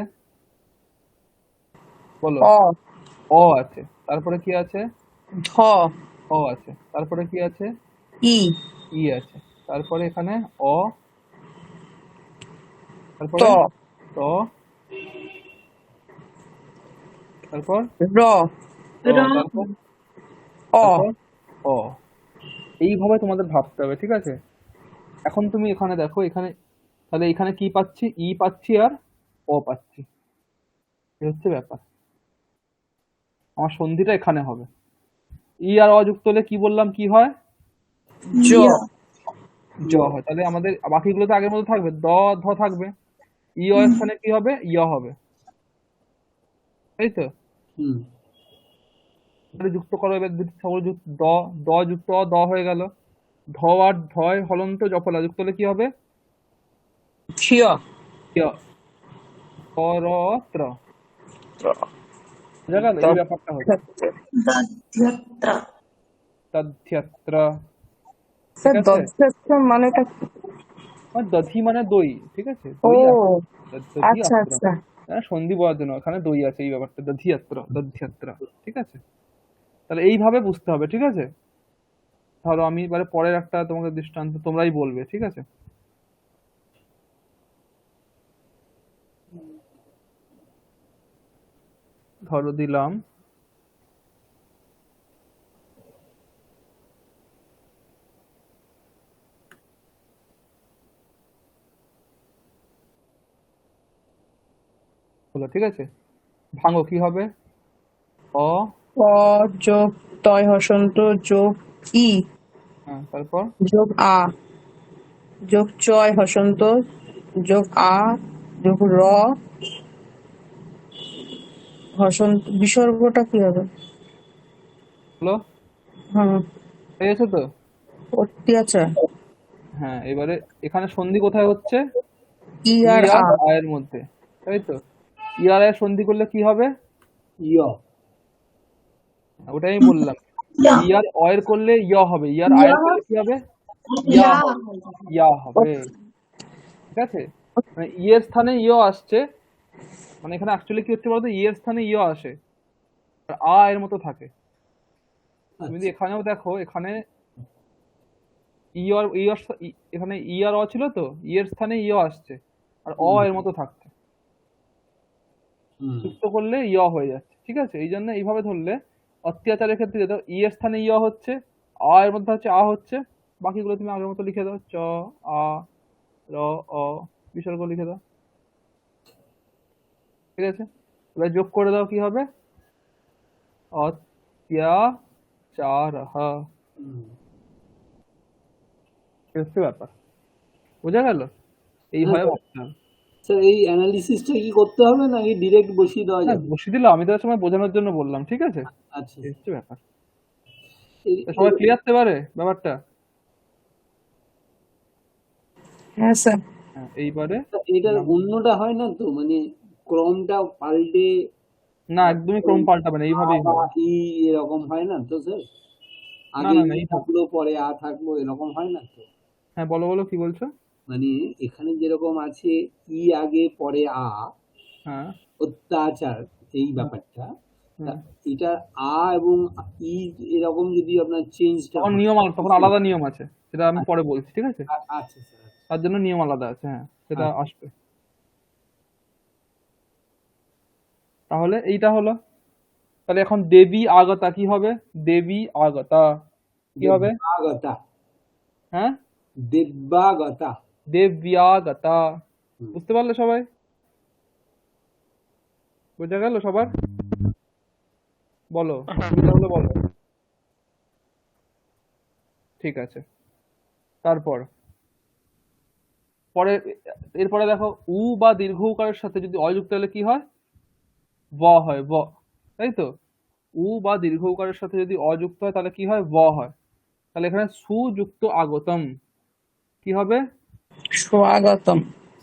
বলো? অ, অ আছে, তারপরে কি আছে? ধ, অ আছে, তারপরে কি আছে? ই, ই আছে, তারপরে এখানে অ, ত, তারপরে ত, তারপর র, র, তারপর অ। তারপর অ। এইভাবে তোমাদের ভাবতে হবে, ঠিক আছে? এখন তুমি এখানে দেখো, এখানে তাহলে এখানে কি পাচ্ছি? ই পাচ্ছি আর অ পাচ্ছি, এই হচ্ছে ব্যাপার। আমার সন্ধিটা এখানে হবে। ই আর অ যুক্ত হলে কি বললাম কি হয়? জ, ইয়। জ হয়। তাহলে আমাদের বাকিগুলো তো আগের মতো থাকবে, দ, ধ থাকবে। ই অ এর স্থানে কি হবে? ইয় হবে, তাই তো? হুম। তাহলে যুক্ত করো এবার দুটি সকল দ, দ যুক্ত অ, দ হয়ে গেল। ধ আর ধয় হলন্ত জফলা যুক্ত হলে কি হবে? থিয়, ইয়, ত, র, ত্র। বোঝা গেল? এই ব্যাপারটা হচ্ছে দধ্যত্র। তথ্যত্র, ঠিক স্যার আছে? দধ্যত্র মানেটা কি? আর দধি মানে দই, ঠিক আছে, ও দই আছে, দধি আচ্ছা আত্র, আচ্ছা। হ্যাঁ, সন্ধি বলার জন্য এখানে দই আছে, এই ব্যাপারটা দধি আত্র, দধি আত্র, ঠিক আছে। তাহলে এইভাবে বুঝতে হবে, ঠিক আছে। ধরো আমি এবারে পরের একটা তোমাকে দৃষ্টান্ত তোমরাই বলবে, ঠিক আছে। ধরো দিলাম হলো, ঠিক আছে। ভাঙো, কি হবে? অ, অ যোগ তয় হসন্ত যোগ ই হ্যাঁ, তারপর যোগ আ যোগ চয় হসন্ত যোগ আ যোগ র হসন্ত, বিসর্গটা কি হবে? হলো, হুম, হয়ে গেছে তো। অত্যাচার। হ্যাঁ, এবারে এখানে সন্ধি কোথায় হচ্ছে? ই ই আর আ। আর আয়ের মধ্যে, তাই তো। ই আর আয়ের সন্ধি করলে কি হবে? ইয়। ওটাই আমি বললাম। ই আর অয়ের করলে ইয় হবে, ই আর আয়ের করলে কি হবে? ইয়া ইয়া হবে, ইয়া হবে, ঠিক আছে। মানে ই এর স্থানে ইয় আসছে, মানে এখানে অ্যাকচুয়ালি কি হচ্ছে বলতো, ই এর স্থানে ইয় আসে আর আ এর মতো থাকে। তুমি যদি আচ্ছা। এখানেও দেখো, এখানে ই আর ই আর এখানে ই আর অ ছিল তো, ই এর স্থানে ইয় আসছে আর অ হুম এর মতো থাকছে, হুম যুক্ত করলে ইয় হয়ে যাচ্ছে, ঠিক আছে। এই জন্য এইভাবে ধরলে অত্যাচারের ক্ষেত্রে যেটা ই এর স্থানে ইয় হচ্ছে, আ এর মধ্যে হচ্ছে আ হচ্ছে, বাকিগুলো তুমি আগের মতো লিখে দাও, চ, আ, র, অ, বিসর্গ লিখে দাও, ঠিক আছে। এবার যোগ করে দাও, কি হবে? অত্যাচারঃ, হুম। এই হচ্ছে ব্যাপার, বোঝা গেল? হ্যাঁ এইভাবে স্যার, ভাবতে হবে। স্যার এই অ্যানালিসিসটা কি করতে হবে নাকি ডিরেক্ট বসিয়ে দেওয়া হ্যাঁ, যাবে? বসিয়ে দিলাম, আমি তার সময় বোঝানোর জন্য বললাম, ঠিক আছে। আচ্ছা এই স্যার। হচ্ছে ব্যাপার। এই- তা সবাই এই- ক্লিয়ার তো এবারে ব্যাপারটা? হ্যাঁ স্যার। হ্যাঁ, এইবারে এটার নাম, অন্যটা হয় না তো, মানে ক্রমটা পাল্টে না একদমই ক্রম পাল্টাবে না, আ এইভাবেই বা হবে। ই এরকম হয় না তো স্যার? না আগে না ই না, এইভাবে। থাকলো পরে আ থাকলো এরকম হয় না তো? হ্যাঁ, বলো বলো, কি বলছো? মানে এখানে যেরকম আছে ই আগে পরে আ, হ্যাঁ, অত্যাচার, এই হ্যাঁ, ব্যাপারটা, তা হ্যাঁ। এটা আ এবং ই এরকম যদি আপনার চেঞ্জটা তখন হয় নিয়ম আলাদা, তখন আলাদা নিয়ম আছে, সেটা আমি পরে বলছি, ঠিক আছে। আচ্ছা স্যার। তার জন্য নিয়ম আলাদা আছে, হ্যাঁ, সেটা আচ্ছা আসবে। তাহলে এইটা হলো। তাহলে এখন দেবী আগতা কি হবে? দেবী আগতা কি হবে? দেব্যাগতা। হ্যাঁ, দেব্যাগতা। দেব্যাগতা, হুম। বুঝতে পারলে সবাই? বোঝা গেল সবার? বলো, অসুবিধা হলে বলো। ঠিক আছে। তারপর পরে, এরপরে দেখো, উ বা দীর্ঘ উকারের সাথে যদি অযুক্ত হলে কি হয়? ব হয়, ব, তাই তো। উ বা দীর্ঘ উকারের সাথে যদি অযুক্ত হয় তাহলে কি হয়? ব হয়। তাহলে এখানে সুযুক্ত আগতম কি হবে? স্বাগতম।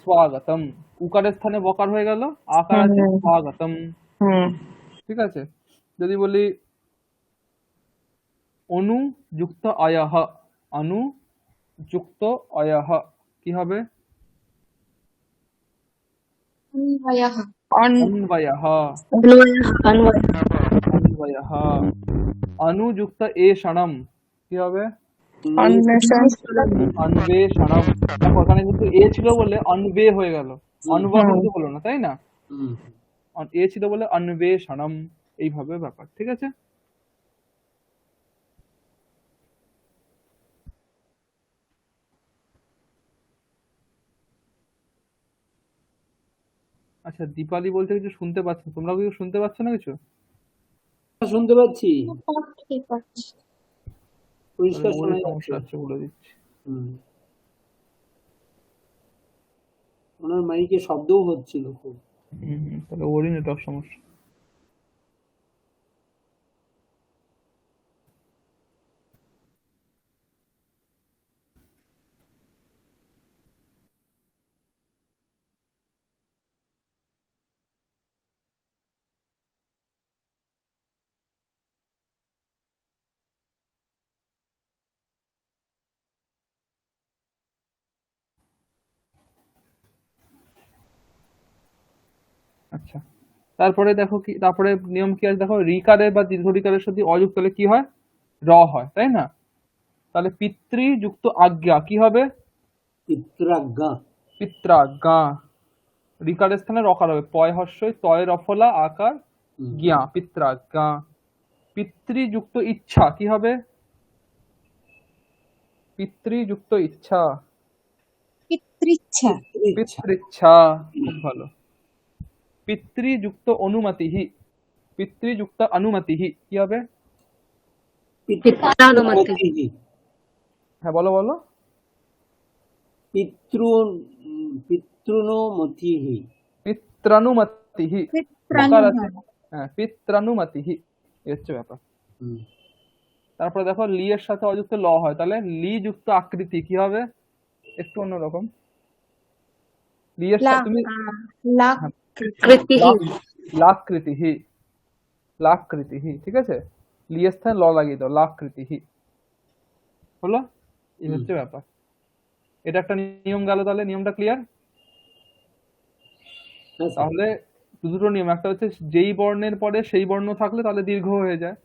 স্বাগতম। উকারের স্থানে বকার হয়ে গেল, আকার আছে, হুম স্বাগতম, হুম। ঠিক আছে। যদি বলি অনুযুক্ত অয়হ, অনুযুক্ত অয়হ কি হবে? ভয়াহ। অন অন্বয়ः, अन्वय অন্বয়ः। অনুযুক্ত এষণম কি হবে? অন্বেষণ। অন্বেষণম। দেখো এখানে কিন্তু এ ছিল বলে অন্বে হয়ে গেল, হুম অন্ব হুম কিন্তু হলো না, তাই না। হুম এ ছিল বলে অন্বেষণম, এইভাবে ব্যাপার, ঠিক আছে। আচ্ছা, দীপালি বলতে কিছু শুনতে পাচ্ছ, তোমরা কিছু শুনতে পাচ্ছ না কিছু? শুনতে পাচ্ছি, সব ঠিক আছে। তাহলে পরিষ্কার ওরই শোনা যাচ্ছে। সমস্যা আছে, বলে দিচ্ছি। হুম। ওনার মাইকে শব্দও হচ্ছিল খুব। তাহলে ওরই নেটওয়ার্ক সমস্যা। আচ্ছা, তারপরে দেখো কি, তারপরে নিয়ম কি আছে দেখো, রিকারের বা দীর্ঘ রিকারের সাথে অযুক্ত হলে কি হয়, র হয়, তাই না? তাহলে পিতৃ যুক্ত আজ্ঞা কি হবে, পিত্রাজ্ঞা। পিত্রাজ্ঞা। রিকারের স্থানে রকার হবে, পয় হর্ষই তয় রফলা আকার জ্ঞা, পিত্রাজ্ঞা। পিতৃযুক্ত ইচ্ছা কি হবে, পিতৃযুক্ত ইচ্ছা, পিতৃচ্ছা। পিতৃচ্ছা। পিতৃচ্ছা, খুব ভালো। পিতৃযুক্ত অনুমতিহি, পিতৃযুক্ত অনুমতিহি কি হবে, পিত্রানুমতি পিতৃমতিহি। হ্যাঁ বলো বলো, পিতৃনুমতিহি। পিত্রানুমতিহি, পিত্রানু, অকার আছে, হ্যাঁ। হ্যাঁ পিত্রানুমতিহি, এই হচ্ছে ব্যাপার। হুম। তারপরে দেখো লি এর সাথে অযুক্ত ল হয়, তাহলে লি যুক্ত আকৃতি কি হবে, একটু অন্যরকম। লি এর সাথে তুমি লাখ। হ্যাঁ, কৃতিহি লাকৃতিহি, লাকৃতিহি, ঠিক আছে, লি এর স্থানে ল লাগিয়ে দাও, লাকৃতিহি হলো, এই হচ্ছে ব্যাপার। এটা একটা নিয়ম গেল, তাহলে নিয়মটা ক্লিয়ার। হ্যাঁ স্যার। তাহলে দুটো নিয়ম, একটা হচ্ছে যেই বর্ণের পরে সেই বর্ণ থাকলে তাহলে দীর্ঘ হয়ে যায়,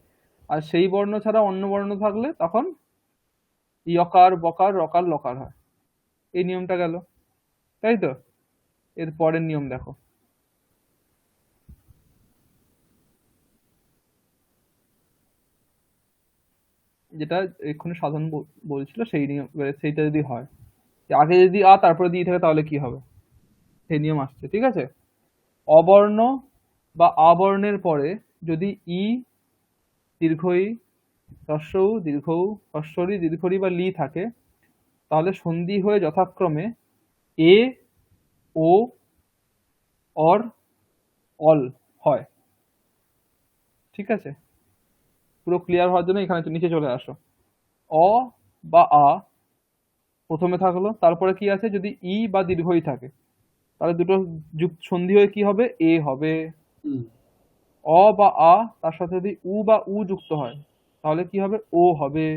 আর সেই বর্ণ ছাড়া অন্য বর্ণ থাকলে তখন ইয়কার বকার রকার লকার হয়। এই নিয়মটা গেল, তাই তো? এর পরের নিয়ম দেখো, যেটা এক্ষুনি সাধন বলছিল সেই নিয়ম, সেইটা যদি হয়, যে আগে যদি আ তারপরে দিয়ে থাকে তাহলে কি হবে, সেই নিয়ম আসছে, ঠিক আছে। অবর্ণ বা আবর্ণের পরে যদি ই, দীর্ঘ ই, হ্রস্ব উ, দীর্ঘ উ, হ্রস্বরি, দীর্ঘরি বা লি থাকে, তাহলে সন্ধি হয়ে যথাক্রমে এ, ও, অর, অল হয়, ঠিক আছে। পুরো ক্লিয়ার হওয়ার জন্য এখানে নিচে চলে আসো। অ বা আ প্রথমে থাকলো, তারপরে কি আছে, যদি ই বা দীর্ঘই থাকে তাহলে দুটো সন্ধি হয়ে কি হবে, এ হবে। হুম। অ বা আ তার সাথে যদি উ বা উ যুক্ত হয় তাহলে কি হবে, ও হবে।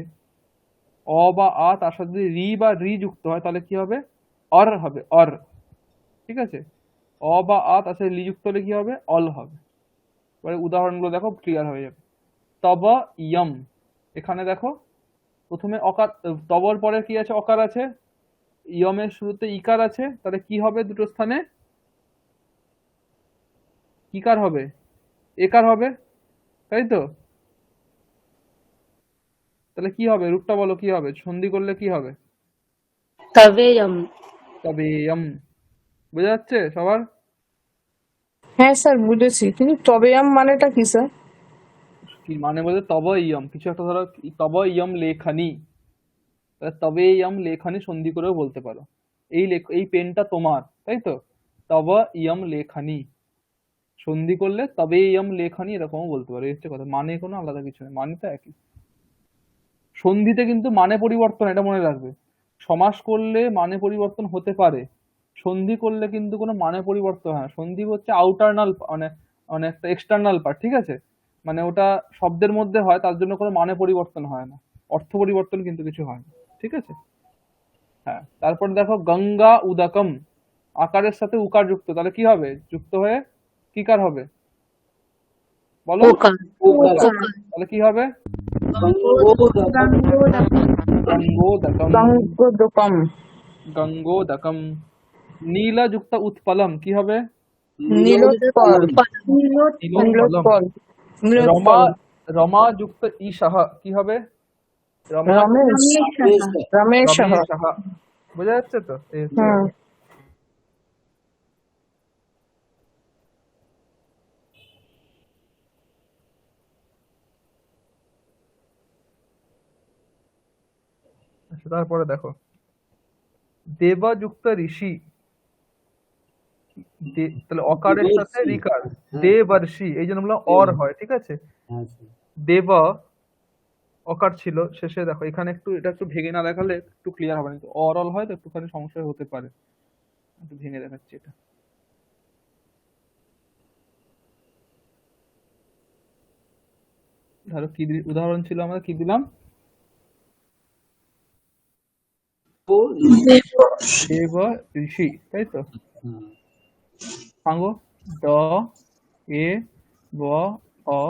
অ বা আ তার সাথে যদি রি বা রি যুক্ত হয় তাহলে কি হবে, অর হবে, অর, ঠিক আছে। অ বা আ তার সাথে লি যুক্ত হলে কি হবে, অল হবে। এবারে উদাহরণগুলো দেখো, ক্লিয়ার হয়ে যাবে। তব ইয়ম, এখানে দেখো প্রথমে অকার, তবর পরে কি আছে, অকার আছে, ইয়মের শুরুতে ইকার আছে, তাহলে কি হবে, দুটো স্থানে কিকার হবে, একার হবে, তাই তো? তাহলে কি হবে, রূপটা বলো কি হবে, সন্ধি করলে কি হবে, তবেয়ম তবে বোঝা যাচ্ছে সবার? হ্যাঁ স্যার বুঝেছি, কিন্তু তবেয়াম মানেটা কি স্যার? কি মানে বলতে, তব ইয়ম কিছু একটা, ধরো তব ইয়ম লেখানি, তাহলে তবে ইয়ম লেখানি সন্ধি করেও বলতে পারো, এই পেনটা তোমার, তাই তো, তব ইয়ম লেখানি, সন্ধি করলে তবে ইয়ম লেখানি এরকমও বলতে পারো, এই হচ্ছে কথা, মানে কোনো আলাদা কিছু নেই, মানে তো একই। সন্ধিতে কিন্তু মানে পরিবর্তন, এটা মনে রাখবে, সমাস করলে মানে পরিবর্তন হতে পারে, সন্ধি করলে কিন্তু কোনো মানে পরিবর্তন হয় না। সন্ধি হচ্ছে আউটারনাল, মানে মানে একটা এক্সটার্নাল পার্ট, ঠিক আছে, মানে ওটা শব্দের মধ্যে হয়, তার জন্য কোনো মানে পরিবর্তন হয় না, অর্থ পরিবর্তন কিন্তু কিছু হয় না, ঠিক আছে। হ্যাঁ, তারপর দেখো গঙ্গা উদাকম, আকারের সাথে উকার যুক্ত, তাহলে কি হবে, যুক্ত হয়ে কিকার হবে, বলো, ওকার ওকার, ওকার। তাহলে কি হবে, গঙ্গোদকম। গঙ্গোদকম, গঙ্গোদকম। গঙ্গোদকম। নীলা যুক্ত উৎপলম কি হবে, নীলোৎপল। নীলোৎপলম। নীলোৎপল। রমা, নীলোৎপল। রমা যুক্ত ঈশাহ কি হবে, রমা রমেশ। বেশ। রমেশ। রমেশাহ, বোঝা যাচ্ছে তো, এই হচ্ছে হুম। ব্যাপার। আচ্ছা, তারপরে দেখো দেবা যুক্ত ঋষি, তাহলে অকারের সাথে দেবর্ষি। রিকার, হ্যাঁ। দেবর্ষি, এই জন্য বললাম অর হয়, ঠিক আছে। হ্যাঁ স্যার। দেবা অকার ছিল শেষে, দেখো এখানে একটু, এটা একটু ভেঙে না দেখালে একটু ক্লিয়ার হবে না, কিন্তু অরল হয় তো একটুখানি সমস্যা হতে পারে, একটু ভেঙে দেখাচ্ছি এটা। ধরো কি উদাহরণ ছিল, আমরা কি দিলাম, ও দেব ঋষি, তাই তো, হুম। সাঙ্গ দ এ ব অ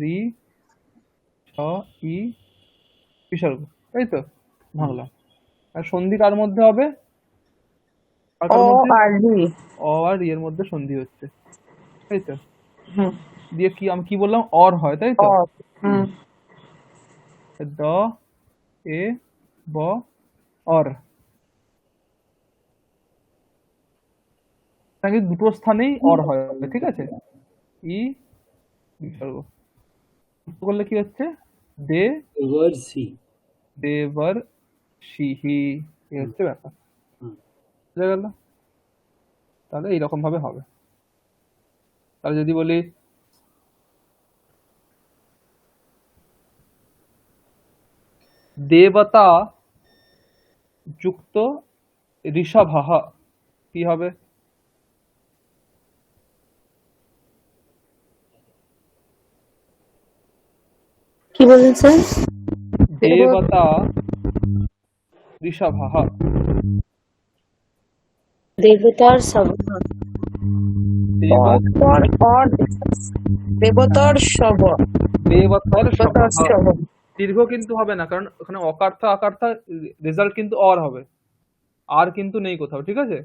রি ছ ই বিসর্গ, তাই তো বাংলা। আর সন্ধি কার মধ্যে হবে? আর অ কার মধ্যে? আর রি। অ আর ই এর মধ্যে সন্ধি হচ্ছে, তাই তো। হুম। দিয়ে কি আমি কি বললাম? অর হয়, তাই তো। অ। হুম। দ এ ব অর, নাকি দুটো স্থানেই অর হয়, ঠিক আছে। ই বিসর্গ করলে কি হচ্ছে? দে এবার সি। দেবর সিহি, এই হচ্ছে ব্যাপার। হুম। বুঝা গেল? তাহলে এইরকম ভাবে হবে। তাহলে যদি বলি দেবতা যুক্ত ঋষভঃ, কি হবে? কি বললেন স্যার? দেবতা ঋষভঃ, দেবতার সব দেব দেবতর শব। দেবতার দেবতর সভঃ। শব। দীর্ঘ কিন্তু হবে না, কারণ ওখানে অকার্থ আকার্থ রেজাল্ট কিন্তু অর হবে, আর কিন্তু নেই কোথাও, ঠিক আছে।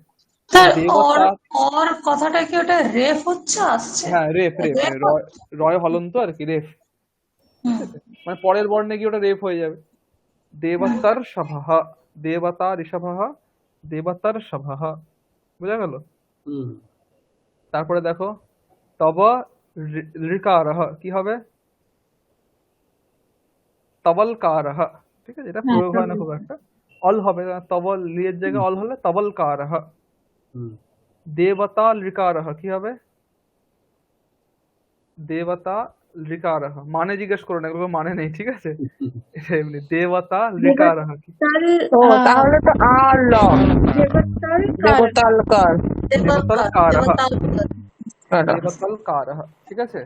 স্যার অর দেবতা, অর কথাটা কি ওটা রেফ হচ্ছে আসছে? হ্যাঁ রেফ রেফ রেফ রয়, রয় হলন্ত আর কি, রেফ, ঠিক হুম আছে। মানে পরের বর্ণে গিয়ে ওটা রেফ হয়ে যাবে। হুম দেবতার সভঃ, দেবতা ঋষভঃ, দেবতার সভঃ, বুঝা গেল? হুম। তারপরে দেখো তব ঋকারঃ, কি হবে? তবলকারঃ, ঠিক আছে। এটা হ্যাঁ প্রয়োগ হয় না খুব একটা, অল হবে, তবল লিয়ের জায়গায় অল হলে তবলকারঃ। হুম। দেবতা ঋকারঃ, কি হবে? দেবতা ঋকারঃ। মানে জিজ্ঞেস করো না, এগুলো মানে নেই, ঠিক আছে। এটা এমনি দেবতা ঋকারঃ কি? ও তাহলে তো আর ল। দেবতালকার। দেবতালকারঃ, দেবতাল দেবতালকারঃ, ঠিক আছে।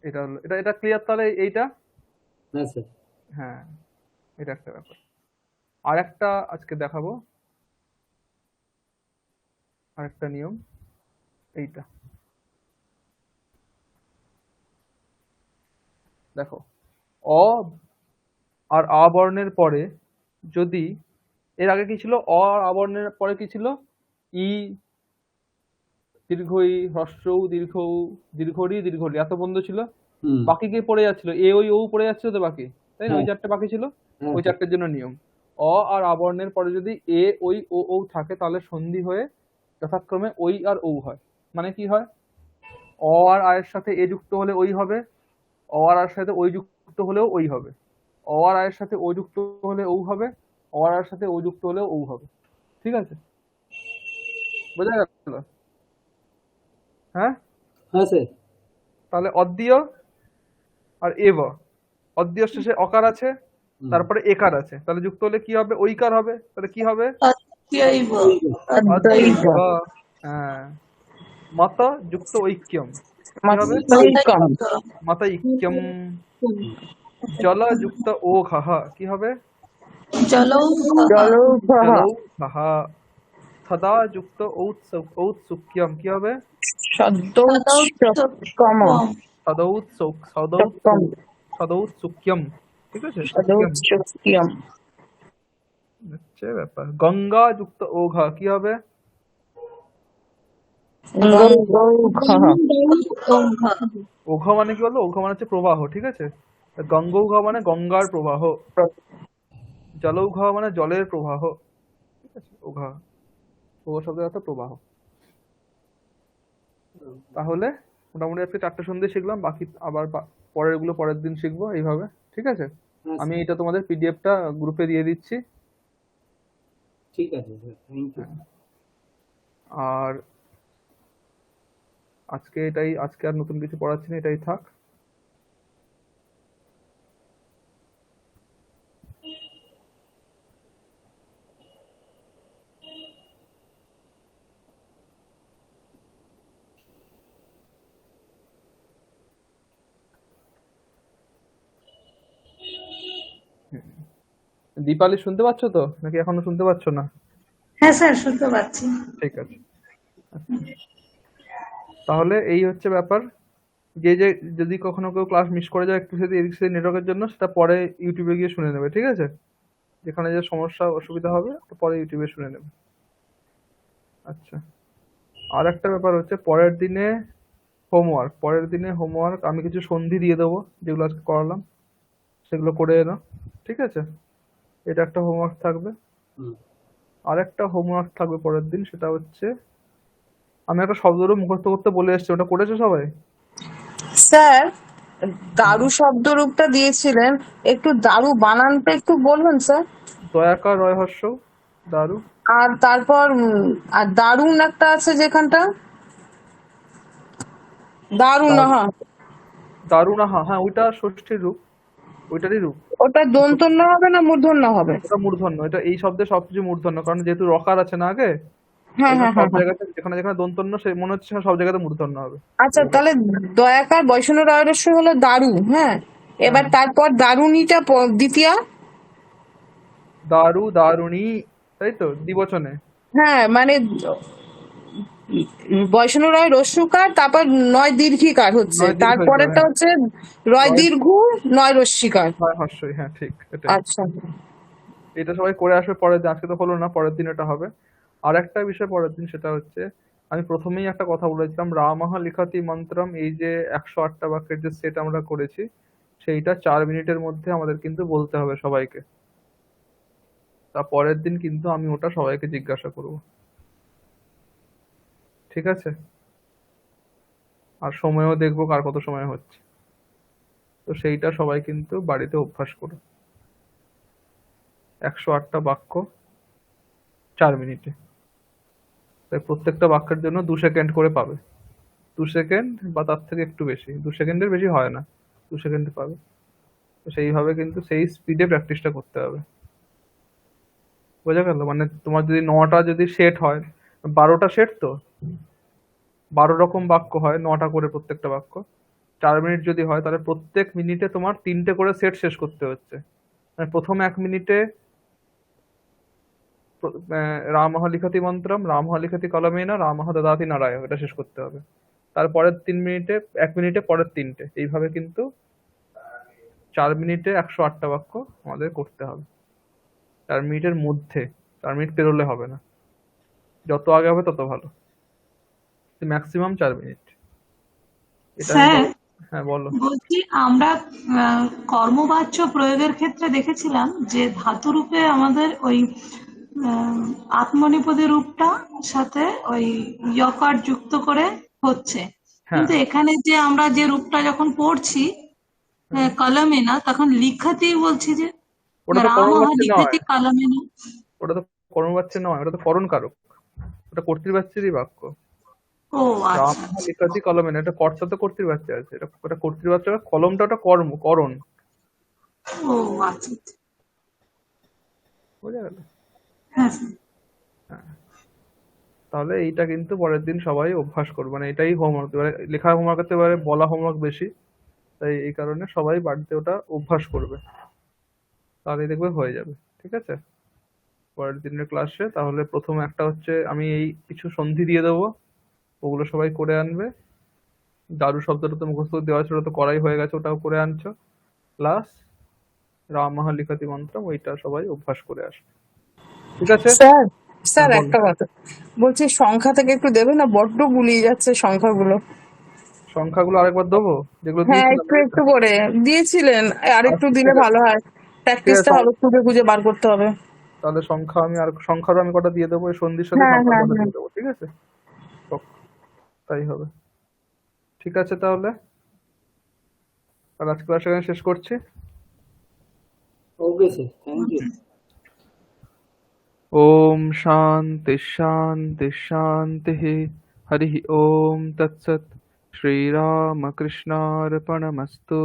এটা হলো, এটা ক্লিয়ার তাহলে এইটা। হ্যাঁ স্যার। হ্যাঁ, এটা একটা ব্যাপার। আর একটা আজকে দেখাবো, আরেকটা নিয়ম এইটা দেখো। অ আর আ বর্ণের পরে যদি, এর আগে কি ছিল? অ আর আ বর্ণের পরে কি ছিল? ই, দীর্ঘ ই, হ্রস্ব উ, দীর্ঘ উ, দীর্ঘ রি, দীর্ঘ রি, এত বন্ধ ছিল। হুম। বাকি কে পড়ে যাচ্ছিল? এ ওই ও পড়ে যাচ্ছিল তো বাকি, তাই না? ওই হ্যাঁ চারটে বাকি ছিল, হ্যাঁ ওই স্যার। চারটের জন্য নিয়ম। অ আর আ বর্ণের পরে যদি এ ওই ও ও থাকে, তাহলে সন্ধি হয়ে যথাক্রমে ওই আর ও হয়। মানে কি হয়? অ আর আয়ের সাথে এ যুক্ত হলে ওই হবে, অ আর আয়ের সাথে ওই যুক্ত হলেও ওই হবে, অ আর আয়ের সাথে ও যুক্ত হলে ও হবে, অ আর আয়ের সাথে ও যুক্ত হলেও ও হবে, ঠিক আছে। বোঝা গেল? হ্যাঁ। হ্যাঁ স্যার। তাহলে অদ্বিয় আর এব, অদ্বিয় শেষে অকার আছে, হুম। তারপরে একার আছে, তাহলে যুক্ত হলে কি হবে? ঐকার হবে। তাহলে কি হবে? অদ্বৈব অদ্বৈব। অদ্বৈব। হ্যাঁ, মত যুক্ত ঐক্যম, কি হবে? মাতৈকম। মতৈক্যম। জল যুক্ত ওঘ, কি হবে? জলৌঘ জলৌঘ। জলৌঘ। সদা যুক্ত ঔৎসুক্যম, কি হবে? সদৌৎসকম। সদৌৎসুক্যম, ঠিক আছে। সুক্যম সদৌৎসুক্যম। হচ্ছে ব্যাপার। গঙ্গা যুক্ত ওঘ, কি হবে? গৌঘ। ওঘ মানে কি বলতো? ওঘ মানে হচ্ছে প্রবাহ, ঠিক আছে। গঙ্গৌঘ মানে গঙ্গার প্রবাহ, জলৌঘ মানে জলের প্রবাহ, ঠিক আছে। ওঘা, ওঘ শব্দের অর্থ প্রবাহ। তাহলে মোটামুটি আজকে চারটে সন্ধি শিখলাম, বাকি আবার পরের গুলো পরের দিন শিখবো, এইভাবে, ঠিক আছে। হ্যাঁ আমি স্যার। এটা তোমাদের পিডিএফটা গ্রুপে দিয়ে দিচ্ছি। ঠিক আছে স্যার, থ্যাংক ইউ। আর আজকে এটাই, আজকে আর নতুন কিছু পড়াচ্ছি না, এটাই থাক। দীপালি শুনতে পাচ্ছ তো, নাকি এখনো শুনতে পাচ্ছ না? হ্যাঁ স্যার শুনতে পাচ্ছি। ঠিক আছে, আচ্ছা। তাহলে এই হচ্ছে ব্যাপার। যে যদি কখনো কেউ ক্লাস মিস করে যায় একটু যদি এদিক সেদিক নেটওয়ার্কের জন্য, সেটা পরে ইউটিউবে গিয়ে শুনে নেবে, ঠিক আছে? যেখানে যে সমস্যা অসুবিধা হবে ওটা পরে ইউটিউবে শুনে নেবে। আচ্ছা, আর একটা ব্যাপার হচ্ছে পরের দিনে হোমওয়ার্ক আমি কিছু সন্ধি দিয়ে দেবো, যেগুলো আজকে করালাম সেগুলো করে এনো, ঠিক আছে? এটা একটা হোমওয়ার্ক থাকবে। হুম। আর একটা হোমওয়ার্ক থাকবে পরের দিন, সেটা হচ্ছে আমি একটা শব্দরূপ মুখস্থ করতে বলে এসেছি, ওটা করেছো সবাই? স্যার, দারু শব্দরূপটা দিয়েছিলেন, একটু দারু বানানটা একটু বলবেন স্যার? দয়াকার রয় হর্ষ দারু। আর তারপর আর দারুন একটা আছে যেখানটা, দারুন, হ্যাঁ, দারুণাহা, হ্যাঁ ওইটা ষষ্ঠীর রূপ, ওইটারই রূপ। ওটা দন্তন্য হবে না মূর্ধন্য হবে? ওটা মূর্ধন্য, এটা এই শব্দে সবকিছু মূর্ধন্য, কারণ যেহেতু রকার আছে না আগে, হ্যাঁ ওই জন্য হ্যাঁ সব হ্যাঁ হ্যাঁ। জায়গাতে যেখানে যেখানে দন্তন্য সে মনে হচ্ছে সব জায়গাতে মূর্ধন্য হবে। আচ্ছা, তাহলে দয়াকার বৈষ্ণব রায়রস্য হলো দারু, হ্যাঁ। এবার হ্যাঁ, তারপর দারুণীটা দ্বিতীয়া। দারু দারুণী, তাই তো, দ্বিবচনে। হ্যাঁ, মানে বৈষ্ণব রায় রস্যকার, তারপর নয় দীর্ঘিকার হচ্ছে, নয় দীর্ঘইকার, তারপরেরটা হ্যাঁ। হচ্ছে রয় রয় দীর্ঘ, নয় রস্যিকার। নয় হর্ষই, হ্যাঁ ঠিক এটাই। আচ্ছা এটা সবাই করে আসবে পরের দিন, আজকে তো হলো না, পরের দিন এটা হবে। আর একটা বিষয় পরের দিন, সেটা হচ্ছে আমি প্রথমেই একটা কথা বলেছিলাম, রামঃ লিখাতি মন্ত্রম, এই যে 108টা বাক্যের যে সেট আমরা করেছি, সেইটা 4 মিনিটের মধ্যে আমাদের কিন্তু বলতে হবে সবাইকে। তা পরের দিন কিন্তু আমি ওটা সবাইকে জিজ্ঞাসা করব, ঠিক আছে? আর সময়ও দেখবো কার কত সময় হচ্ছে। তো সেইটা সবাই কিন্তু বাড়িতে অভ্যাস করো। 108টা বাক্য 4 মিনিটে, তাই প্রত্যেকটা বাক্যের জন্য 2 সেকেন্ড করে পাবে। 2 সেকেন্ড বা তার থেকে একটু বেশি, 2 সেকেন্ডের বেশি হয় না, 2 সেকেন্ড পাবে। তো সেইভাবে কিন্তু সেই স্পিডে প্র্যাকটিসটা করতে হবে, বোঝা গেল? মানে তোমার যদি 9টা যদি সেট হয়, 12টা সেট তো 12 রকম বাক্য হয়, 9টা করে প্রত্যেকটা বাক্য, 4 মিনিট যদি হয়, তাহলে প্রত্যেক মিনিটে তোমার 3টে করে সেট শেষ করতে হচ্ছে। মানে প্রথম 1 মিনিটে রামঃ লিখতি মন্ত্রম, রামঃ লিখতি কলমেনা, রামঃ দদাতি নারায়, এটা শেষ করতে হবে। তারপরের 3 মিনিটে, 1 মিনিটে পরের 3টে, এইভাবে কিন্তু 4 মিনিটে 108টা বাক্য আমাদের করতে হবে। 4 মিনিটের মধ্যে, 4 মিনিট পেরোলে হবে না, যত আগে হবে তত ভালো। ম্যাক্সিমাম 4 মিনিট, এটা আমি স্যার, হ্যাঁ বলো। বলছি আমরা কর্মবাচ্য প্রয়োগের ক্ষেত্রে দেখেছিলাম যে ধাতুরূপে আমাদের ওই আত্মনিপদী রূপটা সাথে ওই ইয়কার যুক্ত করে হচ্ছে, হ্যাঁ, কিন্তু এখানে যে আমরা যে রূপটা যখন পড়ছি কলমে না, তখন লিখাতেই বলছি যে ওটা তো রামঃ কর্মবাচ্য নয়, লিখতি কলমে না। ওটা তো কর্মবাচ্য নয়, ওটা তো করণ কারক, ওটা কর্তৃবাচ্যেরই বাক্য। ও আচ্ছা রাম আচ্ছা। লিখাতি কলমে না, এটা কর্তা তো কর্তৃবাচ্য আছে, এটা ওটা কর্তৃবাচ্য, কলমটা ওটা কর্ম, করণ, ও আচ্ছা আচ্ছা। বোঝা গেল? হ্যাঁ স্যার। তাহলে এইটা কিন্তু পরের দিন সবাই অভ্যাস করবে, মানে এটাই হোমওয়ার্ক, এবারে লেখা হোমওয়ার্ক হতে পারে, বলা হোমওয়ার্ক বেশি, তাই এই কারণে সবাই বাড়িতে ওটা অভ্যাস করবে, তাহলেই দেখবে হয়ে যাবে, ঠিক আছে? পরের দিনের ক্লাসে তাহলে প্রথম একটা হচ্ছে আমি এই কিছু সন্ধি দিয়ে দেবো, ওগুলো সবাই করে আনবে। দারু শব্দটা তো মুখস্থ দেওয়া ছিল, তো করাই হয়ে গেছে, ওটাও করে আনছো। প্লাস রামঃ লিখতি মন্ত্র, ওইটা সবাই অভ্যাস করে আসবে, ঠিক আছে? স্যার, স্যার হ্যাঁ বলো। একটা কথা বলছি, সংখ্যা থেকে একটু দেবে না, বড্ড গুলিয়ে যাচ্ছে সংখ্যাগুলো। সংখ্যাগুলো আরেকবার দেবো, যেগুলো হ্যাঁ, দিয়েছিলাম, একটু তাই তো? একটু করে দিয়েছিলেন, আর একটু আচ্ছা দিলে ঠিক আছে, ভালো হয়। ঠিক আছে প্র্যাকটিসটা হবে, খুঁজে খুঁজে বার করতে হবে। তাহলে সংখ্যা আমি আর সংখ্যারও আমি কটা দিয়ে দেবো, এই সন্ধির সাথে হ্যাঁ সংখ্যার হ্যাঁ কটা হ্যাঁ। দিয়ে দেবো, ঠিক আছে? হোক, তাই হবে, ঠিক আছে তাহলে। আর আজকে ক্লাস এখানে শেষ করছি। Okay sir, thank you. ओम शांति शांति शांति, हरि ओम तत्सत, श्री राम कृष्णार्पणमस्तु।